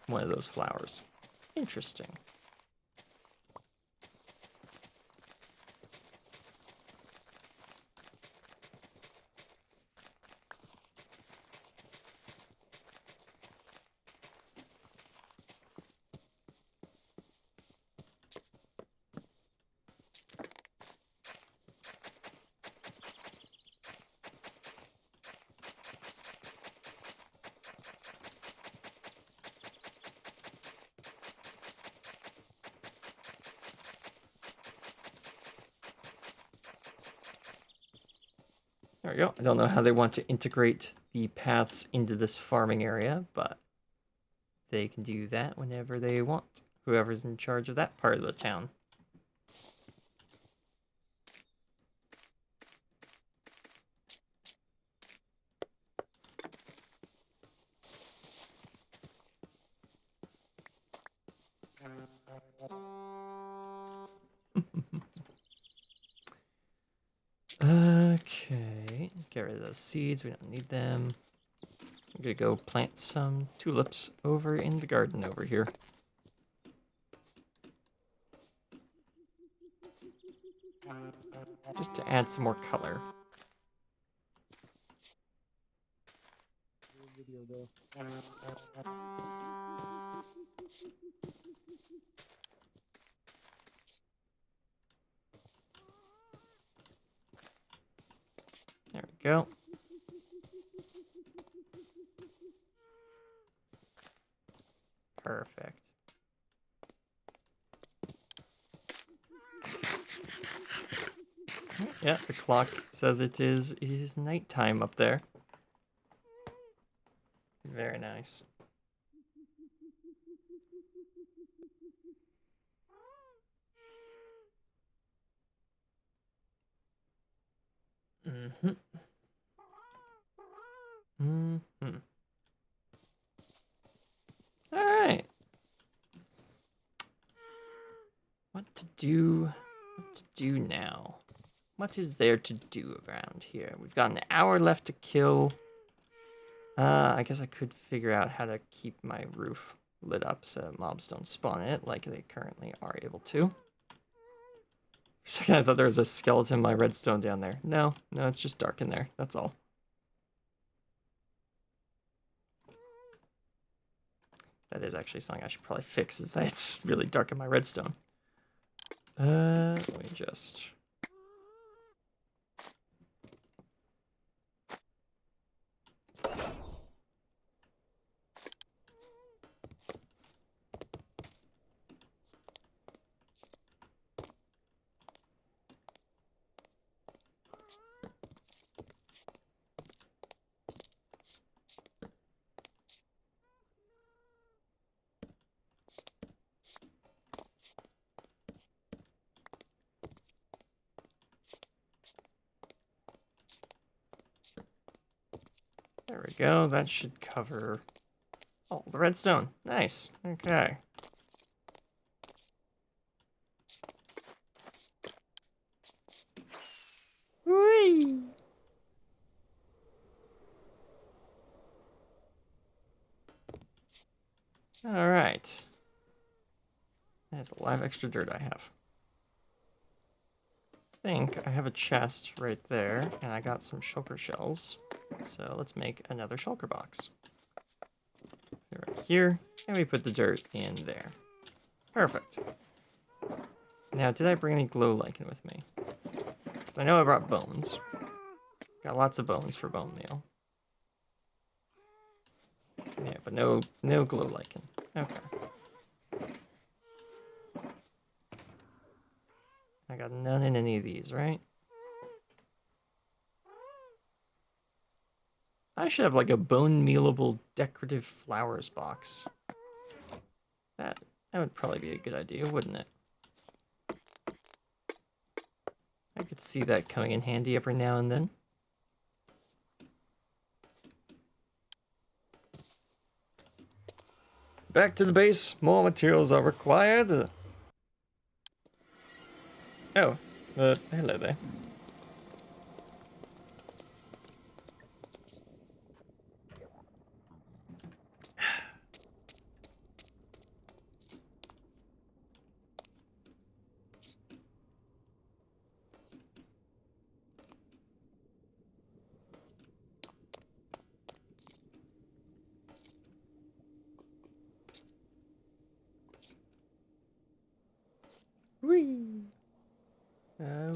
one of those flowers. Interesting. There we go. I don't know how they want to integrate the paths into this farming area, but they can do that whenever they want. Whoever's in charge of that part of the town. Okay, get rid of those seeds. We don't need them. I'm gonna go plant some tulips over in the garden over here. Just to add some more color. Video though. There we go. Perfect. Yeah, the clock says it is nighttime up there. Very nice. Mm-hmm. Mm-hmm. All right. What to do? What to do now? What is there to do around here? We've got an hour left to kill. I guess I could figure out how to keep my roof lit up so mobs don't spawn in it like they currently are able to. For a second I thought there was a skeleton in my redstone down there. No, it's just dark in there. That's all. That is actually something I should probably fix, is that it's really dark in my redstone. Let me just... There we go. That should cover all the redstone. Nice. Okay. Whee! All right. That's a lot of extra dirt I have. I think I have a chest right there, and I got some shulker shells. So let's make another shulker box. Right here, and we put the dirt in there. Perfect. Now, did I bring any glow lichen with me? Because I know I brought bones. Got lots of bones for bone meal. Yeah, but no glow lichen. Okay. I got none in any of these, right? I should have like a bone mealable decorative flowers box. That would probably be a good idea, wouldn't it? I could see that coming in handy every now and then. Back to the base. More materials are required. Oh, hello there. Whee!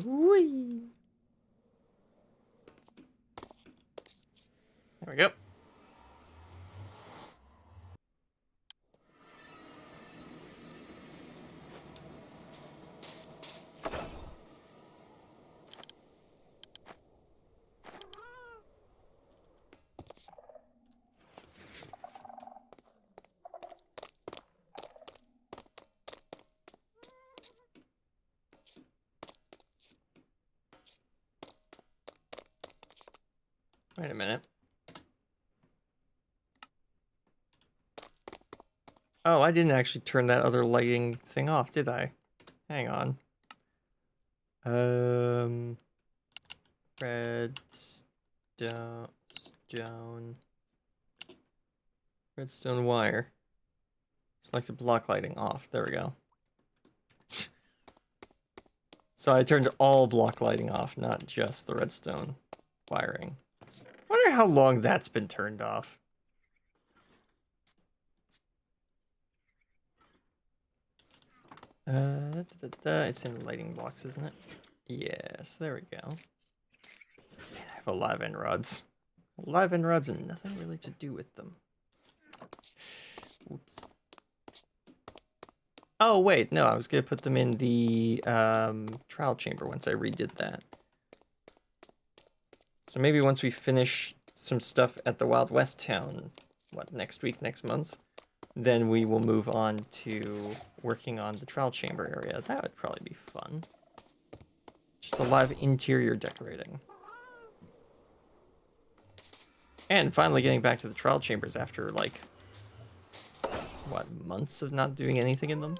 Whee! There we go. Wait a minute. Oh, I didn't actually turn that other lighting thing off, did I? Hang on. Redstone wire. Selected block lighting off. There we go. So I turned all block lighting off, not just the redstone wiring. Wonder how long that's been turned off. It's in the lighting blocks, isn't it? Yes, there we go. Man, I have a lot of end rods. A lot of end rods and nothing really to do with them. Oops. Oh, wait, no, I was going to put them in the trial chamber once I redid that. So maybe once we finish some stuff at the Wild West town, what, next week, next month? Then we will move on to working on the trial chamber area. That would probably be fun. Just a lot of interior decorating. And finally getting back to the trial chambers after, like, what, months of not doing anything in them?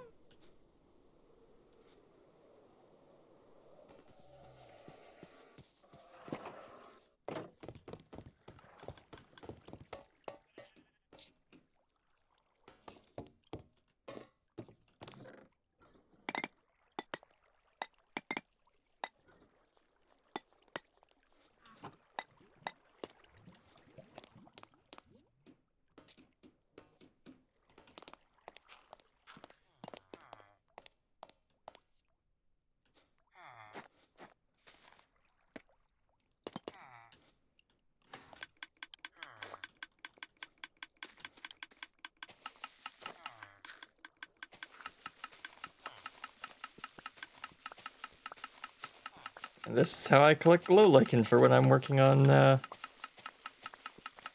And this is how I collect glow lichen for when I'm working on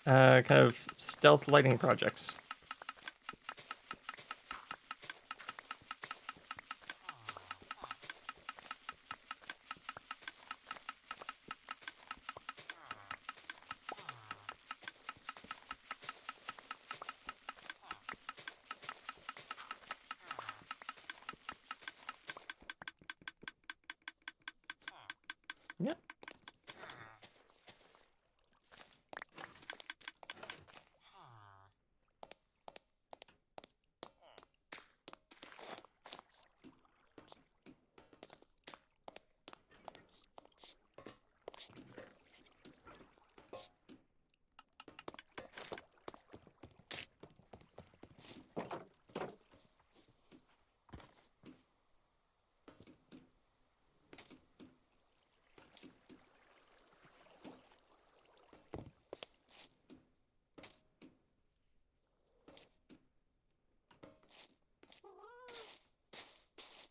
kind of stealth lighting projects. Yep.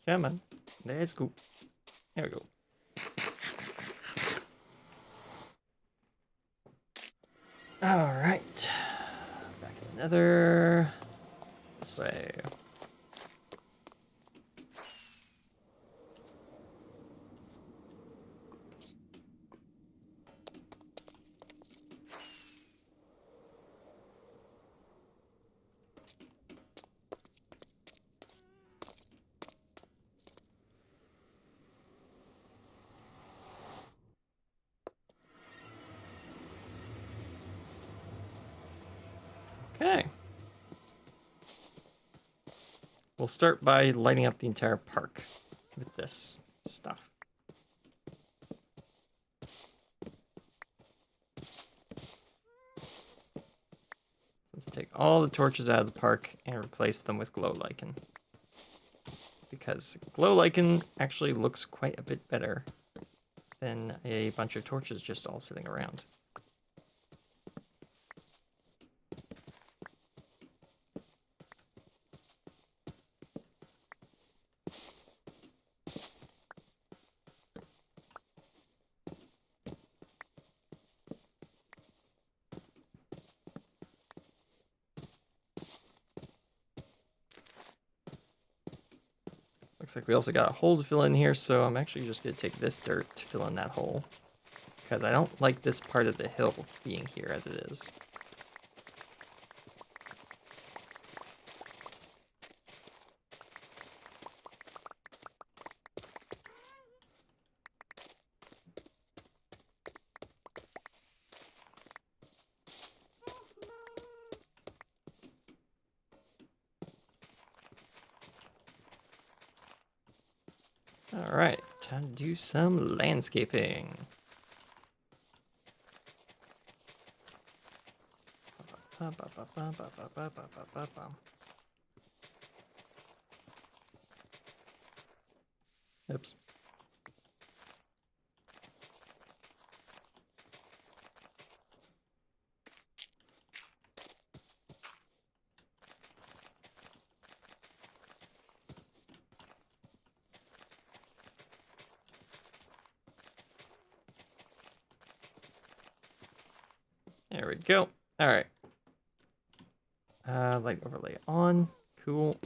Come on. Let's go. There we go. All right. Back in another. This way. Okay. We'll start by lighting up the entire park with this stuff. Let's take all the torches out of the park and replace them with glow lichen. Because glow lichen actually looks quite a bit better than a bunch of torches just all sitting around. Looks like we also got a hole to fill in here, so I'm actually just going to take this dirt to fill in that hole. Because I don't like this part of the hill being here as it is. All right, time to do some landscaping. Oops. There we go. All right. Light overlay on. Cool.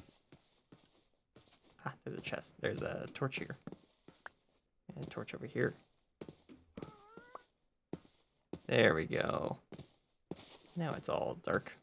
Ah, there's a chest. There's a torch here. And a torch over here. There we go. Now it's all dark.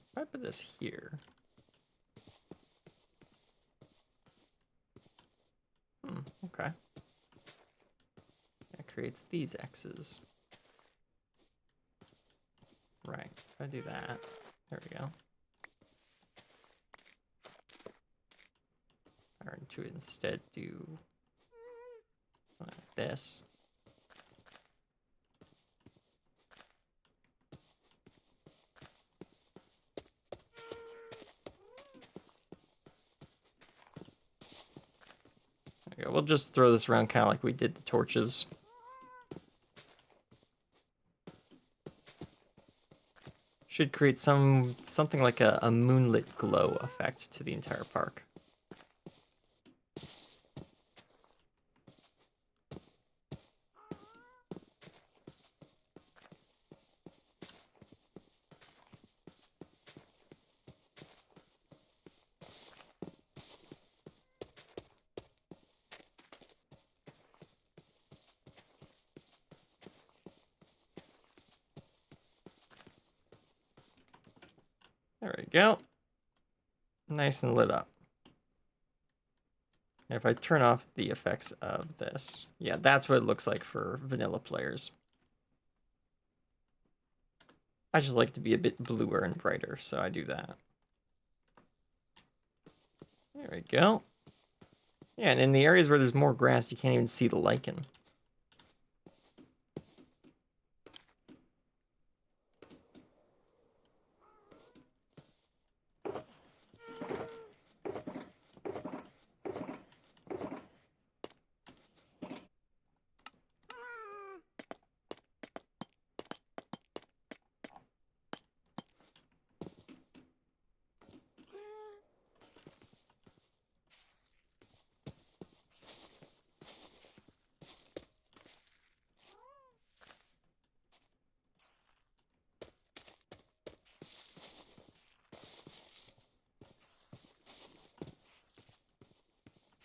If I put this here. Okay. That creates these X's. Right. If I do that, there we go. Or to instead do something like this. There we go. We'll just throw this around kind of like we did the torches. Should create something like a moonlit glow effect to the entire park. There we go. Nice and lit up. If I turn off the effects of this, yeah, that's what it looks like for vanilla players. I just like to be a bit bluer and brighter, so I do that. There we go. Yeah, and in the areas where there's more grass, you can't even see the lichen.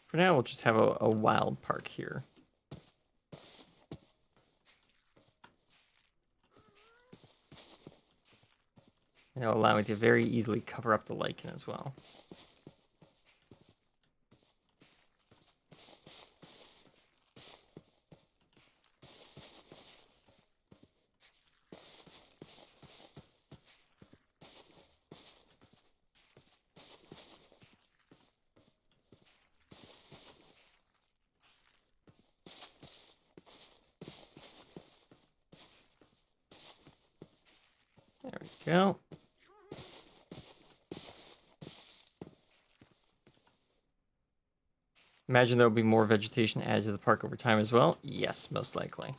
For now, we'll just have a wild park here. And it'll allow me to very easily cover up the lichen as well. There we go. Imagine there will be more vegetation added to the park over time as well. Yes, most likely.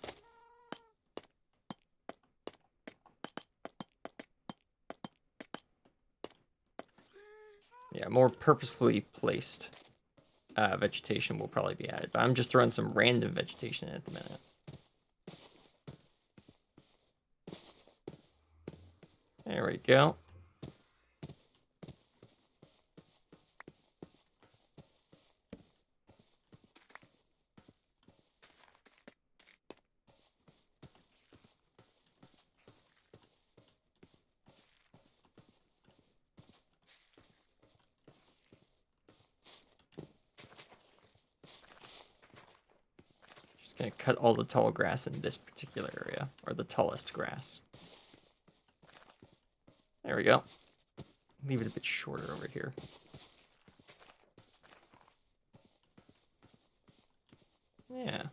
Yeah, more purposefully placed vegetation will probably be added. But I'm just throwing some random vegetation in at the minute. There we go. Just gonna cut all the tall grass in this particular area, or the tallest grass. There we go. Leave it a bit shorter over here. Yeah.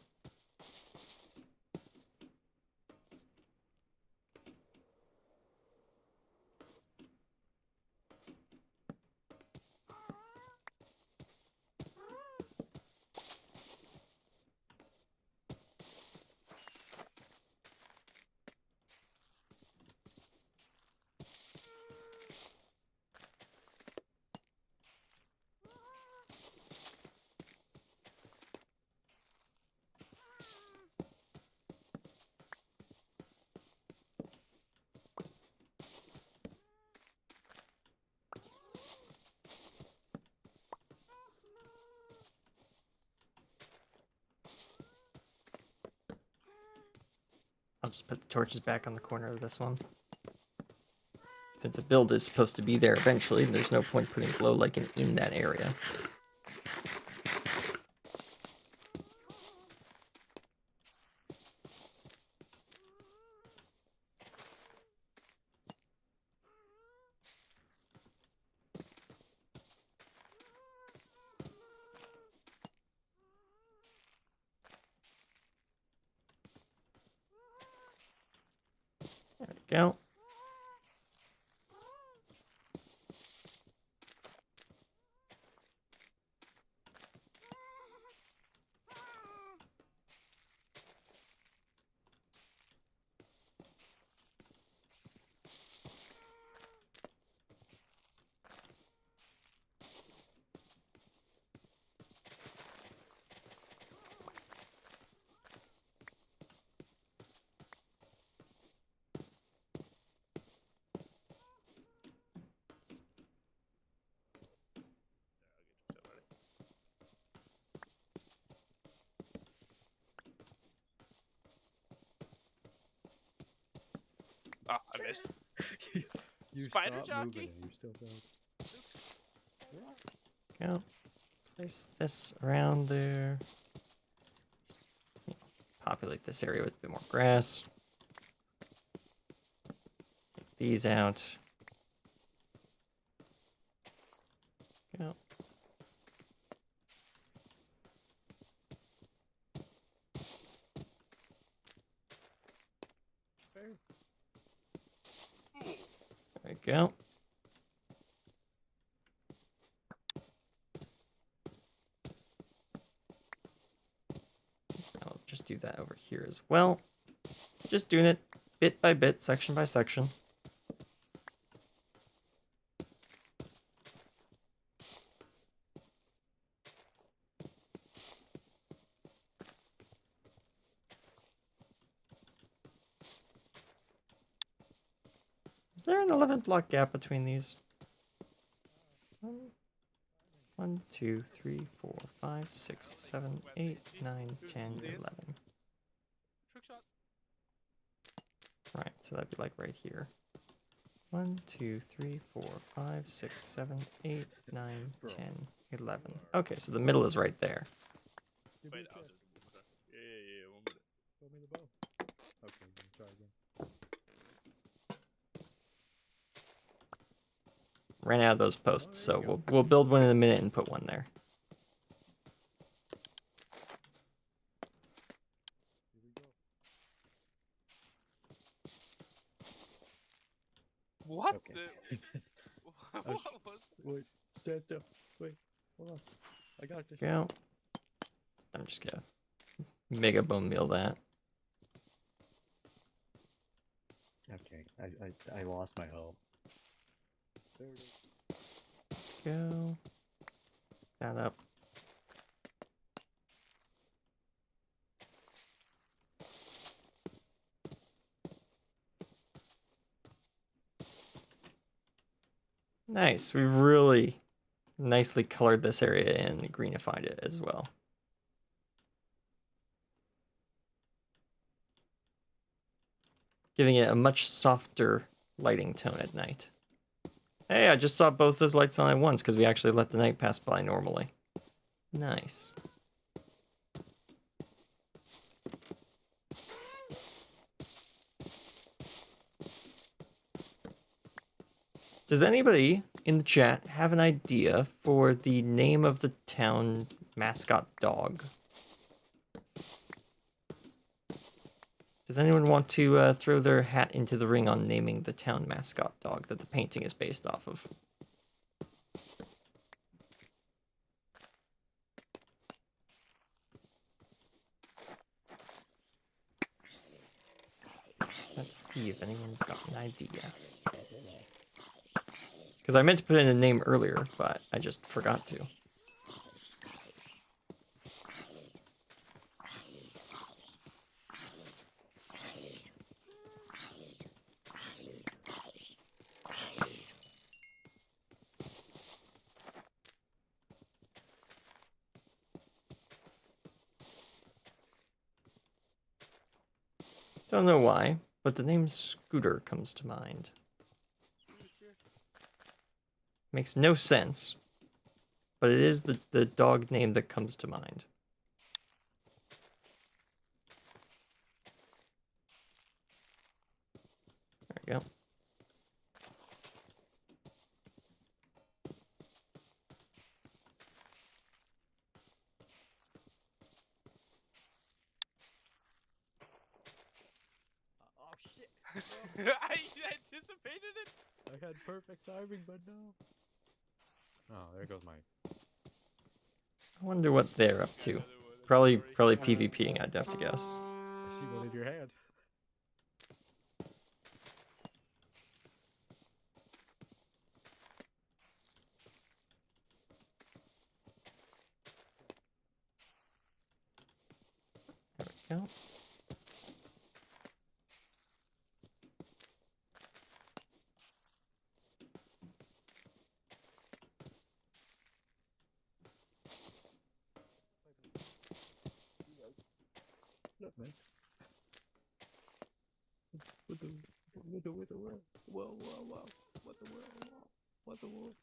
I'll just put the torches back on the corner of this one. Since a build is supposed to be there eventually, there's no point putting glow lichen in that area. There we go. Oh, I missed. You Spider stop jockey? moving and you still don't. Go. Place this around there. Populate this area with a bit more grass. Take these out. Go. There we go. I'll just do that over here as well. Just doing it bit by bit, section by section. Is there an 11 block gap between these? 1, 2, 3, 4, 5, 6, 7, 8, 9, 10, 11. Trick shot. Right, so that'd be like right here. 1, 2, 3, 4, 5, 6, 7, 8, 9, 10, 11. Okay, so the middle is right there. Give me Wait, a I'll chest. do it. Yeah, 1 minute. Show me the bow. Okay, I'm gonna try again. Ran out of those posts, there so you go. we'll build one in a minute and put one there. Here we go. What Okay. the? Oh, What was? Wait, stand still. Wait, hold on. I got this. Go. I'm just gonna mega bone meal that. Okay, I lost my hope. There it is. Go. That up. Nice. We really nicely colored this area and greenified it as well. Giving it a much softer lighting tone at night. Hey, I just saw both those lights on at once because we actually let the night pass by normally. Nice. Does anybody in the chat have an idea for the name of the town mascot dog? Does anyone want to throw their hat into the ring on naming the town mascot dog that the painting is based off of? Let's see if anyone's got an idea. Because I meant to put in a name earlier, but I just forgot to. Don't know why, but the name Scooter comes to mind. Makes no sense, but it is the dog name that comes to mind. There we go. Oh shit! I anticipated it. I had perfect timing, but no. Oh, there goes my. I wonder what they're up to. Probably PvPing, I'd have to guess. I see one in your hand. There we go. Look, man. What the world? Whoa, whoa, whoa. What the world? Whoa. What the world?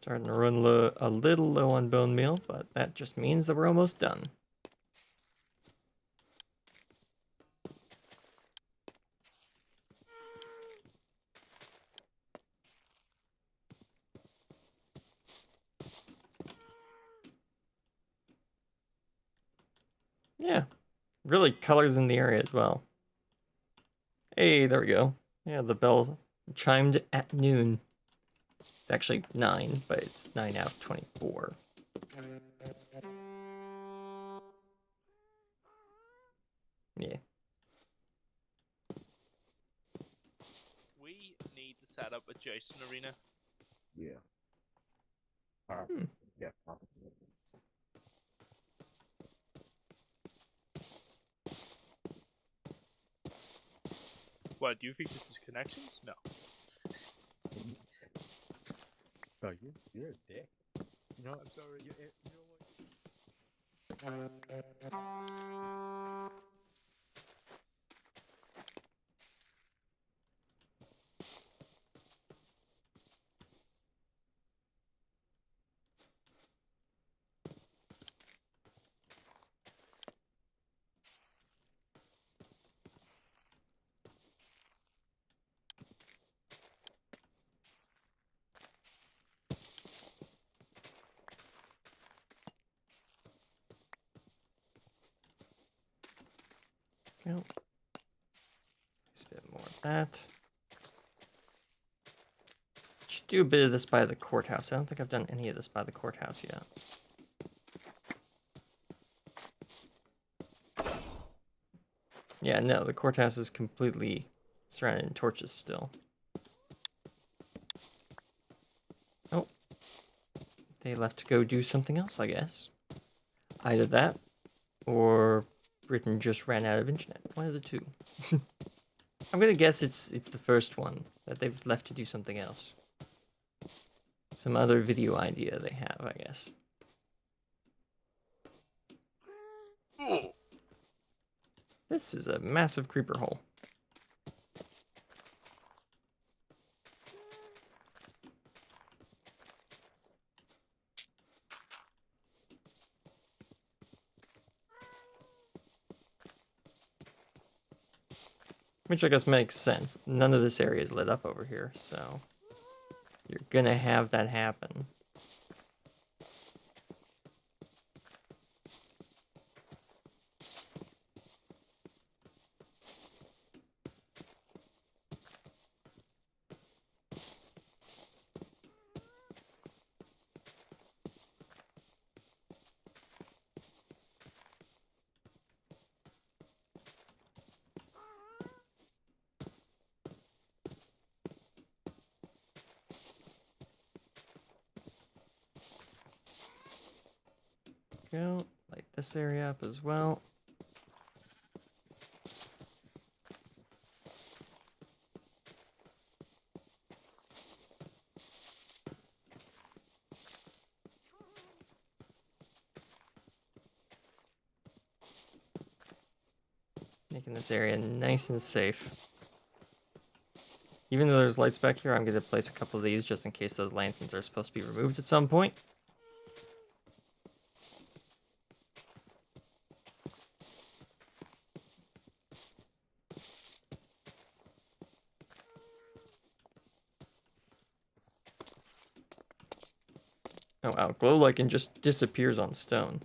Starting to run a little low on bone meal, but that just means that we're almost done. Yeah, really colors in the area as well. Hey, there we go. Yeah, the bell chimed at noon. It's actually 9, but it's 9 out of 24. Yeah. We need to set up a jousting arena. Yeah. Yeah. What, do you think this is connections? No. Oh, you're a dick. You know, I'm sorry. you know what? Go. Nice bit more of that. Should do a bit of this by the courthouse. I don't think I've done any of this by the courthouse yet. Yeah, no, the courthouse is completely surrounded in torches still. Oh. They left to go do something else, I guess. Either that, or Britain just ran out of internet. One of the two. I'm gonna guess it's the first one, that they've left to do something else. Some other video idea they have, I guess. This is a massive creeper hole. Which I guess makes sense. None of this area is lit up over here, so you're gonna have that happen. Go light this area up as well. Making this area nice and safe. Even though there's lights back here, I'm going to place a couple of these just in case those lanterns are supposed to be removed at some point. Oh wow, glow lichen just disappears on stone.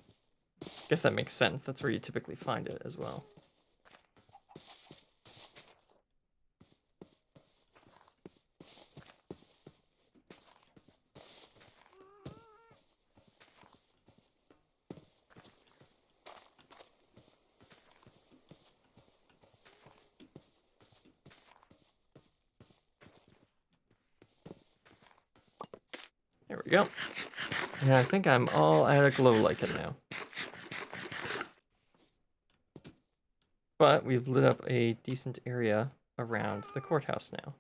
Guess that makes sense. That's where you typically find it as well. There we go. And I think I'm all out of glow lichen now. But we've lit up a decent area around the courthouse now.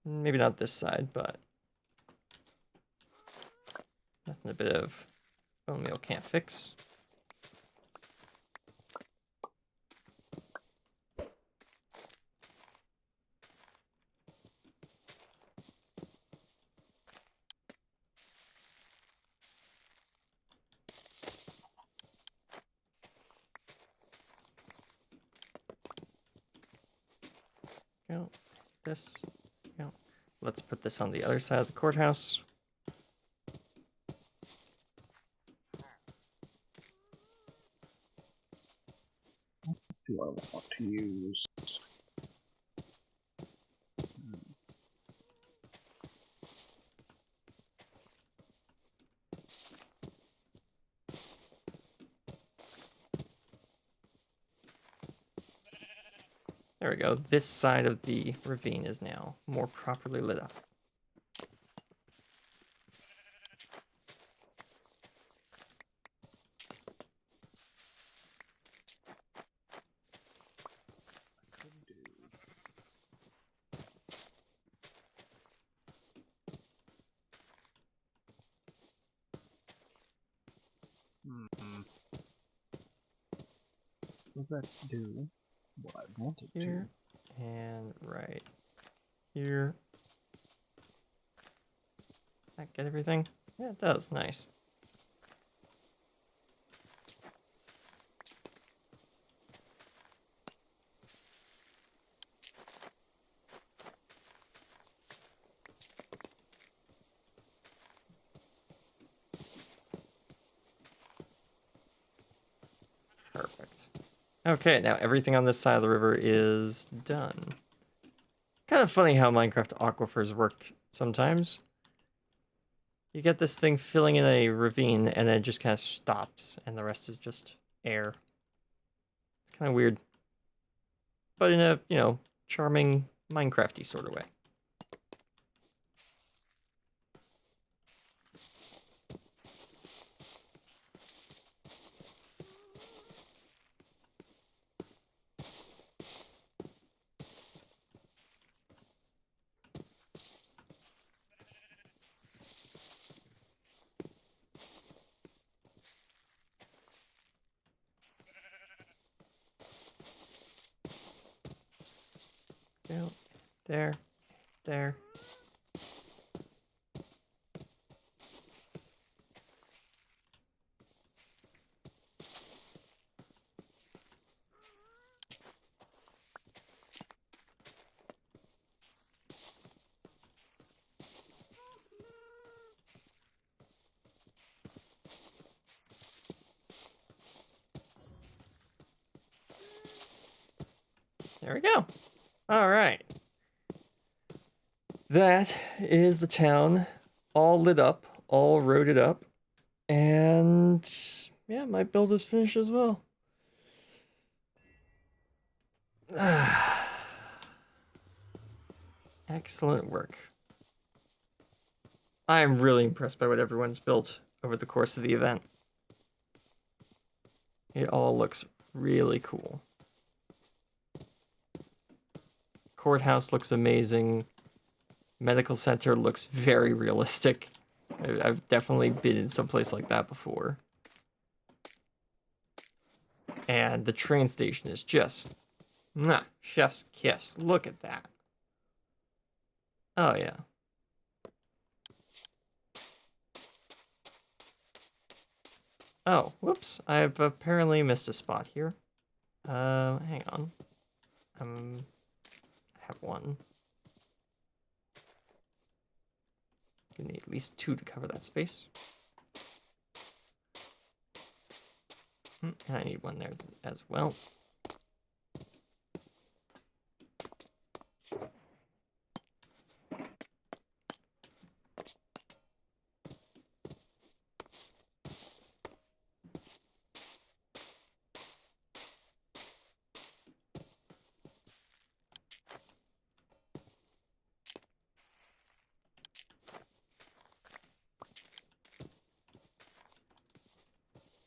Maybe not this side, but nothing a bit of bone meal can't fix. Go. This. Go. Let's put this on the other side of the courthouse. Do I want to use? There we go. This side of the ravine is now more properly lit up. Does that do what I wanted Here and right here. That get everything? Yeah, it does. Nice. Perfect. Okay, now everything on this side of the river is done. Kind of funny how Minecraft aquifers work sometimes. You get this thing filling in a ravine and then it just kind of stops and the rest is just air. It's kind of weird. But in a, you know, charming Minecrafty sort of way. Go there, there. There we go. All right. That is the town all lit up, all roaded up. And yeah, my build is finished as well. Excellent work. I am really impressed by what everyone's built over the course of the event. It all looks really cool. Courthouse looks amazing. Medical center looks very realistic. I've definitely been in some place like that before. And the train station is just, mwah, chef's kiss. Look at that. Oh yeah. Oh, whoops. I've apparently missed a spot here. Hang on. I have one. Gonna need at least 2 to cover that space. And I need one there as well.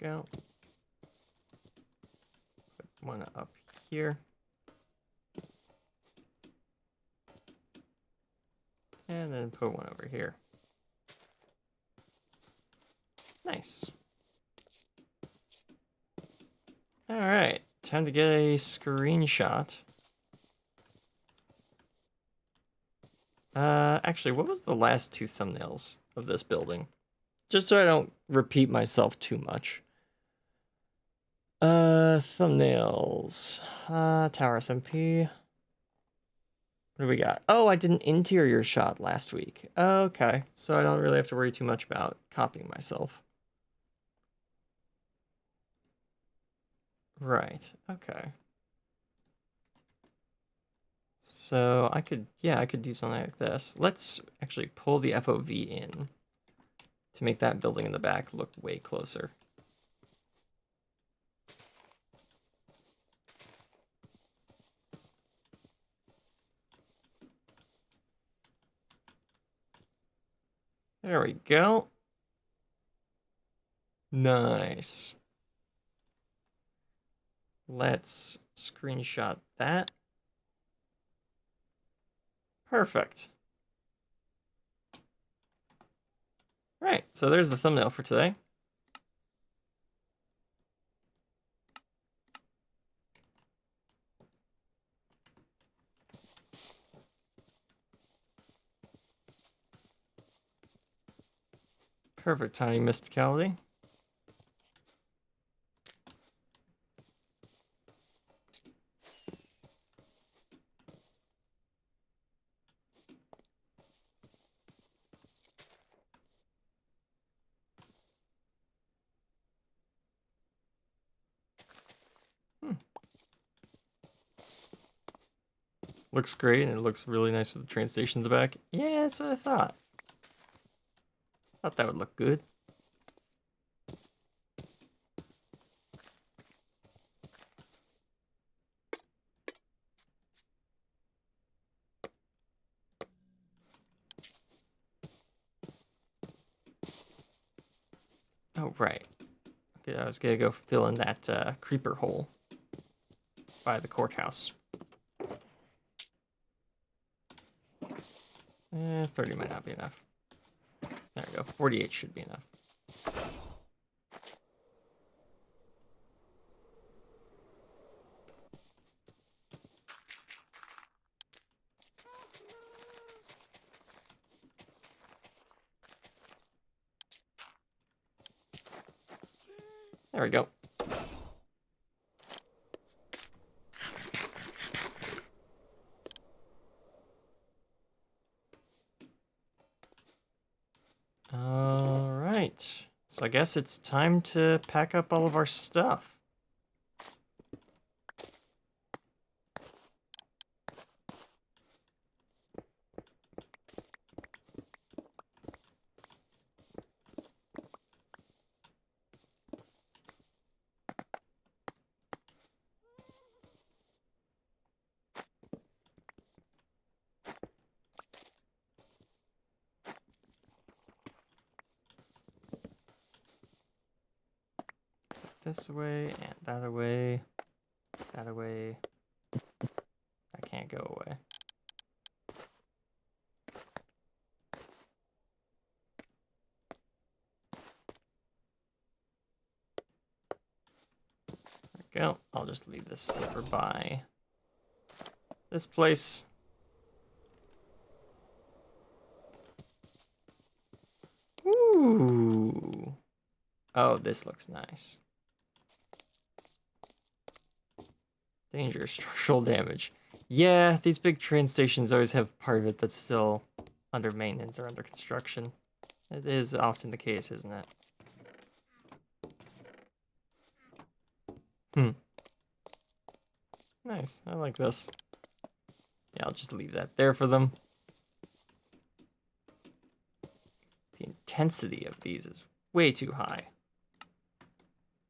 Go. Put one up here. And then put one over here. Nice. All right, time to get a screenshot. Actually, what was the last 2 thumbnails of this building? Just so I don't repeat myself too much. Thumbnails. Tower SMP. What do we got? Oh, I did an interior shot last week. Okay, so I don't really have to worry too much about copying myself. Right, okay. So I could do something like this. Let's actually pull the FOV in to make that building in the back look way closer. There we go. Nice. Let's screenshot that. Perfect. Right, so there's the thumbnail for today. Perfect tiny mysticality. Looks great, and it looks really nice with the train station in the back. Yeah, that's what I thought. Thought that would look good. Oh, right. Okay, I was gonna go fill in that creeper hole by the courthouse. 30 might not be enough. There we go. 48 should be enough. There we go. All right. So I guess it's time to pack up all of our stuff. This away and that away. That away. That can't go away. There we go. I'll just leave this over by this place. Ooh. Oh, this looks nice. Dangerous structural damage. Yeah, these big train stations always have part of it that's still under maintenance or under construction. It is often the case, isn't it? Nice, I like this. Yeah, I'll just leave that there for them. The intensity of these is way too high.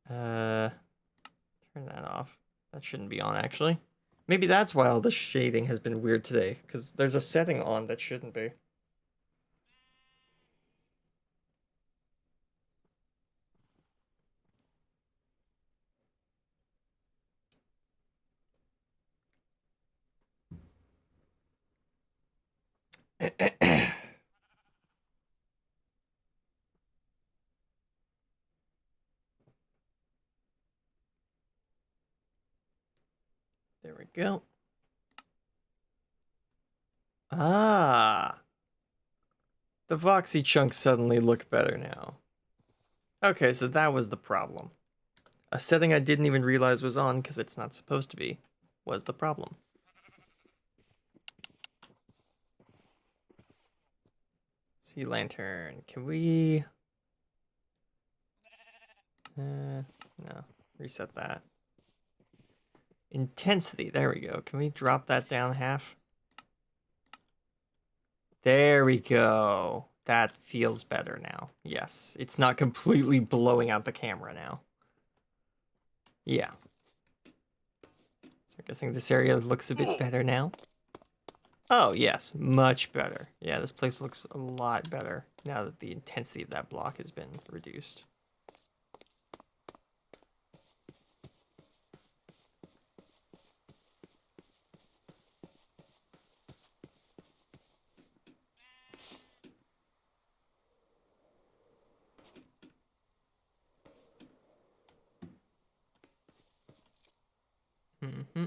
Turn that off. That shouldn't be on, actually. Maybe that's why all the shading has been weird today, because there's a setting on that shouldn't be. There we go. Ah. The voxy chunks suddenly look better now. Okay, so that was the problem. A setting I didn't even realize was on because it's not supposed to be, was the problem. Sea lantern. Can we... no. Reset that. Intensity. There we go. Can we drop that down half? There we go. That feels better now. Yes. It's not completely blowing out the camera now. Yeah. So I'm guessing this area looks a bit better now. Oh, yes. Much better. Yeah, this place looks a lot better now that the intensity of that block has been reduced. Mm-hmm.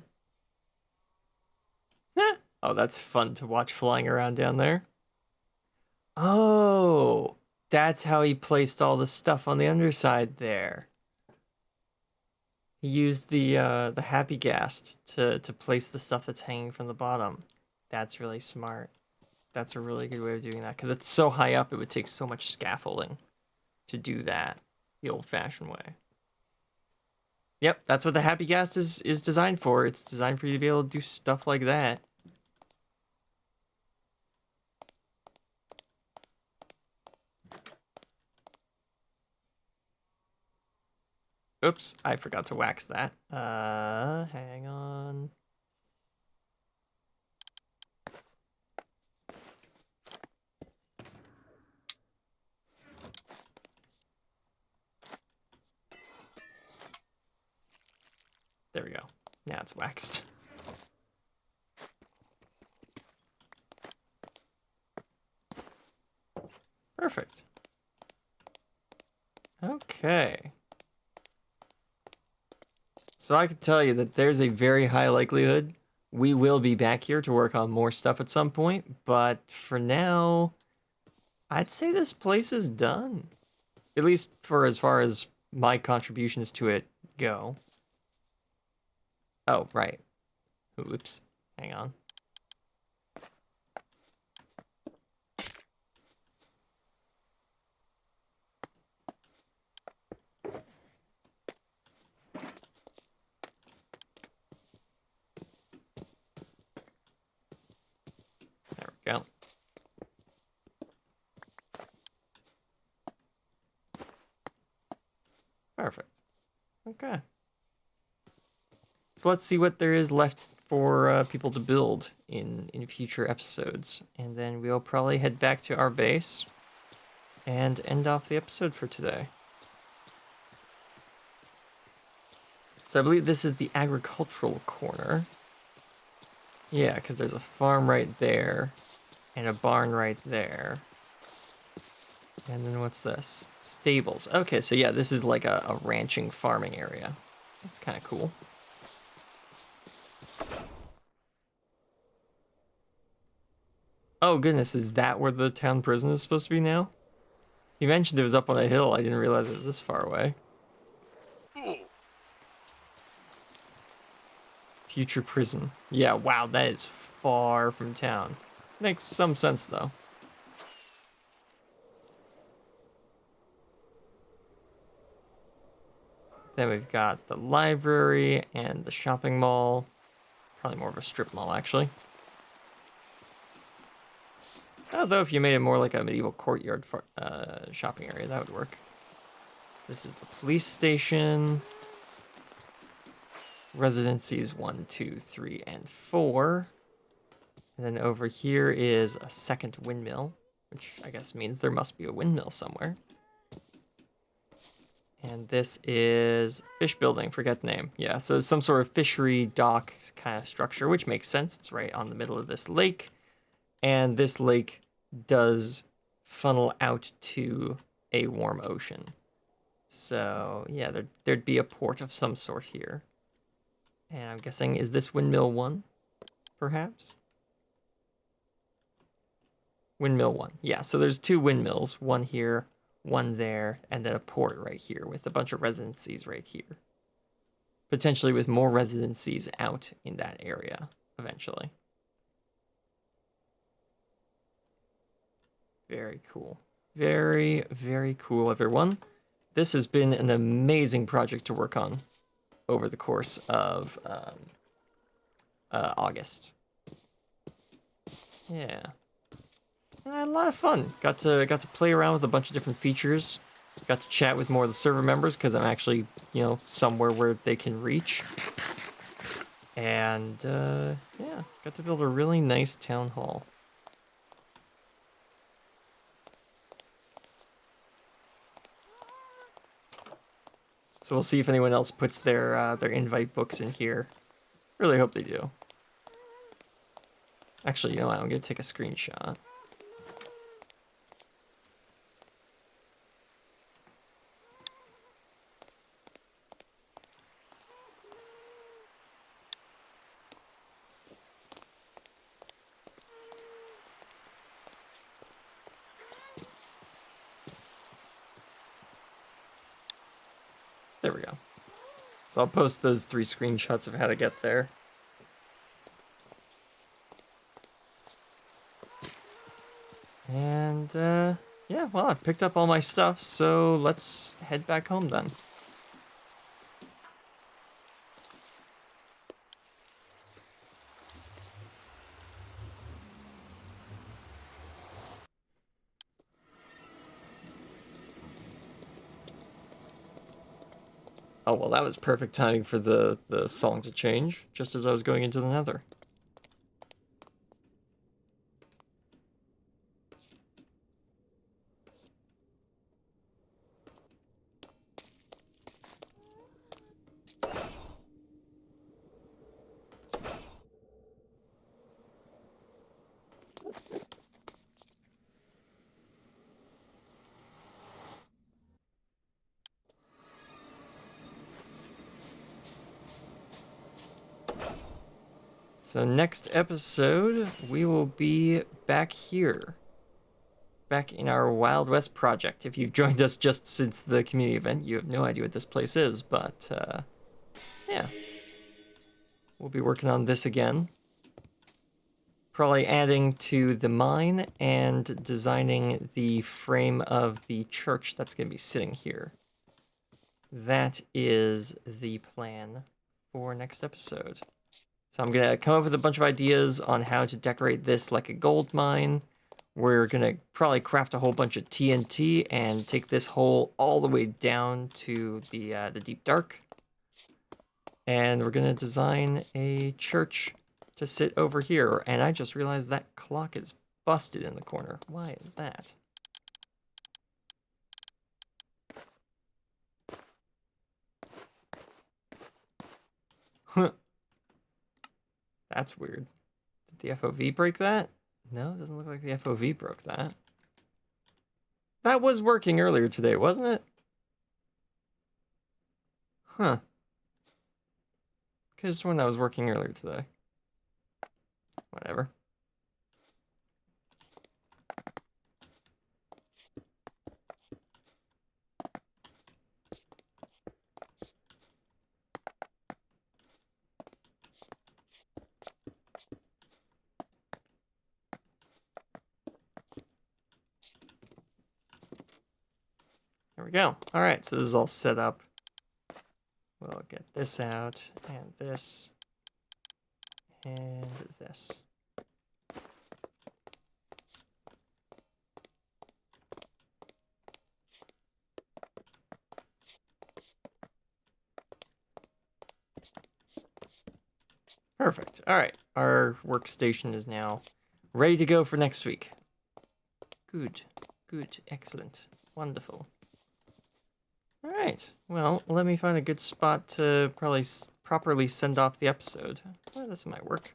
Oh, that's fun to watch flying around down there. Oh, that's how he placed all the stuff on the underside there. He used the happy gas to place the stuff that's hanging from the bottom. That's really smart. That's a really good way of doing that because it's so high up it would take so much scaffolding to do that the old-fashioned way. Yep, that's what the happy gas is designed for. It's designed for you to be able to do stuff like that. Oops, I forgot to wax that. Hang on. There we go. Now it's waxed. Perfect. Okay. So I can tell you that there's a very high likelihood we will be back here to work on more stuff at some point, but for now, I'd say this place is done. At least for as far as my contributions to it go. Oh, right. Oops. Hang on. There we go. Perfect. Okay. So let's see what there is left for people to build in future episodes. And then we'll probably head back to our base and end off the episode for today. So I believe this is the agricultural corner. Yeah, because there's a farm right there and a barn right there. And then what's this? Stables. Okay, so yeah, this is like a ranching farming area. That's kind of cool. Oh goodness, is that where the town prison is supposed to be now? You mentioned it was up on a hill. I didn't realize it was this far away. Future prison. Yeah, wow, that is far from town. Makes some sense though. Then we've got the library and the shopping mall. Probably more of a strip mall, actually. Although if you made it more like a medieval courtyard shopping area, that would work. This is the police station. Residencies 1, 2, 3, and 4. And then over here is a second windmill, which I guess means there must be a windmill somewhere. And this is fish building, forget the name. Yeah, so it's some sort of fishery dock kind of structure, which makes sense. It's right on the middle of this lake. And this lake does funnel out to a warm ocean. So, yeah, there'd be a port of some sort here. And I'm guessing, is this windmill 1, perhaps? Windmill 1. Yeah, so there's 2 windmills, one here, one there, and then a port right here with a bunch of residencies right here. Potentially with more residencies out in that area eventually. Very cool. Very, very cool, everyone. This has been an amazing project to work on over the course of August. Yeah. And I had a lot of fun. Got to play around with a bunch of different features. Got to chat with more of the server members because I'm actually, somewhere where they can reach. And yeah, got to build a really nice town hall. So we'll see if anyone else puts their invite books in here. Really hope they do. Actually, you know what? I'm gonna take a screenshot. There we go. So I'll post those 3 screenshots of how to get there. And, yeah, well, I picked up all my stuff, so let's head back home then. Oh, well, that was perfect timing for the song to change, just as I was going into the nether. So next episode, we will be back here. Back in our Wild West project. If you've joined us just since the community event, you have no idea what this place is, but, yeah. We'll be working on this again. Probably adding to the mine and designing the frame of the church that's going to be sitting here. That is the plan for next episode. So I'm going to come up with a bunch of ideas on how to decorate this like a gold mine. We're going to probably craft a whole bunch of TNT and take this hole all the way down to the deep dark. And we're going to design a church to sit over here. And I just realized that clock is busted in the corner. Why is that? Huh. That's weird. Did the FOV break that? No, it doesn't look like the FOV broke that. That was working earlier today, wasn't it? Huh. Could have sworn that was working earlier today. Whatever. There we go. All right, so this is all set up. We'll get this out, and this, and this. Perfect. All right, our workstation is now ready to go for next week. Good, good, excellent, wonderful. All right, well, let me find a good spot to probably properly send off the episode. Well, this might work.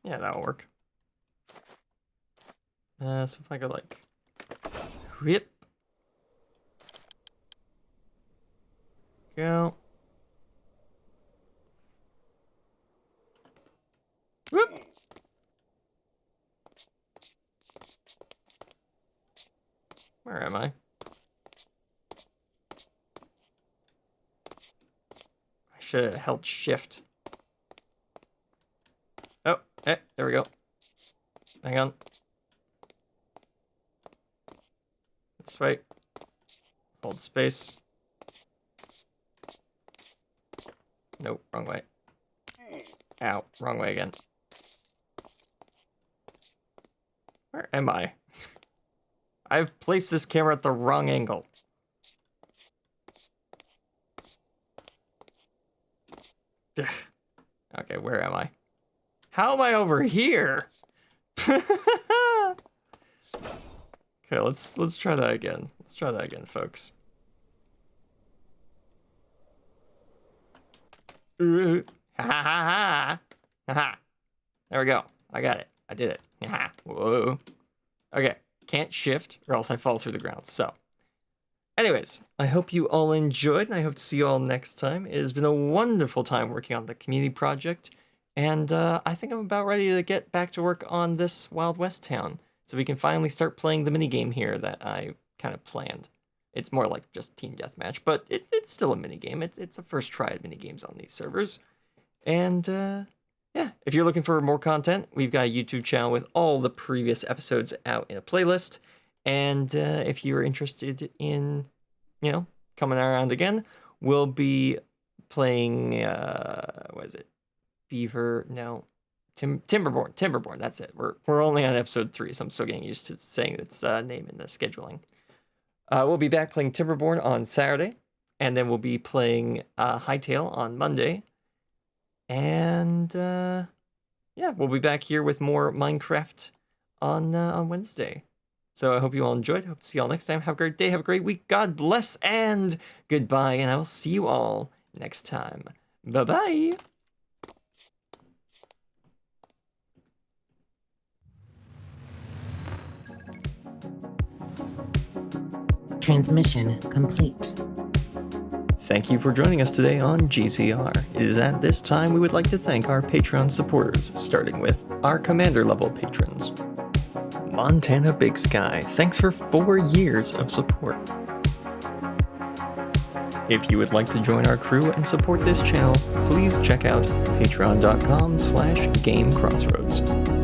Yeah, that'll work. So if I go like, whip, go, whoop. Where am I? I should have held shift. Oh, there we go. Hang on. This way. Hold space. Nope, wrong way. Ow, wrong way again. Where am I? I've placed this camera at the wrong angle. Ugh. Okay, where am I? How am I over here? Okay, let's try that again. Let's try that again, folks. Ha ha ha ha ha. There we go. I got it. I did it. Ha. Whoa. Okay, can't shift or else I fall through the ground. So, anyways, I hope you all enjoyed, and I hope to see you all next time. It has been a wonderful time working on the community project, and I think I'm about ready to get back to work on this Wild West town, so we can finally start playing the minigame here that I kind of planned. It's more like just team deathmatch, but it's still a minigame. It's a first try at minigames on these servers. And yeah, if you're looking for more content, we've got a YouTube channel with all the previous episodes out in a playlist. And if you're interested in, you know, coming around again, we'll be playing, what is it? Timberborn, that's it. We're only on episode 3, so I'm still getting used to saying its name in the scheduling. We'll be back playing Timberborn on Saturday, and then we'll be playing Hightail on Monday. And yeah, we'll be back here with more Minecraft on Wednesday. So I hope you all enjoyed. Hope to see you all next time. Have a great day. Have a great week. God bless and goodbye. And I will see you all next time. Bye-bye. Transmission complete. Thank you for joining us today on GCR. It is at this time we would like to thank our Patreon supporters, starting with our commander level patrons. Montana Big Sky, thanks for 4 years of support. If you would like to join our crew and support this channel, please check out patreon.com/GameCrossRoads.